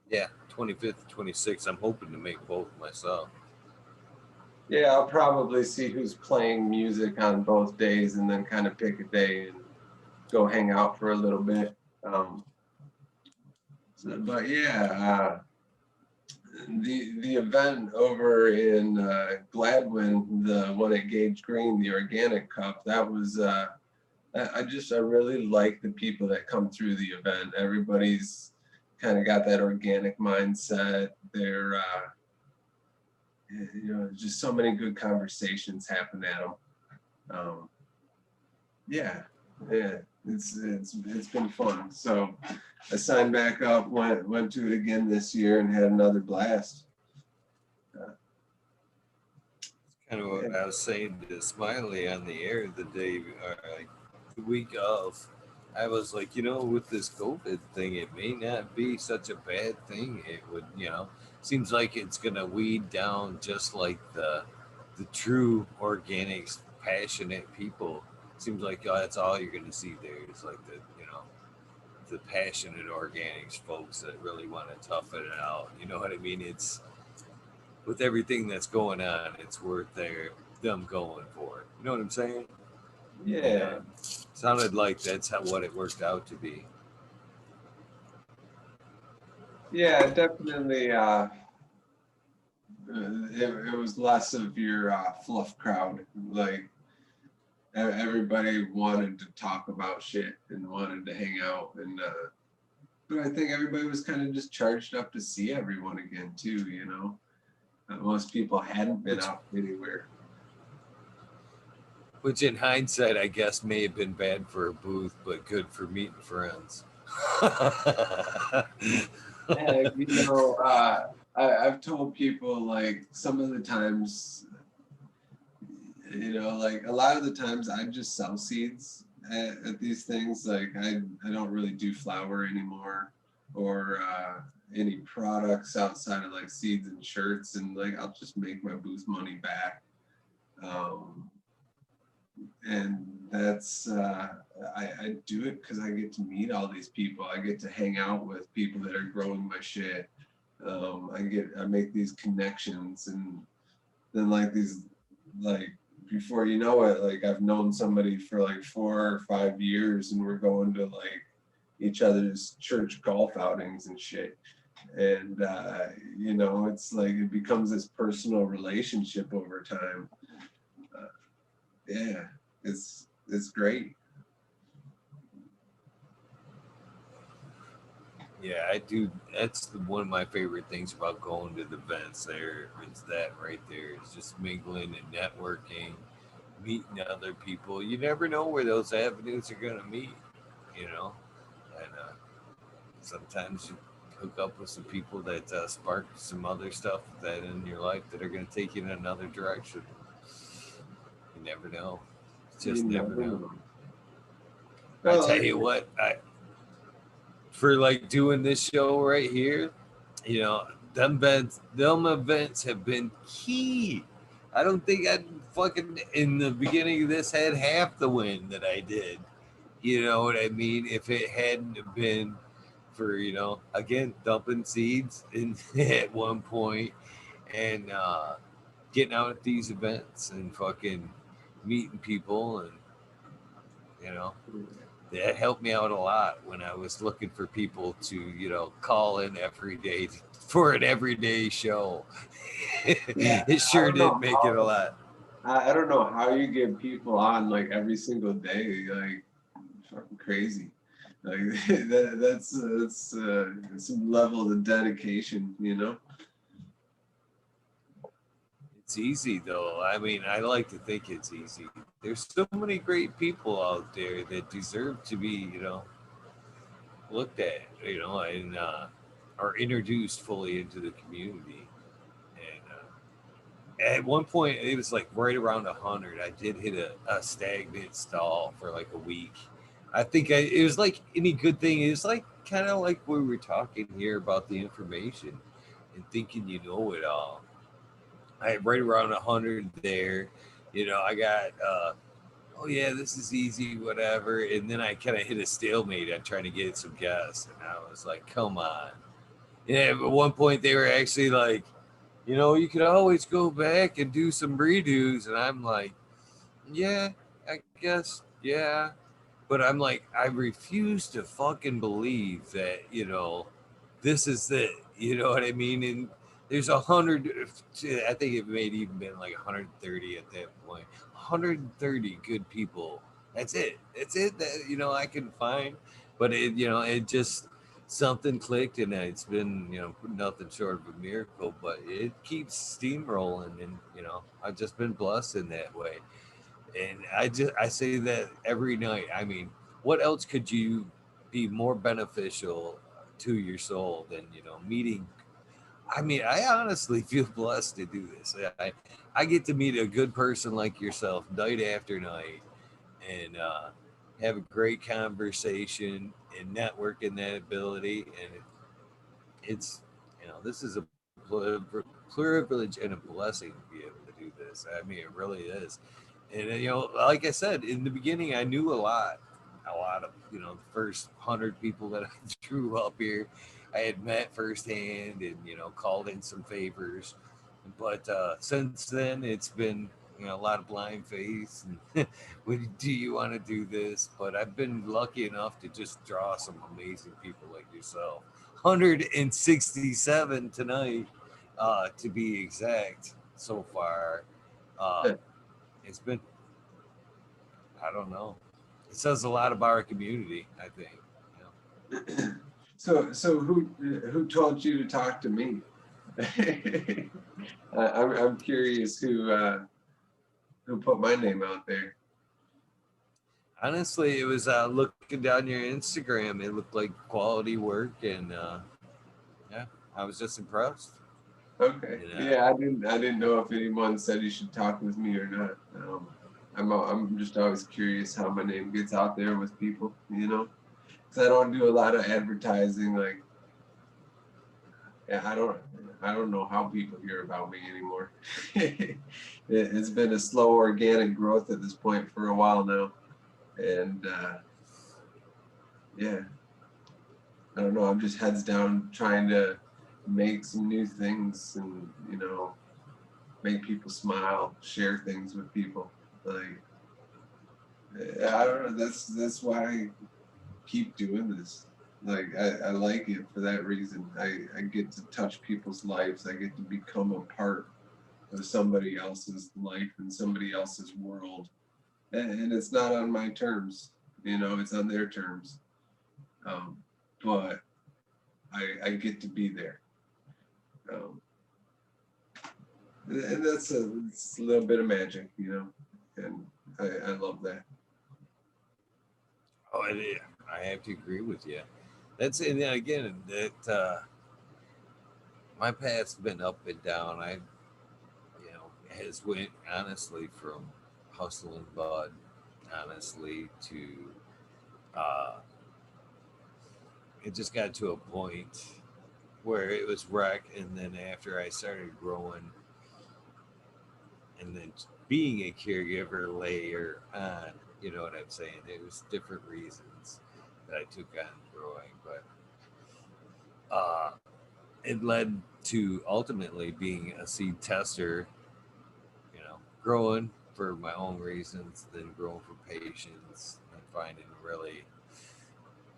Yeah, 25th, 26th. I'm hoping to make both myself. Yeah, I'll probably see who's playing music on both days and then kind of pick a day and go hang out for a little bit. But yeah, the event over in Gladwin, the one at Gage Green, the Organic Cup, that was I really like the people that come through the event. Everybody's kind of got that organic mindset. They're just so many good conversations happen at them. Yeah, it's been fun. So I signed back up, went to it again this year, and had another blast. Kind of what I was saying to Smiley on the air the day, like the week of. I was like, with this COVID thing, it may not be such a bad thing. It would, seems like it's gonna weed down just like the true organics, passionate people. Seems like that's all you're gonna see there is like the passionate organics folks that really want to tough it out. You know what I mean? It's with everything that's going on, it's worth them going for it. You know what I'm saying? Yeah. Sounded like that's what it worked out to be. Yeah, definitely. It was less of your fluff crowd. Like everybody wanted to talk about shit and wanted to hang out, and but I think everybody was kind of just charged up to see everyone again too. Most people hadn't been out anywhere. Which, in hindsight, I guess may have been bad for a booth, but good for meeting friends. I've told people like some of the times, like a lot of the times I just sell seeds at these things. Like I don't really do flour anymore or any products outside of like seeds and shirts, and like I'll just make my booth money back. And that's I do it because I get to meet all these people. I get to hang out with people that are growing my shit. I make these connections, and then like these, like, before you know it, like I've known somebody for like 4 or 5 years, and we're going to like each other's church golf outings and shit. And you know, it's like it becomes this personal relationship over time. Uh, yeah, it's great. Yeah, I do. That's one of my favorite things about going to the events. There is that right there. It's just mingling and networking, meeting other people. You never know where those avenues are going to meet, you know? And sometimes you hook up with some people that spark some other stuff that in your life that are going to take you in another direction. You never know. You Just never never know. know. I Well, tell you what, for like doing this show right here, you know, them events have been key. I don't think I fucking in the beginning of this had half the win that I did. You know what I mean? If it hadn't have been for, you know, again dumping seeds in at one point and getting out at these events and fucking meeting people, and you know, that helped me out a lot when I was looking for people to, you know, call in every day for an everyday show. yeah, It I sure don't did know make it a how lot. I don't know how you get people on like every single day, like fucking crazy. Like that's some level of dedication, you know. It's easy though. I mean, I like to think it's easy. There's so many great people out there that deserve to be, you know, looked at, you know, and are introduced fully into the community. And at one point, it was like right around 100. I did hit a stagnant stall for like a week. I think it was like any good thing. It was like kind of like we were talking here about the information and thinking you know it all. I had right around 100 there. You know, I got, oh yeah, this is easy, whatever. And then I kind of hit a stalemate on trying to get some guests. And I was like, come on. Yeah, at one point they were actually like, you know, you could always go back and do some redos. And I'm like, yeah, I guess, yeah. But I'm like, I refuse to fucking believe that, you know, this is it. You know what I mean? And there's 100, I think it may have even been like 130 at that point. 130 good people. That's it. That's it that, you know, I can find. But it, you know, it just, something clicked, and it's been, you know, nothing short of a miracle, but it keeps steamrolling. And, you know, I've just been blessed in that way. And I say that every night. I mean, what else could you be more beneficial to your soul than, you know, meeting? I mean, I honestly feel blessed to do this. I get to meet a good person like yourself night after night, and have a great conversation and network in that ability. And it's, you know, this is a privilege and a blessing to be able to do this. I mean, it really is. And you know, like I said in the beginning, I knew a lot of, you know, the first 100 people that I drew up here, I had met firsthand and, you know, called in some favors. But since then, it's been, you know, a lot of blind faith and do you want to do this? But I've been lucky enough to just draw some amazing people like yourself. 167 tonight, to be exact, so far. Uh, it's been, I don't know. It says a lot about our community, I think. You know? So who told you to talk to me? I'm curious who put my name out there. Honestly, it was looking down your Instagram. It looked like quality work, and yeah, I was just impressed. Okay. And Yeah, I didn't know if anyone said you should talk with me or not. I'm just always curious how my name gets out there with people, you know, because I don't do a lot of advertising. Like, yeah, I don't know how people hear about me anymore. It's been a slow organic growth at this point for a while now. And yeah, I don't know. I'm just heads down trying to make some new things and, make people smile, share things with people. Like, I don't know. That's why I keep doing this. Like, I like it for that reason. I get to touch people's lives. I get to become a part of somebody else's life and somebody else's world. And it's not on my terms, it's on their terms. Um, but I get to be there. Um, and it's a little bit of magic, and I love that. Oh, I have to agree with you. That's and then again that my path's been up and down. Has went honestly from hustling bud, honestly, to uh, it just got to a point where it was wreck, and then after I started growing, and then being a caregiver later on, you know what I'm saying? It was different reasons that I took on growing, but uh, it led to ultimately being a seed tester, growing for my own reasons, then growing for patients, and finding really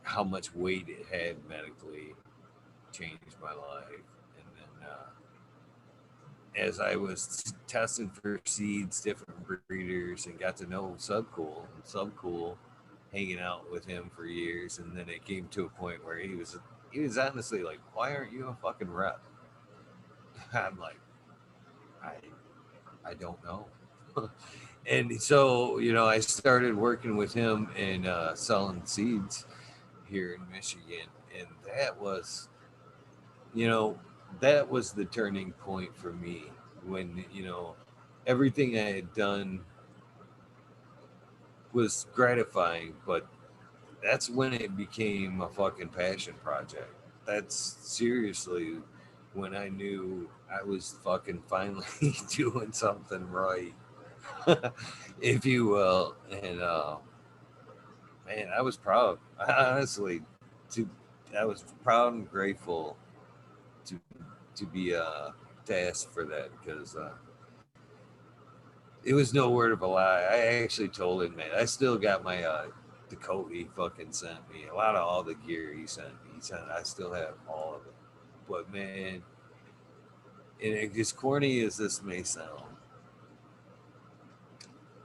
how much weight it had medically changed my life. And then as I was testing for seeds, different breeders, and got to know Subcool, hanging out with him for years, and then it came to a point where he was honestly like, "Why aren't you a fucking rep?" I'm like, I I don't know. And so I started working with him and selling seeds here in Michigan, and you know that was the turning point for me when everything I had done was gratifying, but that's when it became a fucking passion project. That's seriously when I knew I was fucking finally doing something right, if you will. And man, I was proud. Honestly, to I was proud and grateful to to be tasked for that because it was no word of a lie. I actually told him, man, I still got my the coat he fucking sent me. A lot of all the gear he sent me. He sent. I still have all of it. But man, and as corny as this may sound,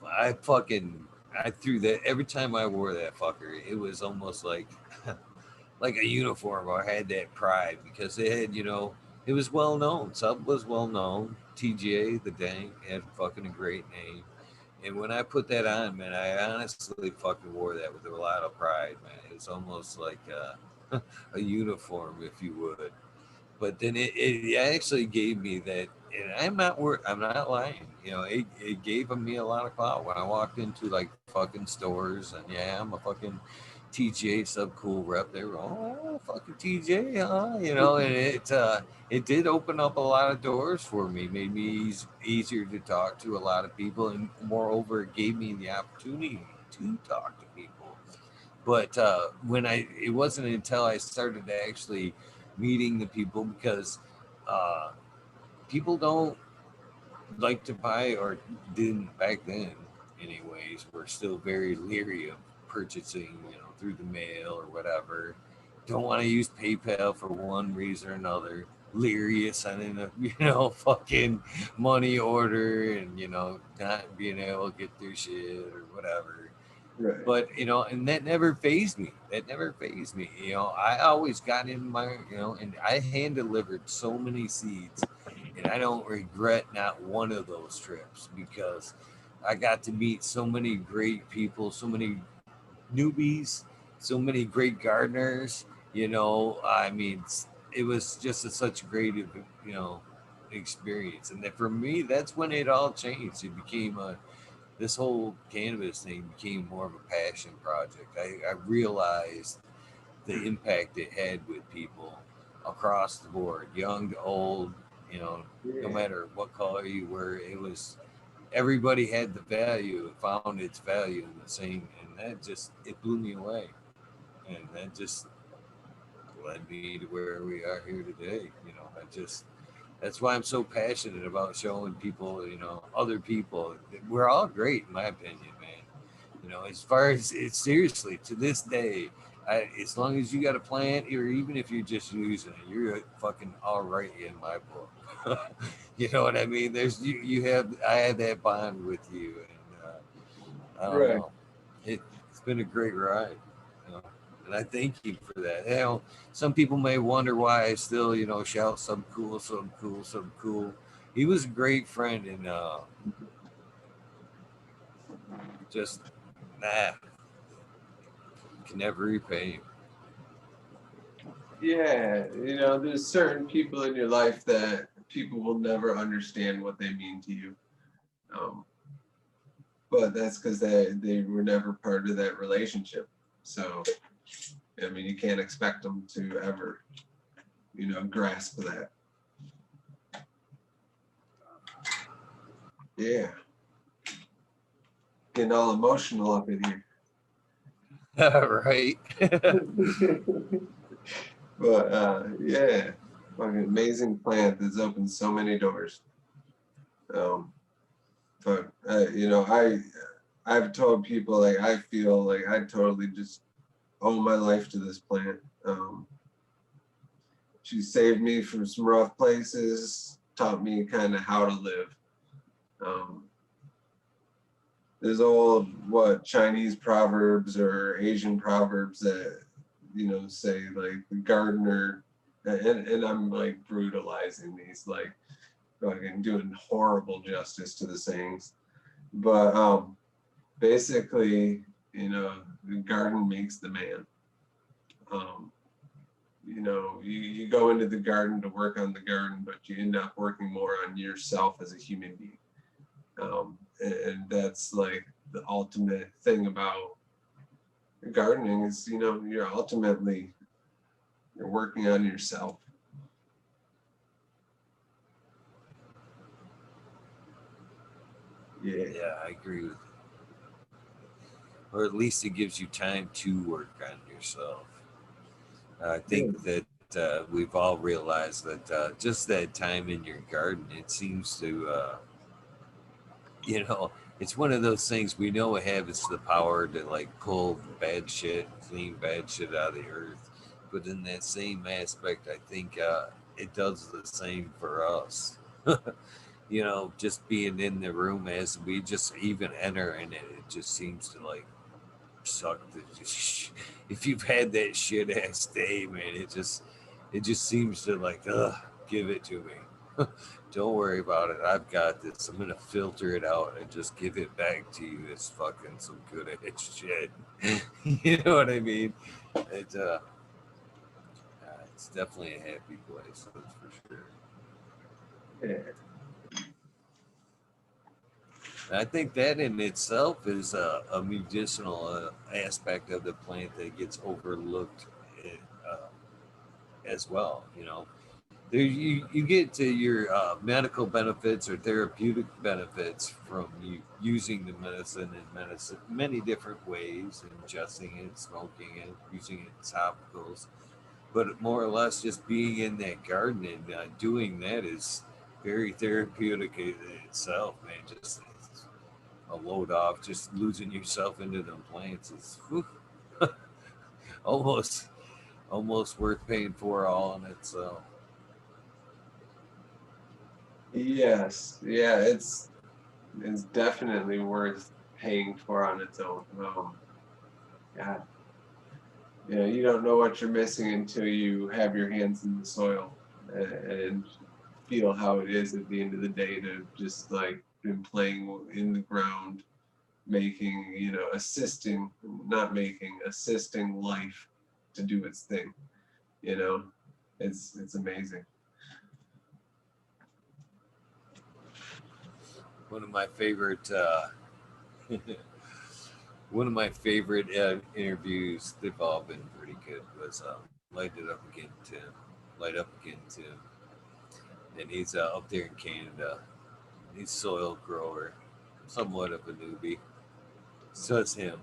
I fucking I threw that every time I wore that fucker. It was almost like a uniform or had that pride because it had, it was well known. Sub was well known. TGA, the Dank, had fucking a great name. And when I put that on, man, I honestly fucking wore that with a lot of pride, man. It was almost like a uniform, if you would. But then it actually gave me that, and I'm not lying. It gave me a lot of clout when I walked into like fucking stores, and yeah, I'm a fucking TJ sub cool rep. They were, oh, fucking TJ, huh? And it did open up a lot of doors for me, made me easier to talk to a lot of people, and moreover, it gave me the opportunity to talk to people. But it wasn't until I started actually meeting the people because uh, people don't like to buy or didn't back then, anyways. Were still very leery of purchasing, through the mail or whatever. Don't want to use PayPal for one reason or another. Leery of sending a fucking money order and not being able to get their shit or whatever. Right. But and that never phased me. I always got in my and I hand delivered so many seeds, and I don't regret not one of those trips because I got to meet so many great people, so many newbies, so many great gardeners. I mean, it was just such a great experience. And then for me, that's when it all changed. It became a this whole cannabis thing became more of a passion project. I realized the impact it had with people across the board, young to old, no Yeah. matter what color you were. It was. everybody had the value, found its value in the same, and that just it blew me away, and that just led me to where we are here today. I just that's why I'm so passionate about showing people, other people. We're all great, in my opinion, man. As far as it's seriously to this day, as long as you got a plant, or even if you're just using it, you're fucking all right in my book. You know what I mean? You have I have that bond with you, and I don't Right. know. It's been a great ride, you know, and I thank you for that. Some people may wonder why I still, shout some cool, some cool, some cool. He was a great friend, and just nah, can never repay him. Yeah, there's certain people in your life that people will never understand what they mean to you. Um, but that's because they were never part of that relationship. So, I mean, you can't expect them to ever, grasp that. Yeah, getting all emotional up in Right. here. But yeah, fucking amazing plant that's opened so many doors. Um, but I've told people like I feel like I totally just owe my life to this plant. She saved me from some rough places, taught me kind of how to live. Um, there's old Chinese proverbs or Asian proverbs that say like the gardener, and I'm like brutalizing these, like fucking doing horrible justice to the sayings, but basically, the garden makes the man. Um, you go into the garden to work on the garden, but you end up working more on yourself as a human being. And that's like the ultimate thing about gardening is, you're working on yourself. Yeah. Yeah, I agree with you. Or at least it gives you time to work on yourself. I Yeah. think that we've all realized that just that time in your garden, it seems to, you know, it's one of those things we know it has the power to like pull bad shit, clean bad shit out of the earth. But in that same aspect, I think it does the same for us. Just being in the room as we just even enter in it, it just seems to like suck. If you've had that shit ass day, man, it just seems to like, give it to me. Don't worry about it. I've got this. I'm gonna filter it out and just give it back to you as fucking some good ass shit. You know what I mean? It, it's definitely a happy place. That's for sure. Yeah. I think that in itself is a medicinal aspect of the plant that gets overlooked uh, as well. You get to your medical benefits or therapeutic benefits from you using the medicine in medicine many different ways, ingesting it, smoking it, using it in topicals. But more or less, just being in that garden and doing that is very therapeutic in itself, man. Just a load off, just losing yourself into them plants is whew, almost almost worth paying for all in itself. Yes. Yeah. It's definitely worth paying for on its own. God, you don't know what you're missing until you have your hands in the soil and feel how it is at the end of the day to just like been playing in the ground, making, assisting, not making, assisting life to do its thing. You know, it's amazing. One of my favorite one of my favorite interviews. They've all been pretty good. Was Light It Up Again, Tim. Light Up Again, Tim, and he's up there in Canada. He's soil grower. somewhat of a newbie. Says him.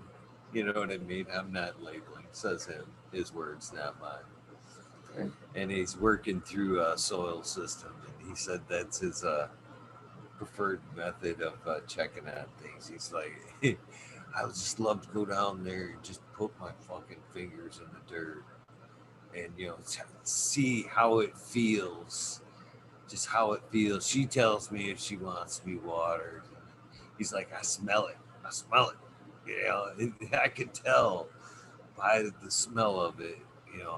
You know what I mean? I'm not labeling. Says him. His words, not mine. Right. And he's working through a soil system, and he said that's his preferred method of checking on things. He's like, I would just love to go down there and just put my fucking fingers in the dirt and see how it feels, just how it feels. She tells me if she wants to be watered. He's like, I smell it. I smell it. I could tell by the smell of it,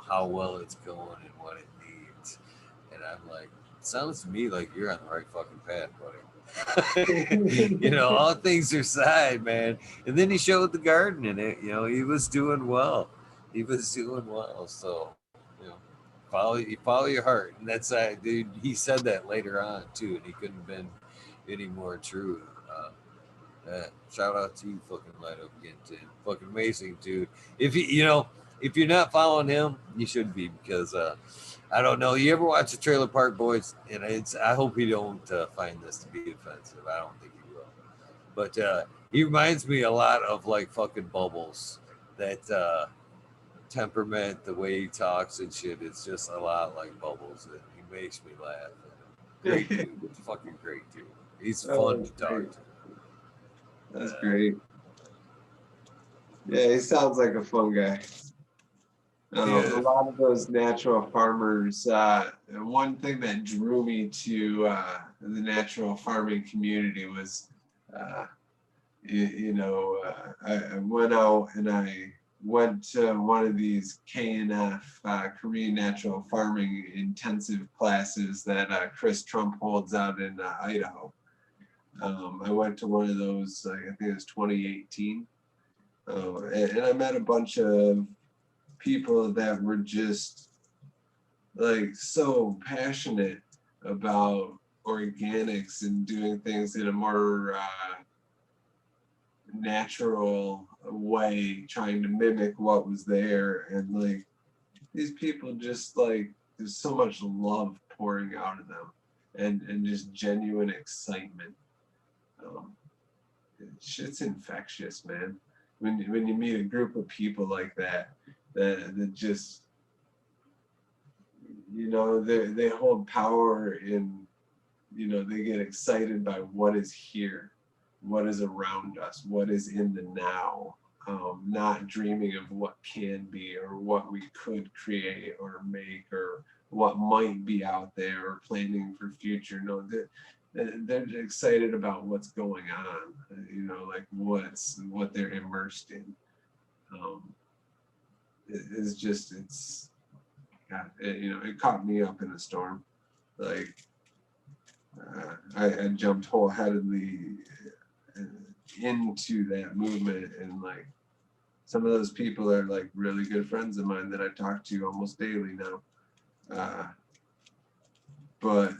how well it's going and what it needs. And I'm like, sounds to me like you're on the right fucking path, buddy. All things are side, man. And then he showed the garden in it. He was doing well. He was doing well. So, follow your heart, and that's dude. He said that later on too, and he couldn't have been any more true. Shout out to you, fucking Light Up again, Tim. Fucking amazing, dude. If if you're not following him, you should be because I don't know. You ever watch the Trailer Park Boys? And I hope you don't find this to be offensive. I don't think you will. But he reminds me a lot of like fucking Bubbles. That temperament, the way he talks and shit, it's just a lot like Bubbles. And he makes me laugh. Great dude, fucking great dude. He's fun to talk great. to. That's great. Yeah, he sounds like a fun guy. Yeah. A lot of those natural farmers, one thing that drew me to the natural farming community was, I went out and I went to one of these KNF, Korean Natural Farming intensive classes that Chris Trump holds out in Idaho. I went to one of those, I think it was 2018. And I met a bunch of people that were just like so passionate about organics and doing things in a more natural way, trying to mimic what was there. And like these people just like there's so much love pouring out of them and just genuine excitement. Um, shit's infectious, man. When you meet a group of people like that just they hold power in they get excited by what is here, what is around us, what is in the now, not dreaming of what can be or what we could create or make or what might be out there or planning for future. No, they're excited about what's going on, like what they're immersed in. It's God, it caught me up in a storm. Like I jumped wholeheartedly into that movement, and like some of those people are like really good friends of mine that I talk to almost daily now. But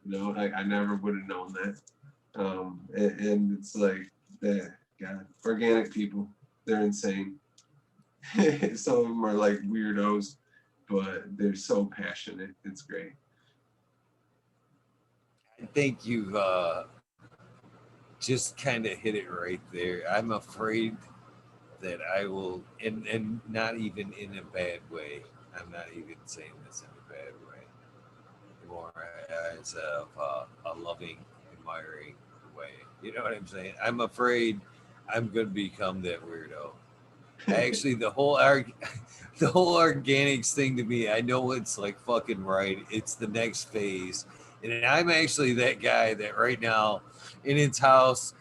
I never would have known that. And it's like that. God, organic people, they're insane. Some of them are like weirdos, but they're so passionate. It's great. I think you've just kind of hit it right there. I'm afraid that I will, and not even in a bad way. I'm not even saying this in a bad way. More as a loving, admiring way. You know what I'm saying? I'm afraid I'm going to become that weirdo. Actually, the whole organics thing to me, I know it's like fucking right. It's the next phase, and I'm actually that guy that right now in his house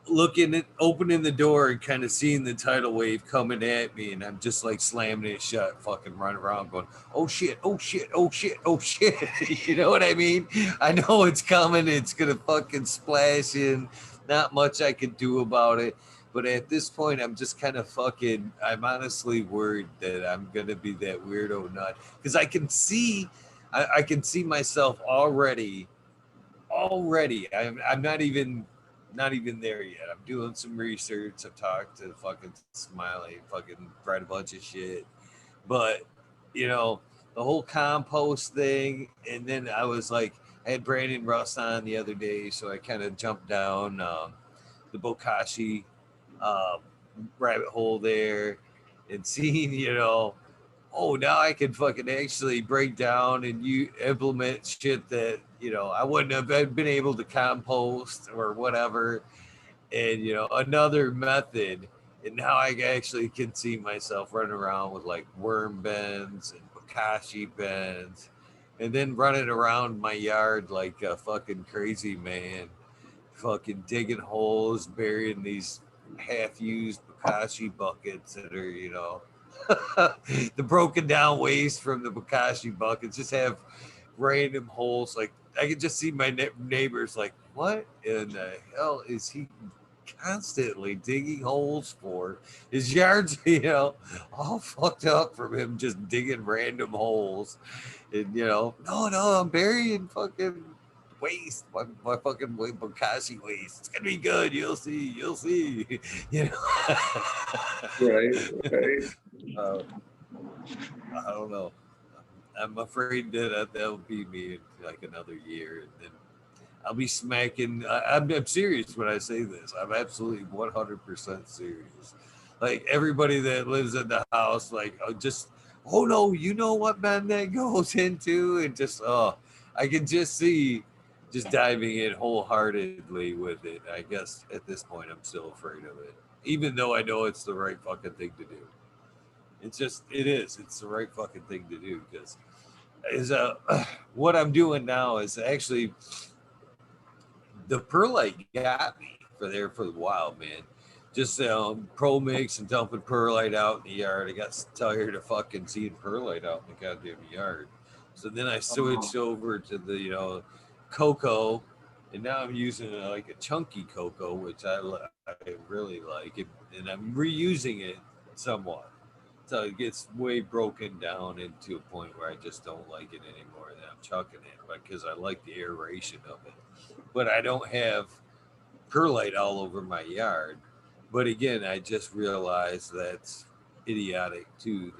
looking at opening the door and kind of seeing the tidal wave coming at me, and I'm just like slamming it shut, fucking running around going, oh shit, oh shit, oh shit, oh shit. You know what I mean? I know it's coming, it's gonna fucking splash in. Not much I can do about it. But at this point, I'm just kind of fucking. I'm honestly worried that I'm gonna be that weirdo nut because I can see myself already. I'm not even there yet. I'm doing some research. I've talked to fucking Smiley, fucking read a bunch of shit. But, you know, the whole compost thing. And then I was like, I had Brandon Russ on the other day. So I kind of jumped down. the bokashi um, rabbit hole there, and seeing, oh, now I can fucking actually break down and you implement shit that, I wouldn't have been able to compost or whatever. And, another method. And now I actually can see myself running around with like worm bends and bokashi bends, and then running around my yard like a fucking crazy man, fucking digging holes, burying these half-used bokashi buckets that are, the broken down waste from the bokashi buckets. Just have random holes. Like I could just see my neighbors like, what in the hell is he constantly digging holes for? His yard's, all fucked up from him just digging random holes. And, no, no, I'm burying fucking waste, my fucking bokashi waste. It's gonna be good. You'll see. You'll see. you know. Right, right. uh, I don't know. I'm afraid that that'll be me in like another year, and then I'll be smacking. I'm serious when I say this. I'm absolutely 100% serious. Like everybody that lives in the house, like just, oh no, you know what man that goes into, and just I can just see just diving in wholeheartedly with it. I guess at this point I'm still afraid of it, even though I know it's the right fucking thing to do. It's just it is. It's the right fucking thing to do because is what I'm doing now is actually the perlite got me for the wild, man. Just pro mix and dumping perlite out in the yard. I got tired of fucking seeing perlite out in the goddamn yard. So then I switched Oh, over to the cocoa, and now I'm using like a chunky cocoa, which I really like, and I'm reusing it somewhat. So it gets way broken down into a point where I just don't like it anymore. And I'm chucking it because I like the aeration of it, but I don't have perlite all over my yard. But again, I just realized that's idiotic too.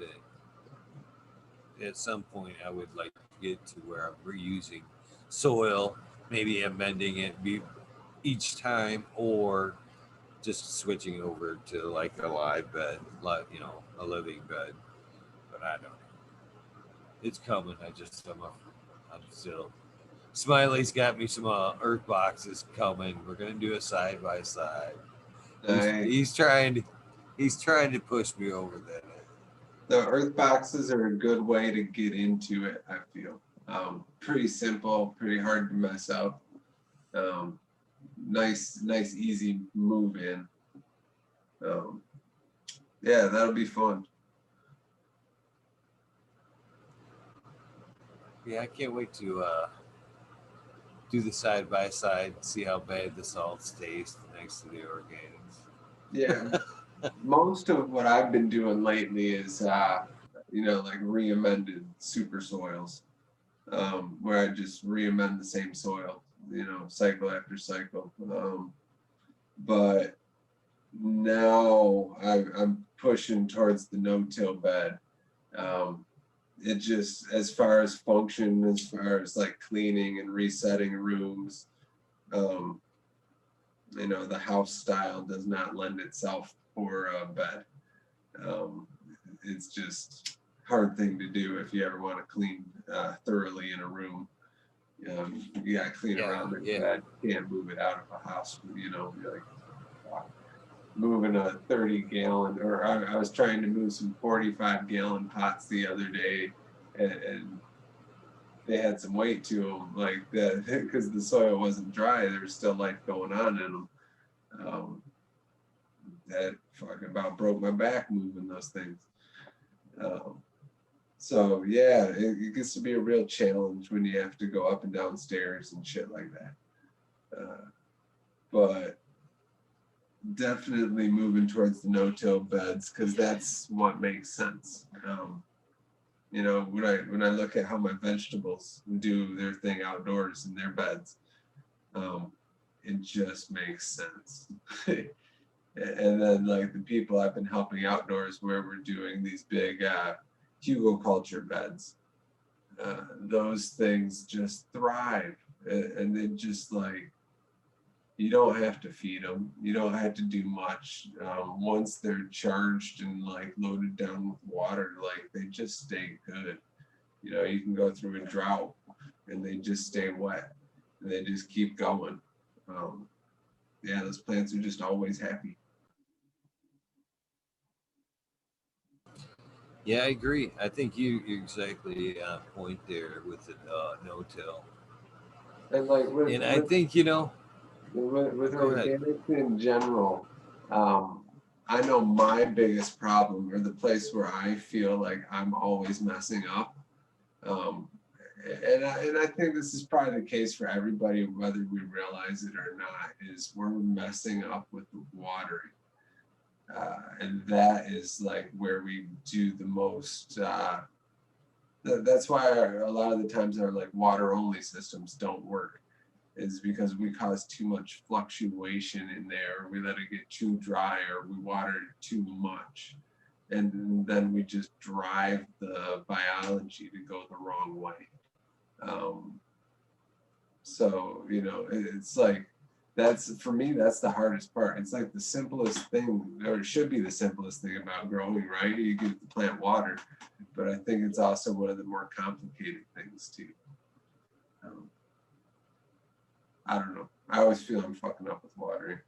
That at some point I would like to get to where I'm reusing soil, maybe amending it each time, or just switching over to like a live bed, like a living bed. But I don't know. It's coming. I'm still. Smiley's got me some earth boxes coming. We're gonna do a side by side. He's nice. he's trying to he's trying to push me over that. The earth boxes are a good way to get into it, I feel. Pretty simple, pretty hard to mess up. Um, nice, easy move in. Um, yeah, that'll be fun. Yeah, I can't wait to do the side by side, see how bad the salts taste next to the organics. Yeah, most of what I've been doing lately is, like re-amended super soils, where I just re-amend the same soil, cycle after cycle. But now I'm pushing towards the no-till bed. Um, it just, as far as function, as far as like cleaning and resetting rooms, um, the house style does not lend itself for a bed. Um, it's just hard thing to do if you ever want to clean thoroughly in a room. You got to clean Yeah, around the yeah, bed. You can't move it out of a house. You're like moving a 30-gallon, or I was trying to move some 45-gallon pots the other day, and they had some weight to them, like that, because the soil wasn't dry. There was still life going on in them. Um, that fucking about broke my back moving those things. Um, so yeah, it gets to be a real challenge when you have to go up and down stairs and shit like that. But definitely moving towards the no-till beds because that's what makes sense. When I look at how my vegetables do their thing outdoors in their beds, um, it just makes sense. And then like the people I've been helping outdoors where we're doing these big hugelkultur beds, those things just thrive, and they just like You don't have to feed them. You don't have to do much. Once they're charged and like loaded down with water, like they just stay good. You know, you can go through a drought and they just stay wet and they just keep going. Um, yeah, those plants are just always happy. Yeah, I agree. I think you're exactly on point there with the no-till. And like And I think, with go ahead. organics in general, um, I know my biggest problem, or the place where I feel like I'm always messing up, um, and I think this is probably the case for everybody, whether we realize it or not, is we're messing up with the watering. And that is like where we do the most. That's why a lot of the times our like water only systems don't work, is because we cause too much fluctuation in there. We let it get too dry or we water it too much. And then we just drive the biology to go the wrong way. Um, so, you know, it's like, that's for me, that's the hardest part. It's like the simplest thing, or it should be the simplest thing about growing, right? You give the plant water, but I think it's also one of the more complicated things too. Um, I don't know. I always feel I'm fucking up with watering.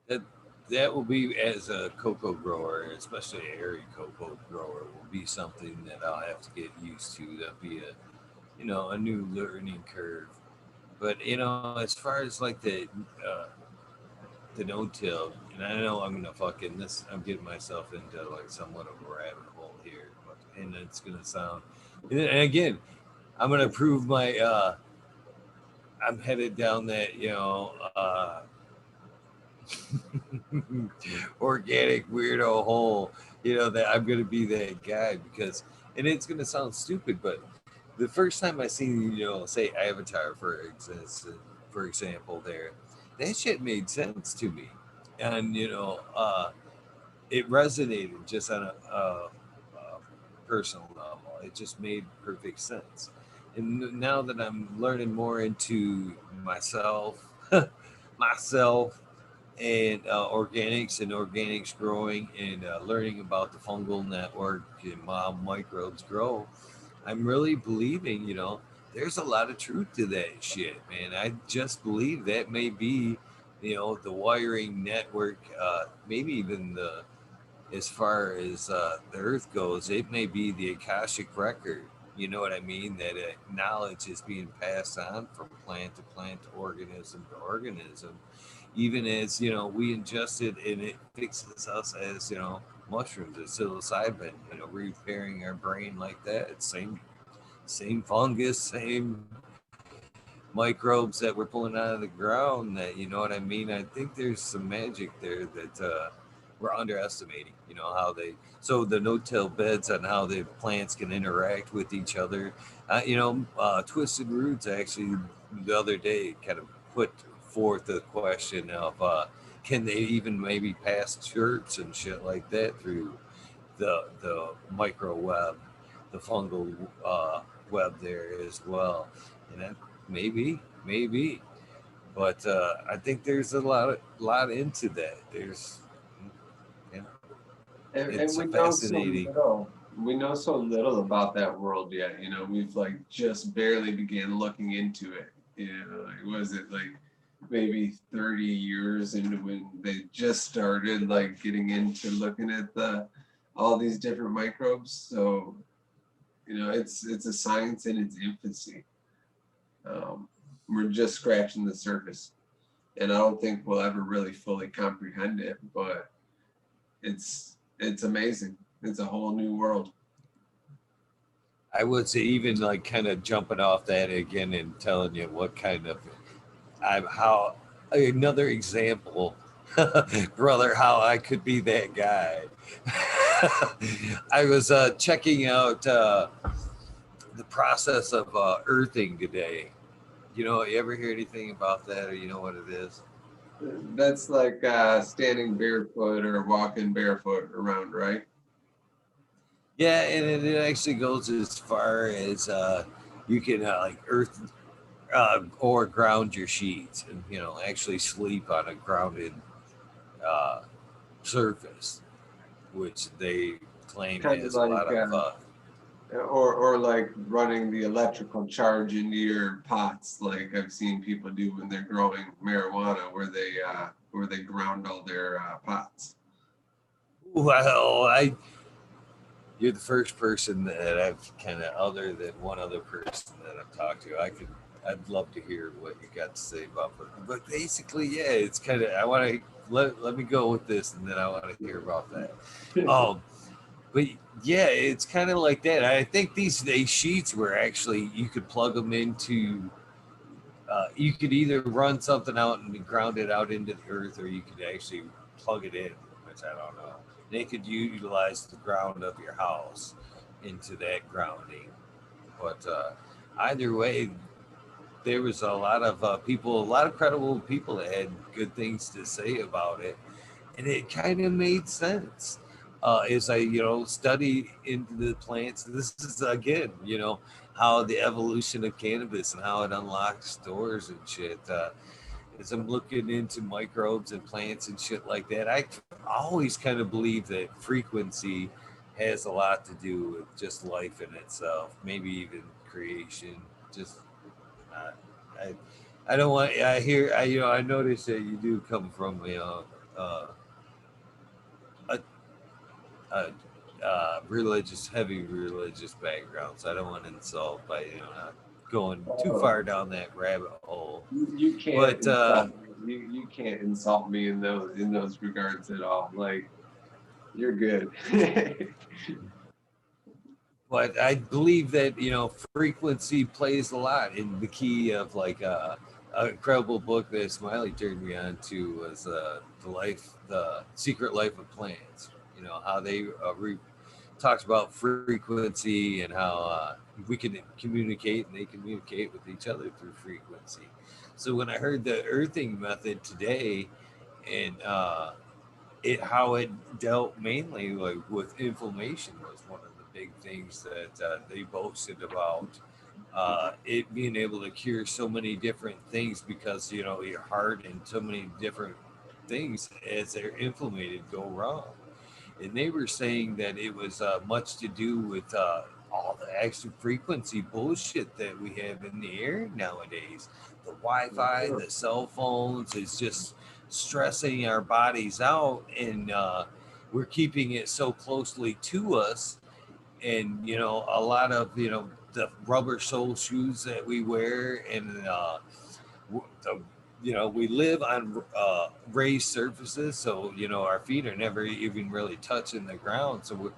That that will be, as a cocoa grower, especially a area cocoa grower, will be something that I'll have to get used to. That'll be a new learning curve. But as far as like uh, the no-till, and I know I'm gonna fucking this. I'm getting myself into like somewhat of a rabbit hole here, and it's gonna sound. And again, I'm gonna prove my. I'm headed down that organic weirdo hole. That I'm gonna be that guy because, and it's gonna sound stupid, but the first time I seen say Avatar for example, that shit made sense to me, and it resonated just on a personal level. It just made perfect sense. And now that I'm learning more into myself, myself, and organics growing, and learning about the fungal network and how microbes grow, I'm really believing, there's a lot of truth to that shit, man. I just believe that may be, the wiring network, maybe even as far as the earth goes, it may be the Akashic record. You know what I mean? That knowledge is being passed on from plant to plant, organism to organism, even as we ingest it and it fixes us as mushrooms or psilocybin. Repairing our brain like that. Same fungus, same microbes that we're pulling out of the ground. That you know what I mean. I think there's some magic there that we're underestimating. How they so the no-till beds on how the plants can interact with each other. Twisted Roots actually the other day kind of put forth the question of can they even maybe pass chirps and shit like that through the micro web, the fungal web there as well, and that maybe, but I think there's a lot into that. There's, you know, And it's a we know so fascinating. little. We know so little about that world yet. You know, we've like just barely began looking into it. You know, like was it like maybe 30 years into when they just started like getting into looking at the all these different microbes. So, you know, it's a science in its infancy. Um, we're just scratching the surface. And I don't think we'll ever really fully comprehend it, but it's amazing. It's a whole new world. I would say even like kind of jumping off that again and telling you what kind of how another example, brother, how I could be that guy. I was checking out the process of earthing today. You ever hear anything about that, or you know what it is? That's like standing barefoot or walking barefoot around, right? Yeah, and it actually goes as far as you can like earth. or ground your sheets, and actually sleep on a grounded uh, surface, which they claim Kind of has a like lot of or like running the electrical charge into your pots, like I've seen people do when they're growing marijuana, where they ground all their pots. well, you're the first person that I've kind of, other than one other person that I've talked to. I'd love to hear what you got to say about it. But basically, yeah, it's kind of, I want to let me go with this, and then I want to hear about that. Um, but yeah, it's kind of like that. I think these sheets were actually, you could plug them into. You could either run something out and ground it out into the earth, or you could actually plug it in, which I don't know. They could utilize the ground of your house into that grounding. But either way, there was a lot of people, a lot of credible people that had good things to say about it, and it kind of made sense. As I, study into the plants, this is again, how the evolution of cannabis and how it unlocks doors and shit. As I'm looking into microbes and plants and shit like that, I always kind of believe that frequency has a lot to do with just life in itself, maybe even creation. Just, uh, I, I don't want. I hear. I notice that you do come from, uh, a, religious, heavy religious background, so I don't want to insult by not going too far down that rabbit hole. You can't But insult me. You can't insult me in those regards at all. Like you're good. but I believe that frequency plays a lot in the key of like a incredible book that Smiley turned me on to was the Secret Life of Plants. How they talks about frequency and how we can communicate and they communicate with each other through frequency. So when I heard the earthing method today, and how it dealt mainly like with inflammation was one of the big things that they boasted about, it being able to cure so many different things because your heart and so many different things as they're inflamed go wrong. And they were saying that it was much to do with all the extra frequency bullshit that we have in the air nowadays. The Wi-Fi, the cell phones is just stressing our bodies out, and we're keeping it so closely to us. And a lot of the rubber sole shoes that we wear, and the we live on raised surfaces, so our feet are never even really touching the ground. So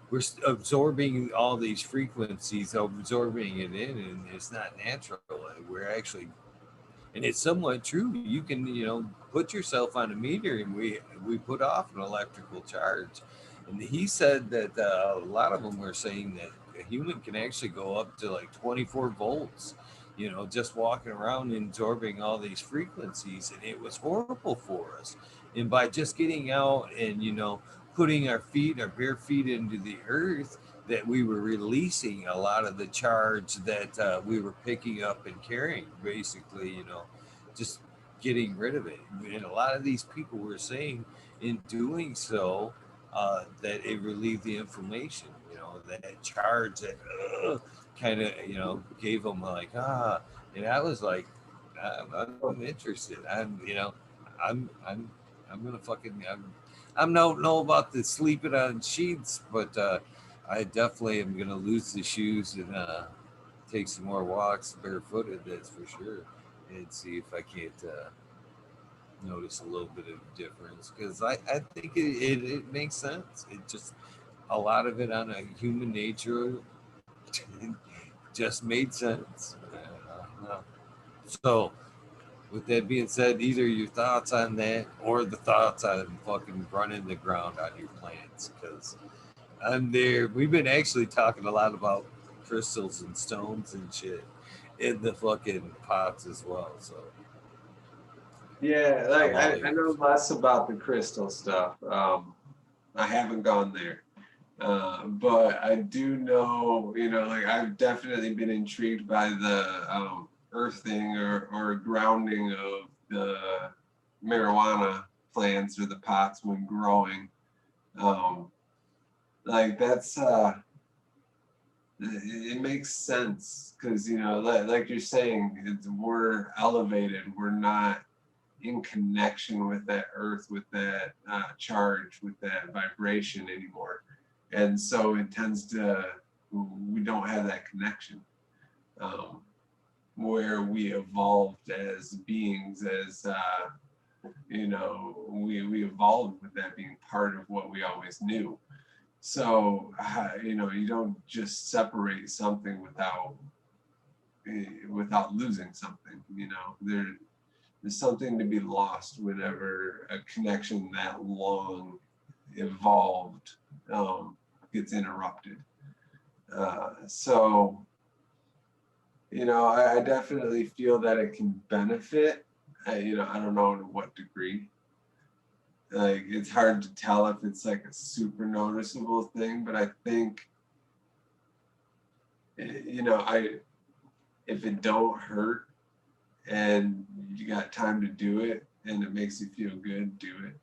we're absorbing all these frequencies, absorbing it in, and it's not natural. We're actually, and it's somewhat true. You can put yourself on a meter, and we put off an electrical charge. And he said that a lot of them were saying that a human can actually go up to like 24 volts, just walking around and absorbing all these frequencies, and it was horrible for us. And by just getting out and putting our bare feet into the earth, that we were releasing a lot of the charge that we were picking up and carrying, basically, just getting rid of it. And a lot of these people were saying in doing so that it relieved the inflammation, that charge that kind of, gave them like, and I was like, I'm interested. I'm, I'm gonna fucking, I'm don't know about the sleeping on sheets, but I definitely am gonna lose the shoes and take some more walks barefooted. That's for sure, and see if I can't notice a little bit of difference because I think it makes sense. It just a lot of it on a human nature just made sense. So with that being said, either your thoughts on that or the thoughts on fucking running the ground on your plants, because I'm there. We've been actually talking a lot about crystals and stones and shit in the fucking pots as well. So Yeah, like I'm all I know ears. less about the crystal stuff. I haven't gone there. But I do know, like I've definitely been intrigued by the earthing or grounding of the marijuana plants or the pots when growing. Like that's it makes sense because like you're saying, we're elevated, we're not in connection with that earth, with that charge, with that vibration anymore, and so it tends to, we don't have that connection. um, where we evolved as beings, as we evolved with that being part of what we always knew. So you don't just separate something without losing something. There's something to be lost whenever a connection that long evolved gets interrupted. So I definitely feel that it can benefit. I don't know to what degree. Like, it's hard to tell if it's like a super noticeable thing, but I think, if it don't hurt and you got time to do it and it makes you feel good, do it.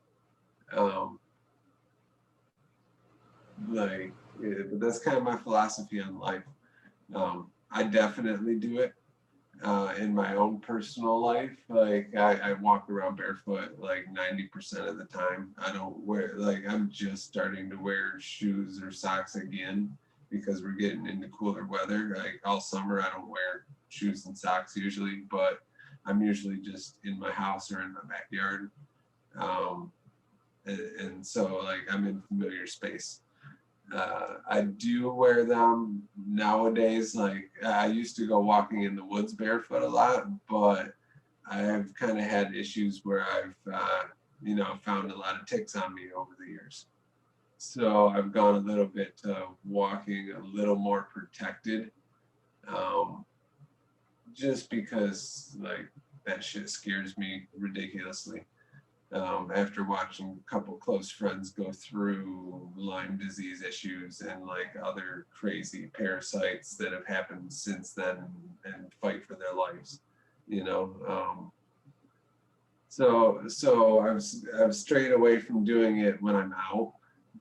But that's kind of my philosophy on life. I definitely do it in my own personal life. Like, I walk around barefoot like 90% of the time. I don't wear, like, I'm just starting to wear shoes or socks again because we're getting into cooler weather. Like, all summer I don't wear shoes and socks usually, but I'm usually just in my house or in my backyard. Um, and so, like, I'm in familiar space. I do wear them nowadays. Like, I used to go walking in the woods barefoot a lot, but I've kind of had issues where I've, found a lot of ticks on me over the years. So I've gone a little bit to walking a little more protected, um, just because, like, that shit scares me ridiculously. After watching a couple close friends go through Lyme disease issues and like other crazy parasites that have happened since then and fight for their lives, you know. So I've strayed away from doing it when I'm out,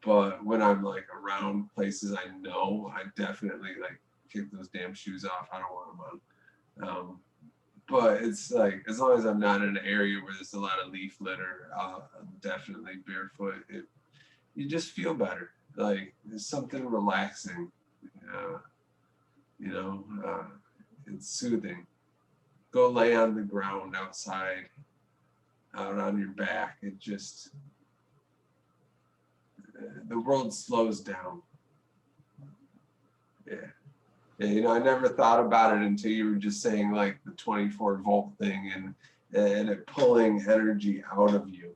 but when I'm like around places I know, I definitely like kick those damn shoes off. I don't want them on. But it's like, as long as I'm not in an area where there's a lot of leaf litter, definitely barefoot. You just feel better. Like, there's something relaxing. Uh, you know, it's soothing. Go lay on the ground outside, out on your back. It just, the world slows down. Yeah. And, I never thought about it until you were just saying like the 24-volt thing and it pulling energy out of you.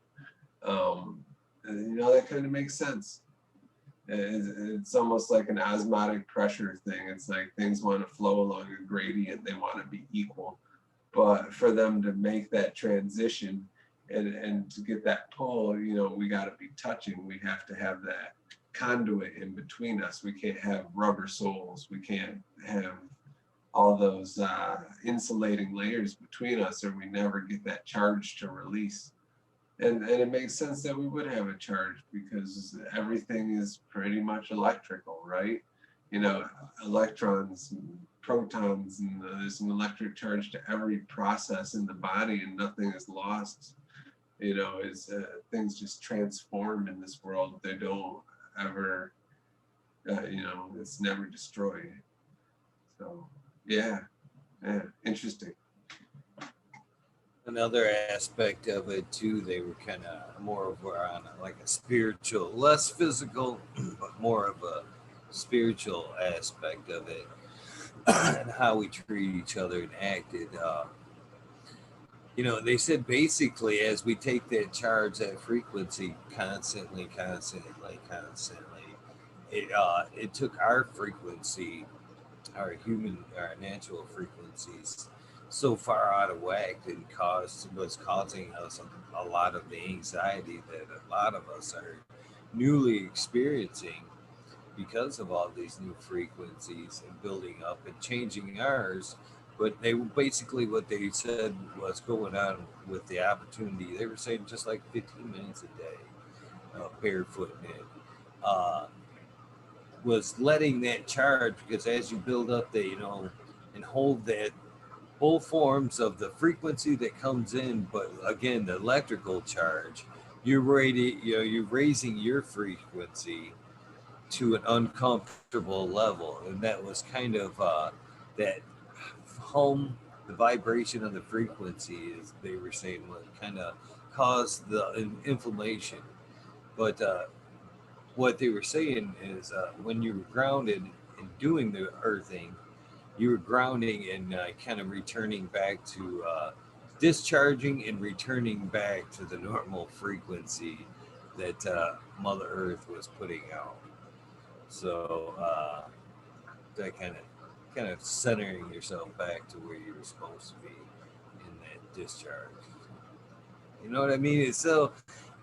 That kind of makes sense. It's almost like an osmotic pressure thing. It's like things want to flow along a gradient. They want to be equal. But for them to make that transition and to get that pull, we got to be touching. We have to have that conduit in between us. We can't have rubber soles. We can't have all those insulating layers between us, or we never get that charge to release. And it makes sense that we would have a charge because everything is pretty much electrical, right? Electrons, and protons, and there's an electric charge to every process in the body, and nothing is lost. Things just transform in this world. They don't ever, it's never destroyed. So, yeah, interesting. Another aspect of it too, they were kind of more of on like a spiritual, less physical, but more of a spiritual aspect of it, and how we treat each other and acted. They said basically as we take that charge, that frequency constantly, it took our frequency, our natural frequencies, so far out of whack and was causing us a lot of the anxiety that a lot of us are newly experiencing because of all these new frequencies and building up and changing ours. But they basically what they said was going on with the opportunity. They were saying just like 15 minutes a day, barefoot in, uh, was letting that charge because as you build up the and hold that both forms of the frequency that comes in, but again the electrical charge, you're raising your frequency to an uncomfortable level, and that was kind of that hum, the vibration of the frequency, is they were saying what kind of caused the inflammation. But what they were saying is when you were grounded and doing the earthing, you were grounding and kind of returning back to discharging and returning back to the normal frequency that Mother Earth was putting out. So that kind of centering yourself back to where you were supposed to be in that discharge. You know what I mean? It's so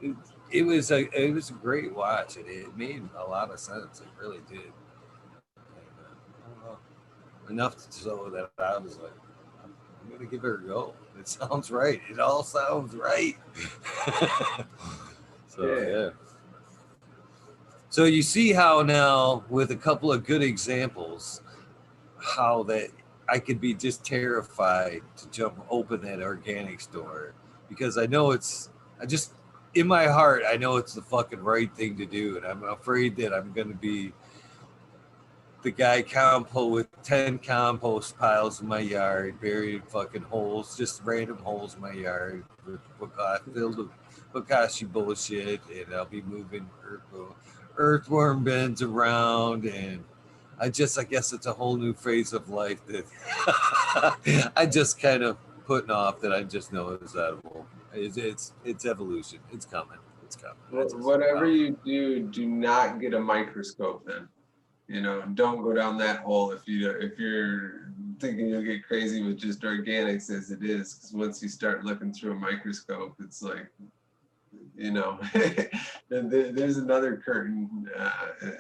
it, it was a great watch, and it made a lot of sense. It really did. And, I don't know, enough so that I was like, I'm gonna give it a go. It sounds right. It all sounds right. So Yeah. yeah. So you see how now with a couple of good examples, how that I could be just terrified to jump open that organic store because I know I just in my heart I know it's the fucking right thing to do, and I'm afraid that I'm gonna be the guy compost with 10 compost piles in my yard, buried fucking holes, just random holes in my yard filled with Bokashi bullshit, and I'll be moving earthworm bins around, and I guess it's a whole new phase of life that I just kind of putting off that I just know is edible. It's evolution. It's coming. It's coming. Whatever you do, do not get a microscope then. Don't go down that hole if you're thinking you'll get crazy with just organics as it is, because once you start looking through a microscope, it's like, and there's another curtain,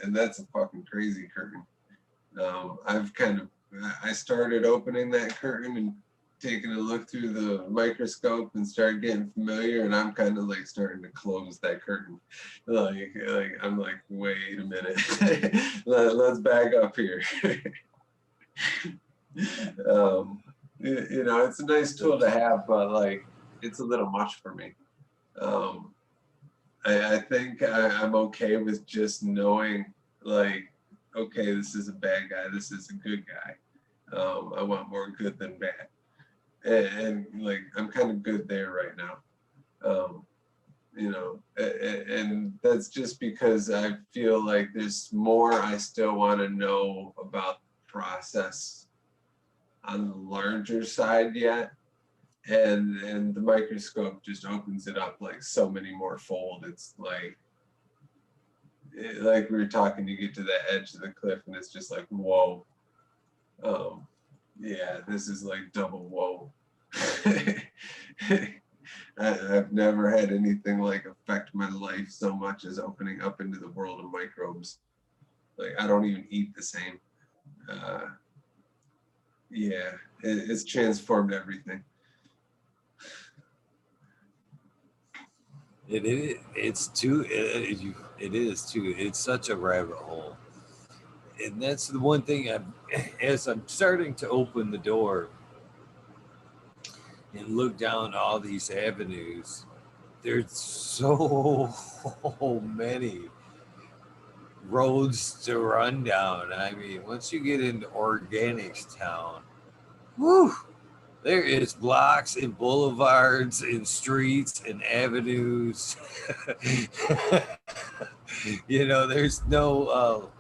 and that's a fucking crazy curtain. I started opening that curtain and taking a look through the microscope and started getting familiar, and I'm kind of like starting to close that curtain. Like I'm like, wait a minute, let's back up here. It's a nice tool to have, but like it's a little much for me. I think I'm okay with just knowing, like, okay, this is a bad guy, this is a good guy. I want more good than bad. And like, I'm kind of good there right now. And that's just because I feel like there's more I still want to know about the process on the larger side yet. And the microscope just opens it up like so many more fold. It's like we were talking, you get to the edge of the cliff and it's just like, whoa. Yeah, this is like double whoa. I've never had anything like affect my life so much as opening up into the world of microbes. Like, I don't even eat the same. Yeah, it's transformed everything. It is. It's too. It is too. It's such a rabbit hole, and that's the one thing. As I'm starting to open the door and look down all these avenues, there's so many roads to run down. I mean, once you get into Organics Town, whew, there is blocks and boulevards and streets and avenues. There's no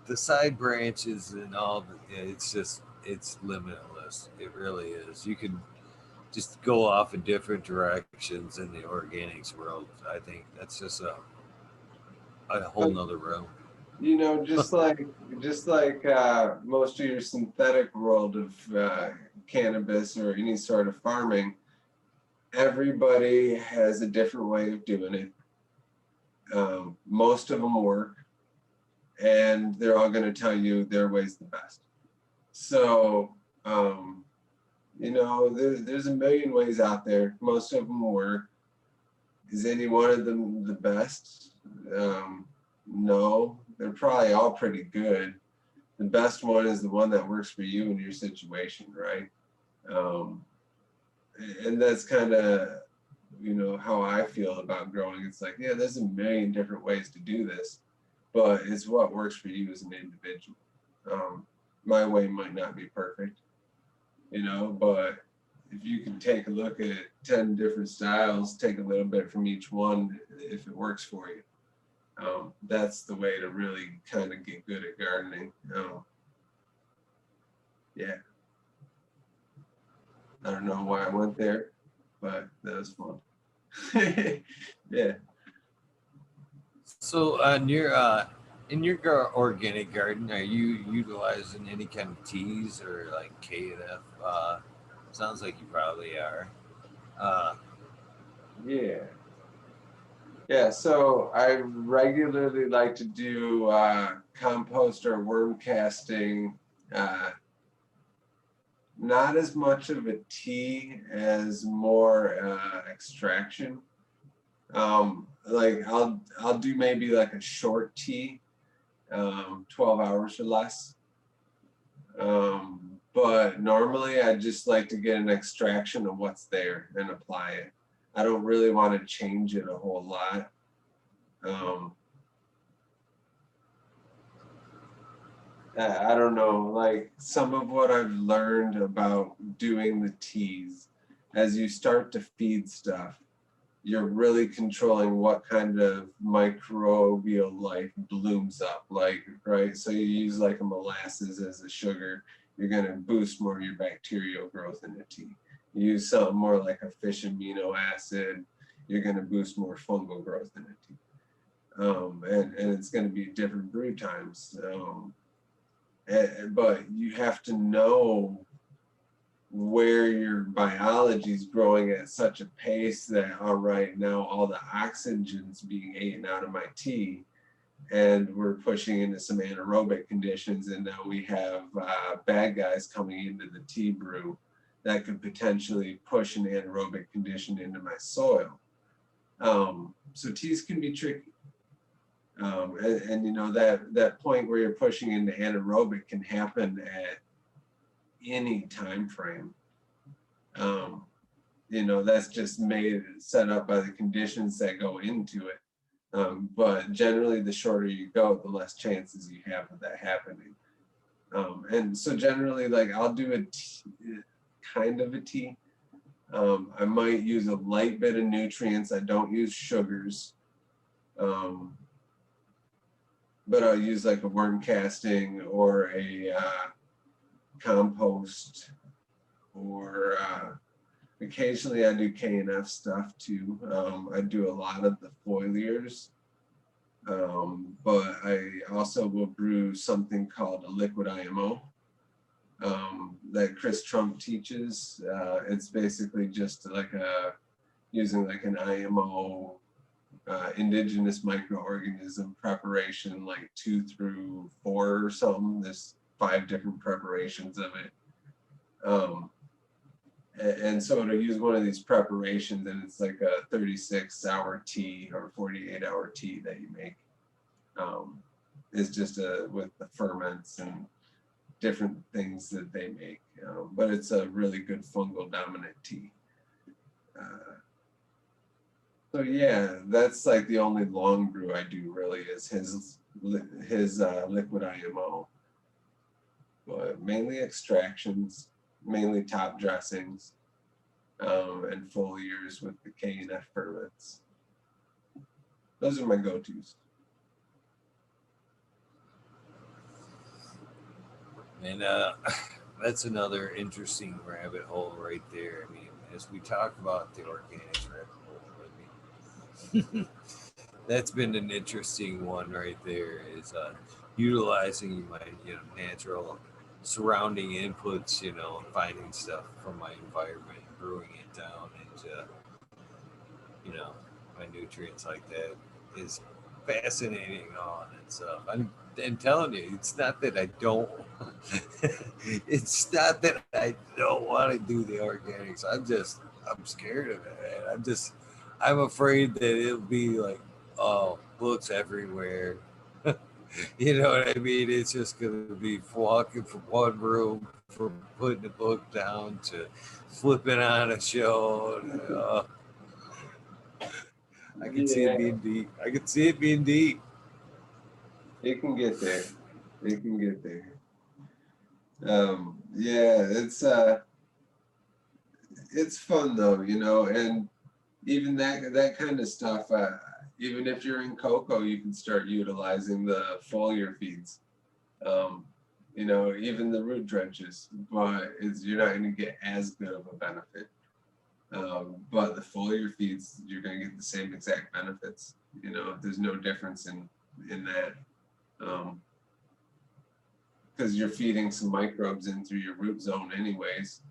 the side branches and all. It's limitless. It really is. You can just go off in different directions in the organics world. I think that's just a whole nother realm. Just like most of your synthetic world of cannabis or any sort of farming, everybody has a different way of doing it. Most of them work, and they're all going to tell you their way's the best. So You know, there's a million ways out there. Most of them work. Is any one of them the best? No, they're probably all pretty good. The best one is the one that works for you and your situation, right? Um, and that's kind of, you know, how I feel about growing. It's like, yeah, there's a million different ways to do this, but it's what works for you as an individual. My way might not be perfect, you know, but if you can take a look at 10 different styles, take a little bit from each one, if it works for you. That's the way to really kind of get good at gardening. Yeah. I don't know why I went there, but that was fun. Yeah. So on your in your organic garden, are you utilizing any kind of teas or like K and F? Sounds like you probably are. Uh, Yeah. Yeah. So I regularly like to do compost or worm casting. Uh, Not as much of a tea as more extraction. Like I'll do maybe like a short tea, 12 hours or less. But normally I just like to get an extraction of what's there and apply it. I don't really want to change it a whole lot. Um, I don't know, like some of what I've learned about doing the teas, as you start to feed stuff, you're really controlling what kind of microbial life blooms up, like, right? So you use like a molasses as a sugar, you're going to boost more of your bacterial growth in the tea. You use something more like a fish amino acid, you're going to boost more fungal growth in the tea. And it's going to be different brew times. But you have to know where your biology is growing at such a pace that, all right, now all the oxygen's being eaten out of my tea, and we're pushing into some anaerobic conditions, and now we have bad guys coming into the tea brew that could potentially push an anaerobic condition into my soil. So teas can be tricky. And you know, that point where you're pushing into anaerobic can happen at any time frame. You know, that's just set up by the conditions that go into it. But generally, the shorter you go, the less chances you have of that happening. And so generally, like I'll do kind of a tea. I might use a light bit of nutrients. I don't use sugars. But I'll use like a worm casting or a compost, or occasionally I do K&F stuff too. I do a lot of the foliars, but I also will brew something called a liquid IMO that Chris Trump teaches. It's basically just like using like an IMO indigenous microorganism preparation, like 2 through 4 or something. There's 5 different preparations of it. And so to use one of these preparations, and it's like a 36-hour tea or 48-hour tea that you make. Is just with the ferments and different things that they make. But it's a really good fungal dominant tea. So yeah, that's like the only long brew I do really is his liquid IMO. But mainly extractions, mainly top dressings, and foliars with the K&F ferments. Those are my go-tos. and that's another interesting rabbit hole right there. I mean, as we talk about the organics rabbit hole, I mean, that's been an interesting one right there. Is utilizing my natural surrounding inputs, finding stuff from my environment, brewing it down into my nutrients like that is fascinating on itself. I'm telling you, it's not that I don't. It's not that I don't want to do the organics. I'm scared of it, man. I'm afraid that it'll be like, oh, books everywhere. You know what I mean? It's just gonna be walking from one room from putting a book down to flipping on a show. I can see it Yeah, being deep. I can see it being deep. it can get there. It can get there. Yeah, it's fun though, you know, and even that kind of stuff. Even if you're in Coco, you can start utilizing the foliar feeds. Um, you know, even the root drenches, but you're not going to get as good of a benefit. But the foliar feeds, you're going to get the same exact benefits. You know, there's no difference in that. Because you're feeding some microbes in through your root zone anyways.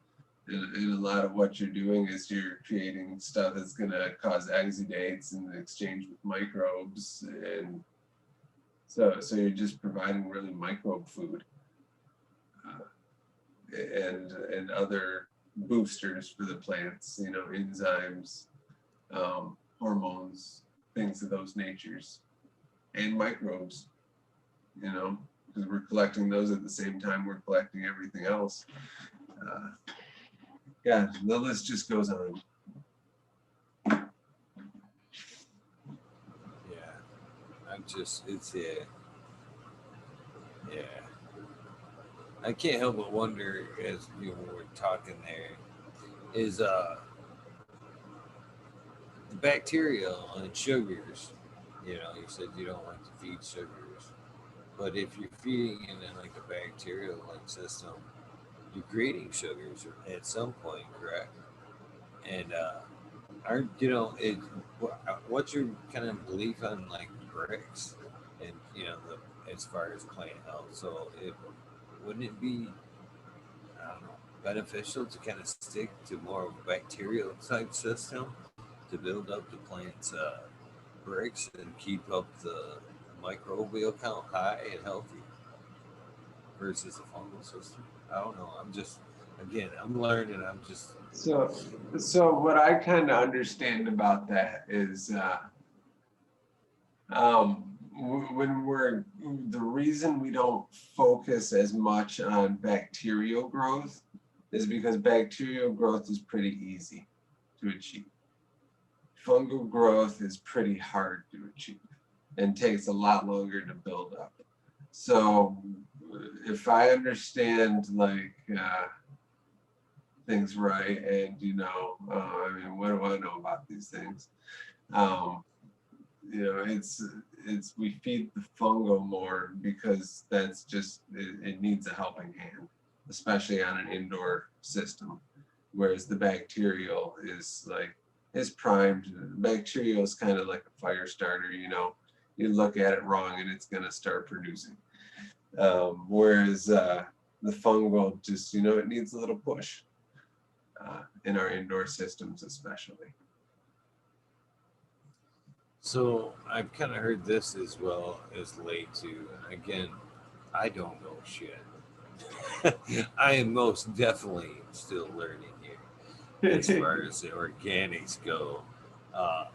And a lot of what you're doing is you're creating stuff that's going to cause exudates and exchange with microbes. And so you're just providing really microbe food and other boosters for the plants, you know, enzymes, hormones, things of those natures, and microbes, you know, because we're collecting those at the same time we're collecting everything else. Uh, yeah, the list just goes on. Yeah, it's yeah, yeah. I can't help but wonder as you know, when we're talking there is the bacteria and sugars. You know, you said you don't like to feed sugars, but if you're feeding it in like a bacterial like system, you're creating sugars at some point, correct? And aren't you know it? What's your kind of belief on like bricks and you know the as far as plant health? So it wouldn't it be I don't know beneficial to kind of stick to more of a bacterial type system to build up the plant's bricks and keep up the microbial count high and healthy versus a fungal system? I don't know. I'm just again I'm learning. I'm just So what I kind of understand about that is when we're the reason we don't focus as much on bacterial growth is because bacterial growth is pretty easy to achieve. Fungal growth is pretty hard to achieve and takes a lot longer to build up. So if I understand like things right, and you know, I mean, what do I know about these things? Um, you know, it's we feed the fungal more because that's just it needs a helping hand, especially on an indoor system, whereas the bacterial is like is primed. Bacterial is kind of like a fire starter, you know. You look at it wrong and it's gonna start producing. Whereas the fungal just, you know, it needs a little push in our indoor systems, especially. so I've kind of heard this as well as late too. And again, I don't know shit. I am most definitely still learning here as far as the organics go. Uh,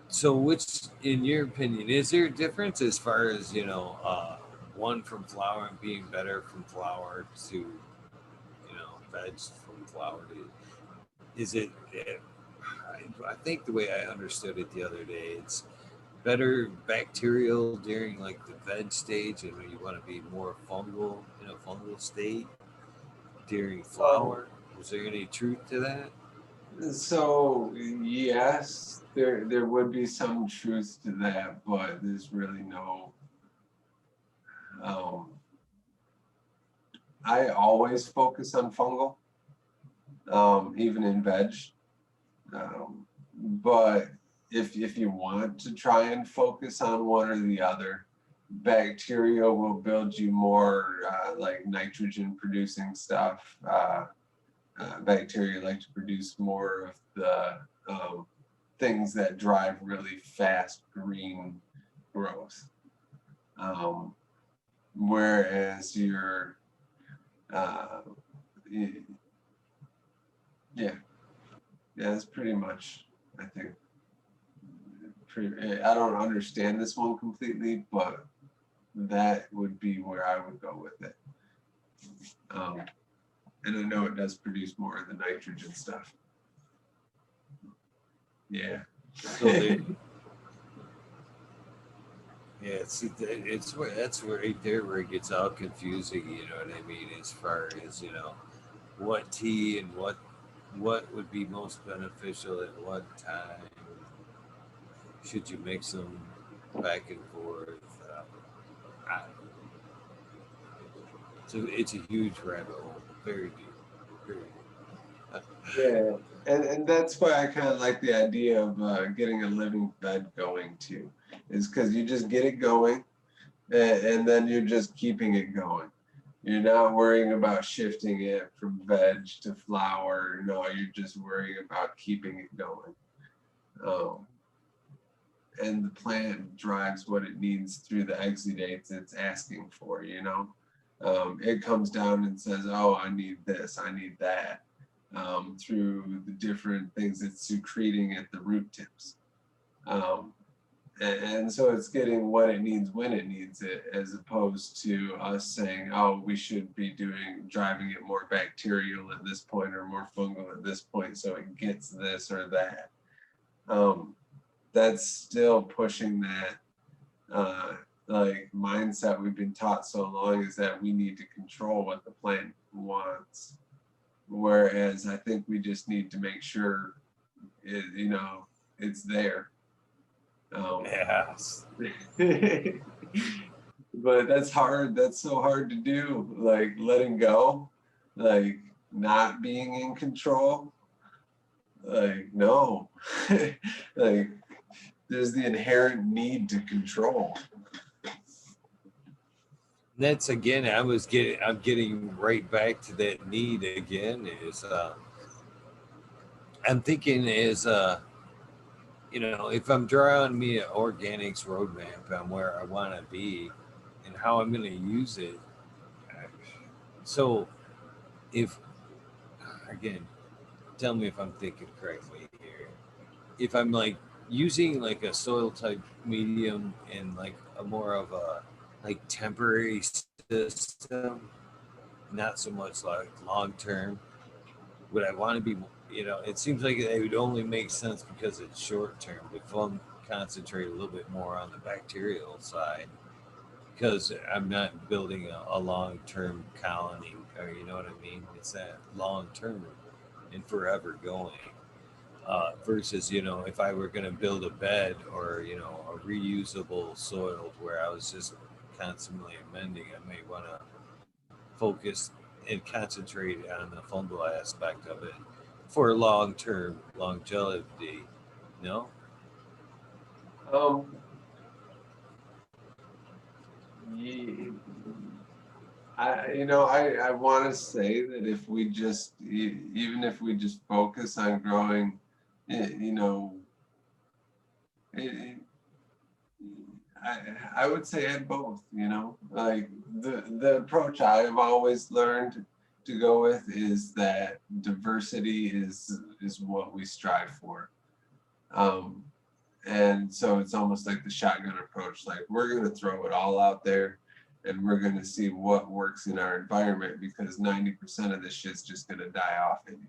so, which, in your opinion, is there a difference as far as one from flour and being better from flour to veg from flour to is it? I think the way I understood it the other day, it's better bacterial during like the veg stage, and when you want to be more fungal in a fungal state during um, flour. Was there any truth to that? so yes, there would be some truth to that, but there's really no. Um, I always focus on fungal, even in veg. But if you want to try and focus on one or the other, bacteria will build you more like nitrogen producing stuff. Bacteria like to produce more of the things that drive really fast green growth. Um, whereas your y- yeah, that's pretty much, I think, I don't understand this one completely, but that would be where I would go with it. And I know it does produce more of the nitrogen stuff. Yeah. So they, yeah, it's where that's where right there where it gets all confusing. You know what I mean? As far as what tea and what would be most beneficial at what time. Should you mix them back and forth? I, so it's a huge rabbit hole, very deep, very deep. Yeah, and that's why I kind of like the idea of getting a living bed going too, is because you just get it going, and then you're just keeping it going. You're not worrying about shifting it from veg to flower. No, you're just worrying about keeping it going. Um, and the plant drives what it needs through the exudates it's asking for, it comes down and says, oh, I need this, I need that, through the different things it's secreting at the root tips. And so it's getting what it needs when it needs it, as opposed to us saying, oh, we should be driving it more bacterial at this point or more fungal at this point so it gets this or that. That's still pushing that like mindset we've been taught so long, is that we need to control what the plant wants. Whereas I think we just need to make sure it's there. Yes. But that's hard. That's so hard to do. Like letting go, like not being in control. Like, no. Like there's the inherent need to control. That's again, I'm getting right back to that need again. Is I'm thinking is if I'm drawing me an organics roadmap on where I want to be and how I'm going to use it. So if again, tell me if I'm thinking correctly here. If I'm like using like a soil type medium and like a more of a like temporary system, not so much like long term, would I want to be, it seems like it would only make sense because it's short term to concentrate a little bit more on the bacterial side because I'm not building a long term colony, or you know what I mean? It's that long term and forever going. Versus, if I were going to build a bed or, a reusable soil where I was just constantly amending, I may want to focus and concentrate on the fungal aspect of it for long term longevity. No? Um, ye- I want to say that if we just, even if we just focus on growing, you know, it, I would say at both, like the approach I've always learned to go with is that diversity is what we strive for. Um, and so it's almost like the shotgun approach. Like we're going to throw it all out there and we're going to see what works in our environment, because 90% of this shit's just going to die off anyway.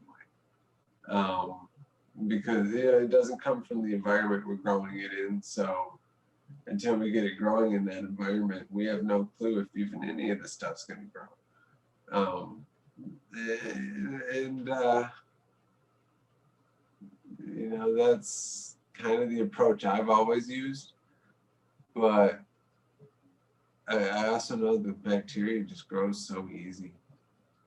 Because it doesn't come from the environment we're growing it in. So until we get it growing in that environment, we have no clue if even any of the stuff's going to grow. And that's kind of the approach I've always used. But I also know the bacteria just grows so easy.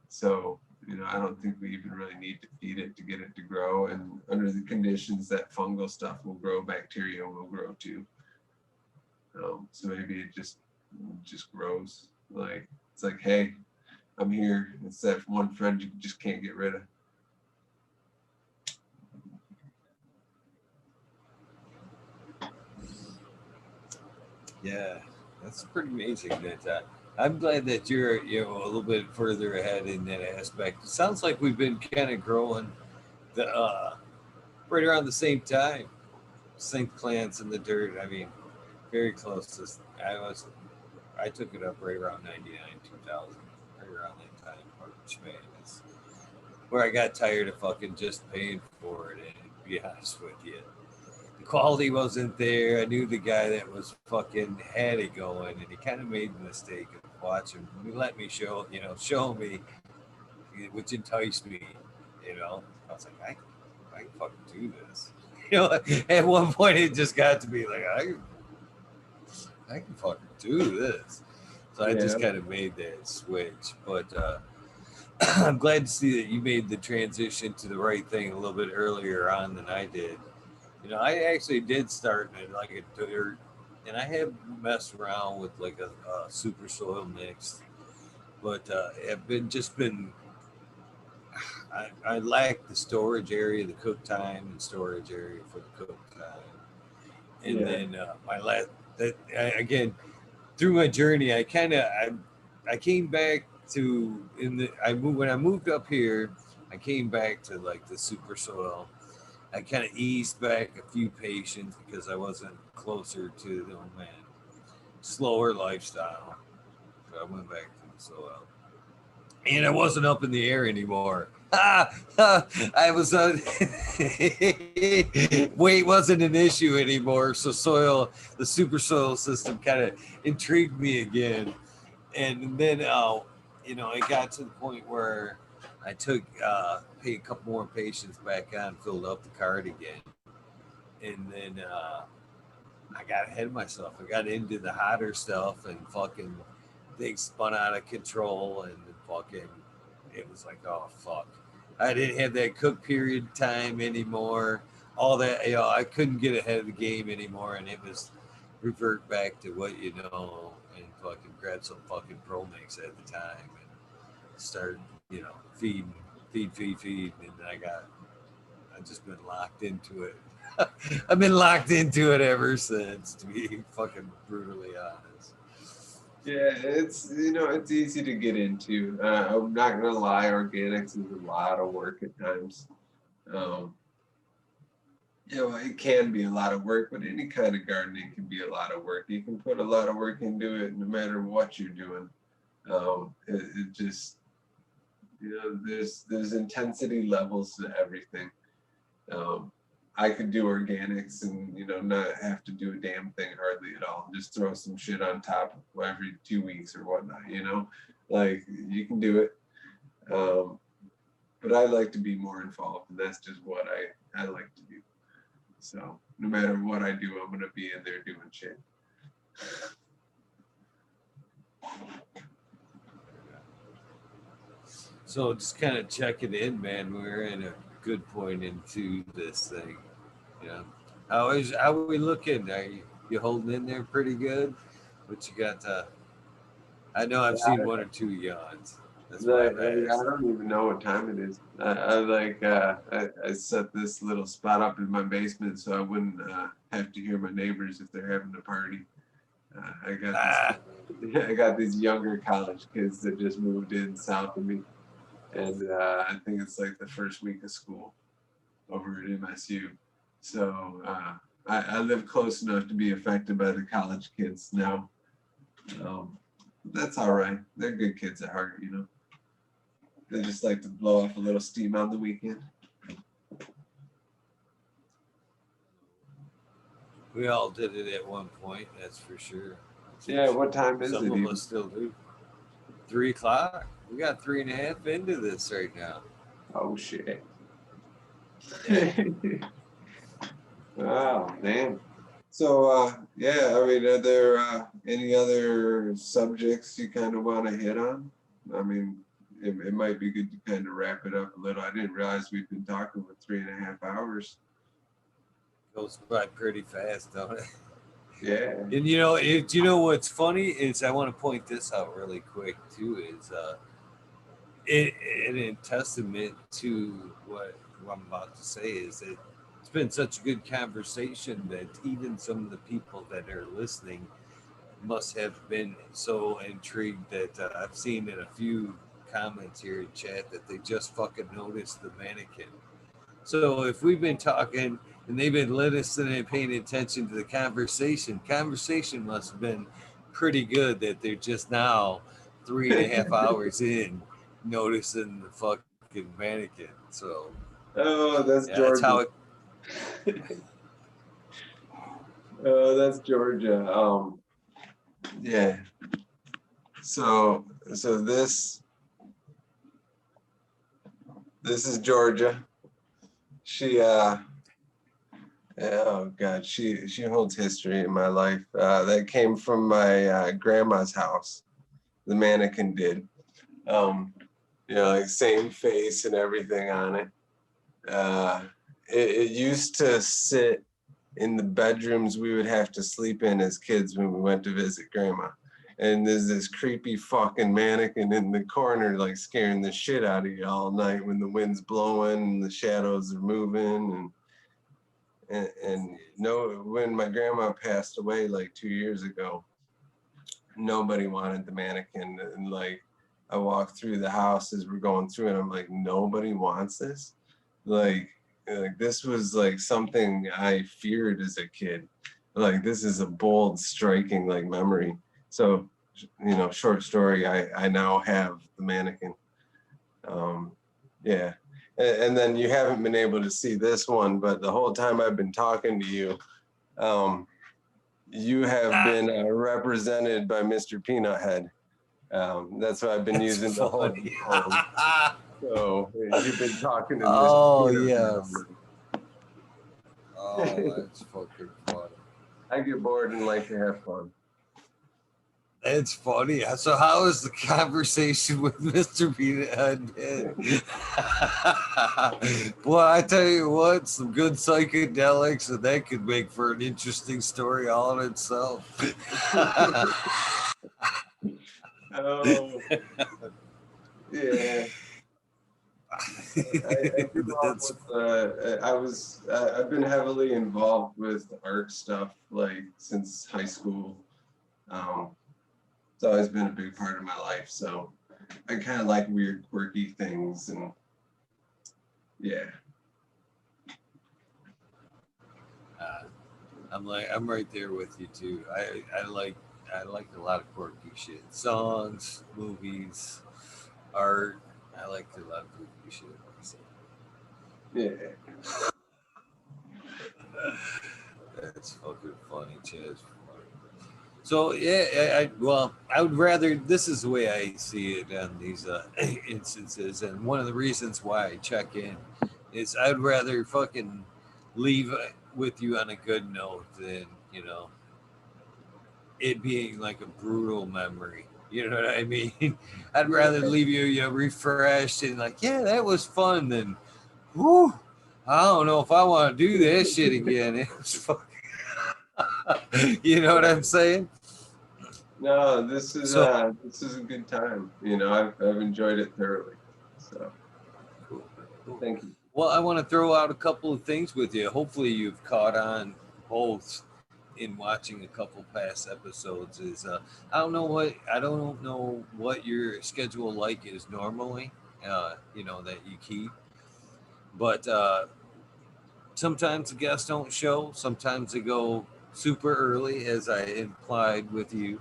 So, I don't think we even really need to feed it to get it to grow. And under the conditions that fungal stuff will grow, bacteria will grow too. So maybe it just grows. Like it's like, hey, I'm here. It's that one friend you just can't get rid of. Yeah, that's pretty amazing that I'm glad that you're a little bit further ahead in that aspect. It sounds like we've been kind of growing the right around the same time. Same plants in the dirt. I mean, very close to. I took it up right around 99, 2000, right around that time. March Madness, where I got tired of fucking just paying for it. And to be honest with you, the quality wasn't there. I knew the guy that was fucking had it going, and he kind of made the mistake of watching. He let me show me, which enticed me. I was like, I can fucking do this. At one point it just got to be like, I can fucking do this. So I Yeah. just kind of made that switch. But I'm glad to see that you made the transition to the right thing a little bit earlier on than I did. I actually did start in like a dirt, and I have messed around with like a super soil mix, but I've been I lack the storage area, the cook time, and storage area for the cook time. And Yeah. then my last that again through my journey, I came back to in the I moved when I moved up here. I came back to like the super soil. I kind of eased back a few patients because I wasn't closer to the man slower lifestyle. So I went back to the soil, and I wasn't up in the air anymore. I was weight wasn't an issue anymore. So the super soil system kind of intrigued me again, and then it got to the point where I took paid a couple more patients back on, filled up the card again, and then I got ahead of myself. I got into the hotter stuff, and fucking things spun out of control, and fucking it was like, oh fuck, I didn't have that cook period time anymore. All that, I couldn't get ahead of the game anymore, and it was revert back to what you know, and fucking grab some fucking pro mix at the time and start, feeding, and then I just been locked into it. I've been locked into it ever since, to be fucking brutally honest. Yeah, it's easy to get into. I'm not gonna lie, organics is a lot of work at times. Um, it can be a lot of work, but any kind of gardening can be a lot of work. You can put a lot of work into it no matter what you're doing. It just, there's intensity levels to everything. Um, I could do organics and not have to do a damn thing hardly at all. Just throw some shit on top every 2 weeks or whatnot. Like you can do it. Um, but I like to be more involved, and that's just what I like to do. So no matter what I do, I'm gonna be in there doing shit. So just kind of checking in, man. We're in a good point into this thing. You know, how we looking? You holding in there pretty good? What you got? I know I've seen one or two yawns. That's why Like, I've I asked. don't even know what time it is. I set this little spot up in my basement so I wouldn't have to hear my neighbors if they're having a party. I got this. Ah, I got these younger college kids that just moved in south of me, and I think it's like the first week of school over at MSU. So I live close enough to be affected by the college kids now. Um, that's all right. They're good kids at heart. They just like to blow off a little steam on the weekend. we all did it at one point. That's for sure. That's for Yeah, what sure. time is Some it of even? us still do. 3 o'clock. We got 3.5 into this right now. Oh shit. Yeah. Oh man. So yeah, I mean, are there any other subjects you kind of want to hit on? I mean, it might be good to kind of wrap it up a little. I didn't realize we've been talking for 3.5 hours. Goes by pretty fast, don't it? Yeah. And what's funny is I want to point this out really quick too. Is it in testament to what I'm about to say is that it's been such a good conversation that even some of the people that are listening must have been so intrigued that I've seen in a few comments here in chat that they just fucking noticed the mannequin. So if we've been talking and they've been listening and paying attention to the conversation must have been pretty good that they're just now 3.5 hours in noticing the fucking mannequin. So Oh, yeah, that's that's how it. Georgia. Oh, that's Georgia. Yeah. So this is Georgia. She oh God, she holds history in my life. That came from my grandma's house. The mannequin did. Like same face and everything on it. Uh, it used to sit in the bedrooms we would have to sleep in as kids when we went to visit grandma. And there's this creepy fucking mannequin in the corner, like scaring the shit out of you all night when the wind's blowing and the shadows are moving. And no, when my grandma passed away like 2 years ago, nobody wanted the mannequin. And like, I walked through the house as we're going through, and I'm like, nobody wants this. Like this was like something I feared as a kid. Like this is a bold, striking like memory. So, short story. I now have the mannequin. Yeah, and then you haven't been able to see this one, but the whole time I've been talking to you, you have been represented by Mr. Peanut Head. That's what I've been That's using the whole. funny. So you've been talking to Mr. Oh Peanut yes. Head. Oh, that's fucking funny. I get bored and like to have fun. It's funny. So, how is the conversation with Mr. Peanut Head? Well, I tell you what, some good psychedelics, and that could make for an interesting story all in itself. Oh, yeah. I grew up That's with, I've been heavily involved with art stuff like since high school. Um, it's always been a big part of my life. So I kind of like weird, quirky things, and yeah. uh, I'm right there with you too. I like a lot of quirky shit, songs, movies, art. I like a lot of quirky shit. So. Yeah. That's fucking funny, Chaz. So yeah, well, I would rather. This is the way I see it on these instances, and one of the reasons why I check in is I'd rather fucking leave with you on a good note than it being like a brutal memory. You know what I mean? I'd rather leave you, refreshed and like, yeah, that was fun than, whew, I don't know if I want to do that shit again. It was fucking, you know what I'm saying? No, So this is a good time. I've enjoyed it thoroughly. So cool, cool. thank you. Well, I want to throw out a couple of things with you. Hopefully, you've caught on both in watching a couple past episodes. I don't know what your schedule like is normally. That you keep, but sometimes the guests don't show. Sometimes they go super early, as I implied with you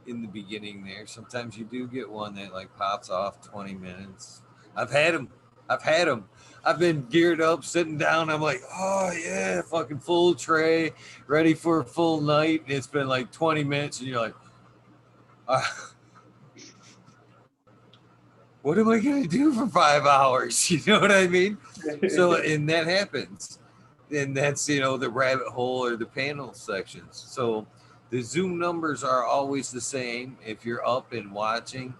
in the beginning there. Sometimes you do get one that like pops off 20 minutes. I've had them. I've had them. I've been geared up, sitting down. I'm like, oh yeah, fucking full tray, ready for a full night. And it's been like 20 minutes, and you're like, uh, what am I gonna do for 5 hours? You know what I mean? So, and that happens. And that's, the rabbit hole or the panel sections. So the Zoom numbers are always the same. If you're up and watching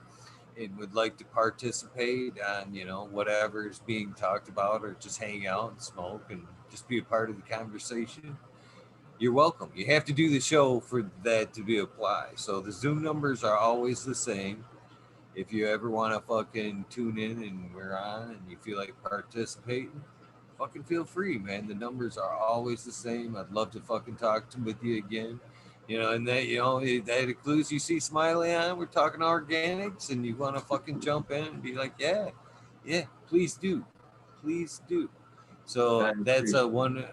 and would like to participate on, whatever's being talked about, or just hang out and smoke and just be a part of the conversation, you're welcome. You have to do the show for that to be applied. So the Zoom numbers are always the same. If you ever want to fucking tune in and we're on and you feel like participating, fucking feel free, man. The numbers are always the same. I'd love to fucking talk with you again. And that that includes you see Smiley on. We're talking organics, and you want to fucking jump in and be like, yeah, please do. I So that's a appreciate it. one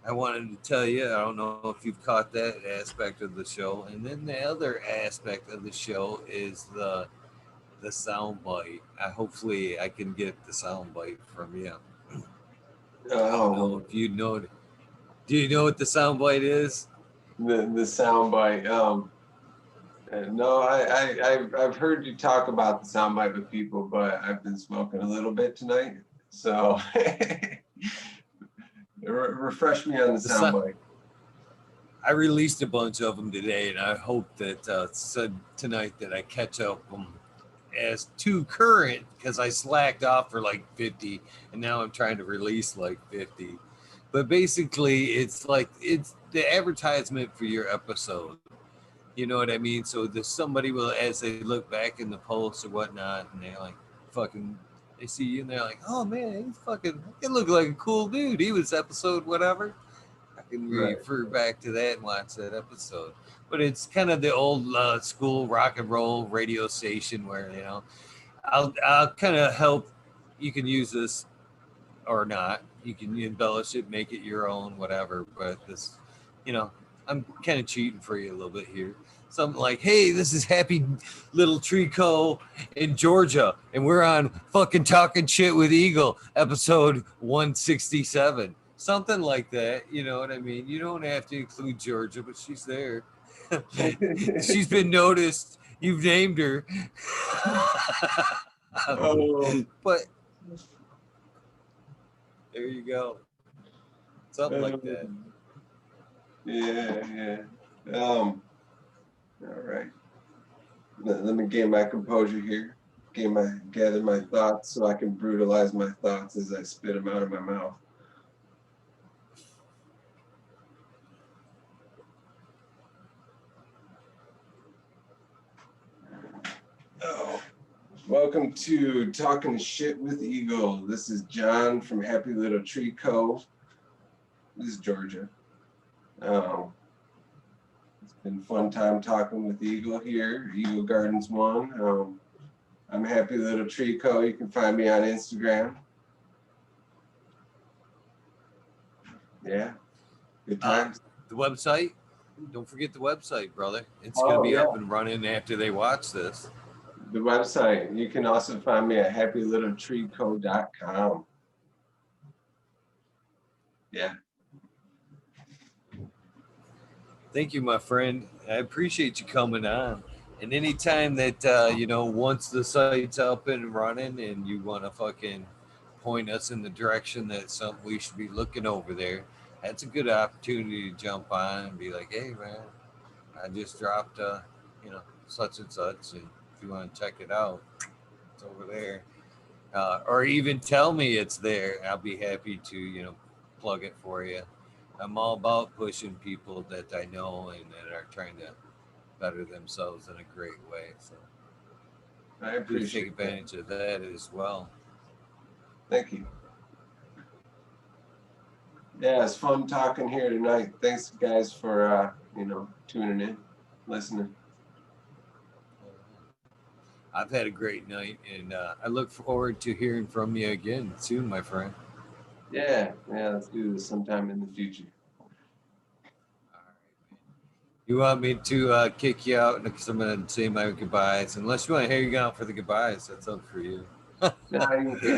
I wanted to tell you. I don't know if you've caught that aspect of the show, and then the other aspect of the show is the sound bite. Hopefully I can get the sound bite from you. I don't know Oh, if you know. Do you know what the sound bite is? the sound bite. No, I've heard you talk about the sound bite with people, but I've been smoking a little bit tonight, so refresh me on the The sound sound. bite. I released a bunch of them today, and I hope that said tonight that I catch up them as too current because I slacked off for like 50, and now I'm trying to release like 50. But basically, it's the advertisement for your episode. You know what I mean? So there's somebody will, as they look back in the posts or whatnot, and they're like, fucking, they see you and they're like, oh man, he's fucking, he looked like a cool dude. He was episode whatever. I can Right. refer back to that and watch that episode. But it's kind of the old school rock and roll radio station where I'll kind of help. You can use this or not. You can embellish it, make it your own, whatever. But this, you know, I'm kind of cheating for you a little bit here. Something like, hey, this is Happy Little Trico in Georgia, and we're on fucking Talking Shit with Eagle, episode 167. Something like that. You know what I mean? You don't have to include Georgia, but she's there. She's been noticed. You've named her. Oh, But there you go. Something like that. um, yeah, yeah. All right. Let me gain my composure here. Gather my thoughts so I can brutalize my thoughts as I spit them out of my mouth. Oh. Welcome to Talking Shit with Eagle. This is John from Happy Little Tree Co. This is Georgia. Um, it's been a fun time talking with Eagle here, Eagle Gardens 1. I'm Happy Little Tree Co. You can find me on Instagram. Yeah, good times. The website. Don't forget the website, brother. It's going to Oh, be yeah, up and running after they watch this. the website. You can also find me at happylittletreeco.com. Yeah. Thank you, my friend. I appreciate you coming on. And anytime that, once the site's up and running and you want to fucking point us in the direction that something we should be looking over there, that's a good opportunity to jump on and be like, hey, man, I just dropped, such and such. And if you want to check it out, it's over there. Or even tell me it's there. I'll be happy to, plug it for you. I'm all about pushing people that I know and that are trying to better themselves in a great way. So I please take appreciate that. advantage of that as well. Thank you. Yeah, it's fun talking here tonight. Thanks, guys, for tuning in, listening. I've had a great night, and I look forward to hearing from you again soon, my friend. Yeah, let's do this sometime in the future. All right, man. You want me to kick you out because I'm going to say my goodbyes? Unless you want to hang out for the goodbyes, that's up for you. Nah,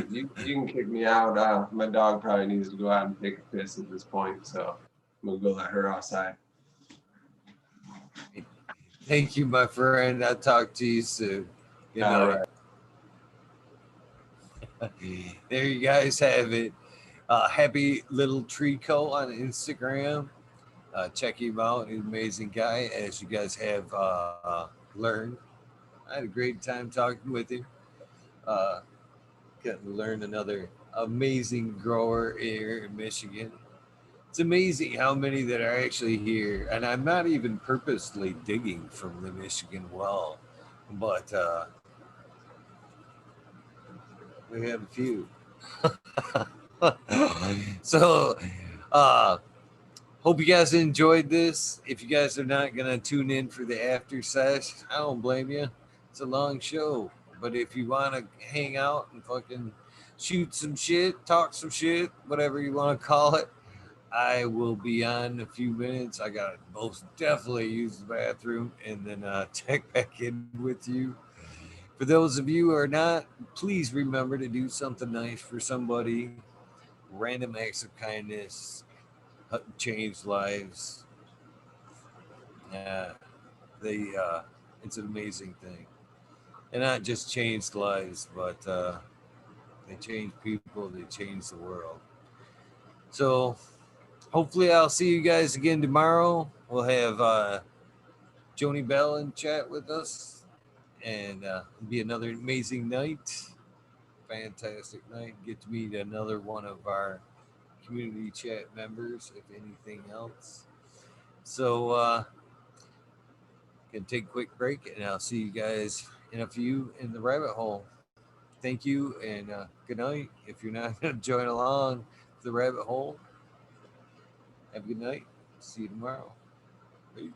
you can kick me out. My dog probably needs to go out and take a piss at this point, so I'm gonna go let her outside. Thank you, my friend. I'll talk to you soon. Good All night. right. There you guys have it. Happy Little Trico on Instagram. Check him out. He's an amazing guy, as you guys have learned. I had a great time talking with him. Uh, Got to learn another amazing grower here in Michigan. It's amazing how many that are actually here, and I'm not even purposely digging from the Michigan well, but we have a few. So, uh, Hope you guys enjoyed this. If you guys are not gonna tune in for the after sesh, I don't blame you. It's a long show, but if you want to hang out and fucking shoot some shit, talk some shit, whatever you want to call it, I will be on in a few minutes. I gotta most definitely use the bathroom and then check back in with you. For those of you who are not, please remember to do something nice for somebody. Random acts of kindness change lives. Yeah, it's an amazing thing, and not just changed lives, but they change people, they change the world. So hopefully, I'll see you guys again tomorrow. We'll have Joni Bell in chat with us, and it'll be another amazing night, fantastic night. Get to meet another one of our community chat members, if anything else. So, gonna take a quick break, and I'll see you guys in a few in the rabbit hole. Thank you, and good night. If you're not gonna join along the rabbit hole, have a good night. See you tomorrow. Peace.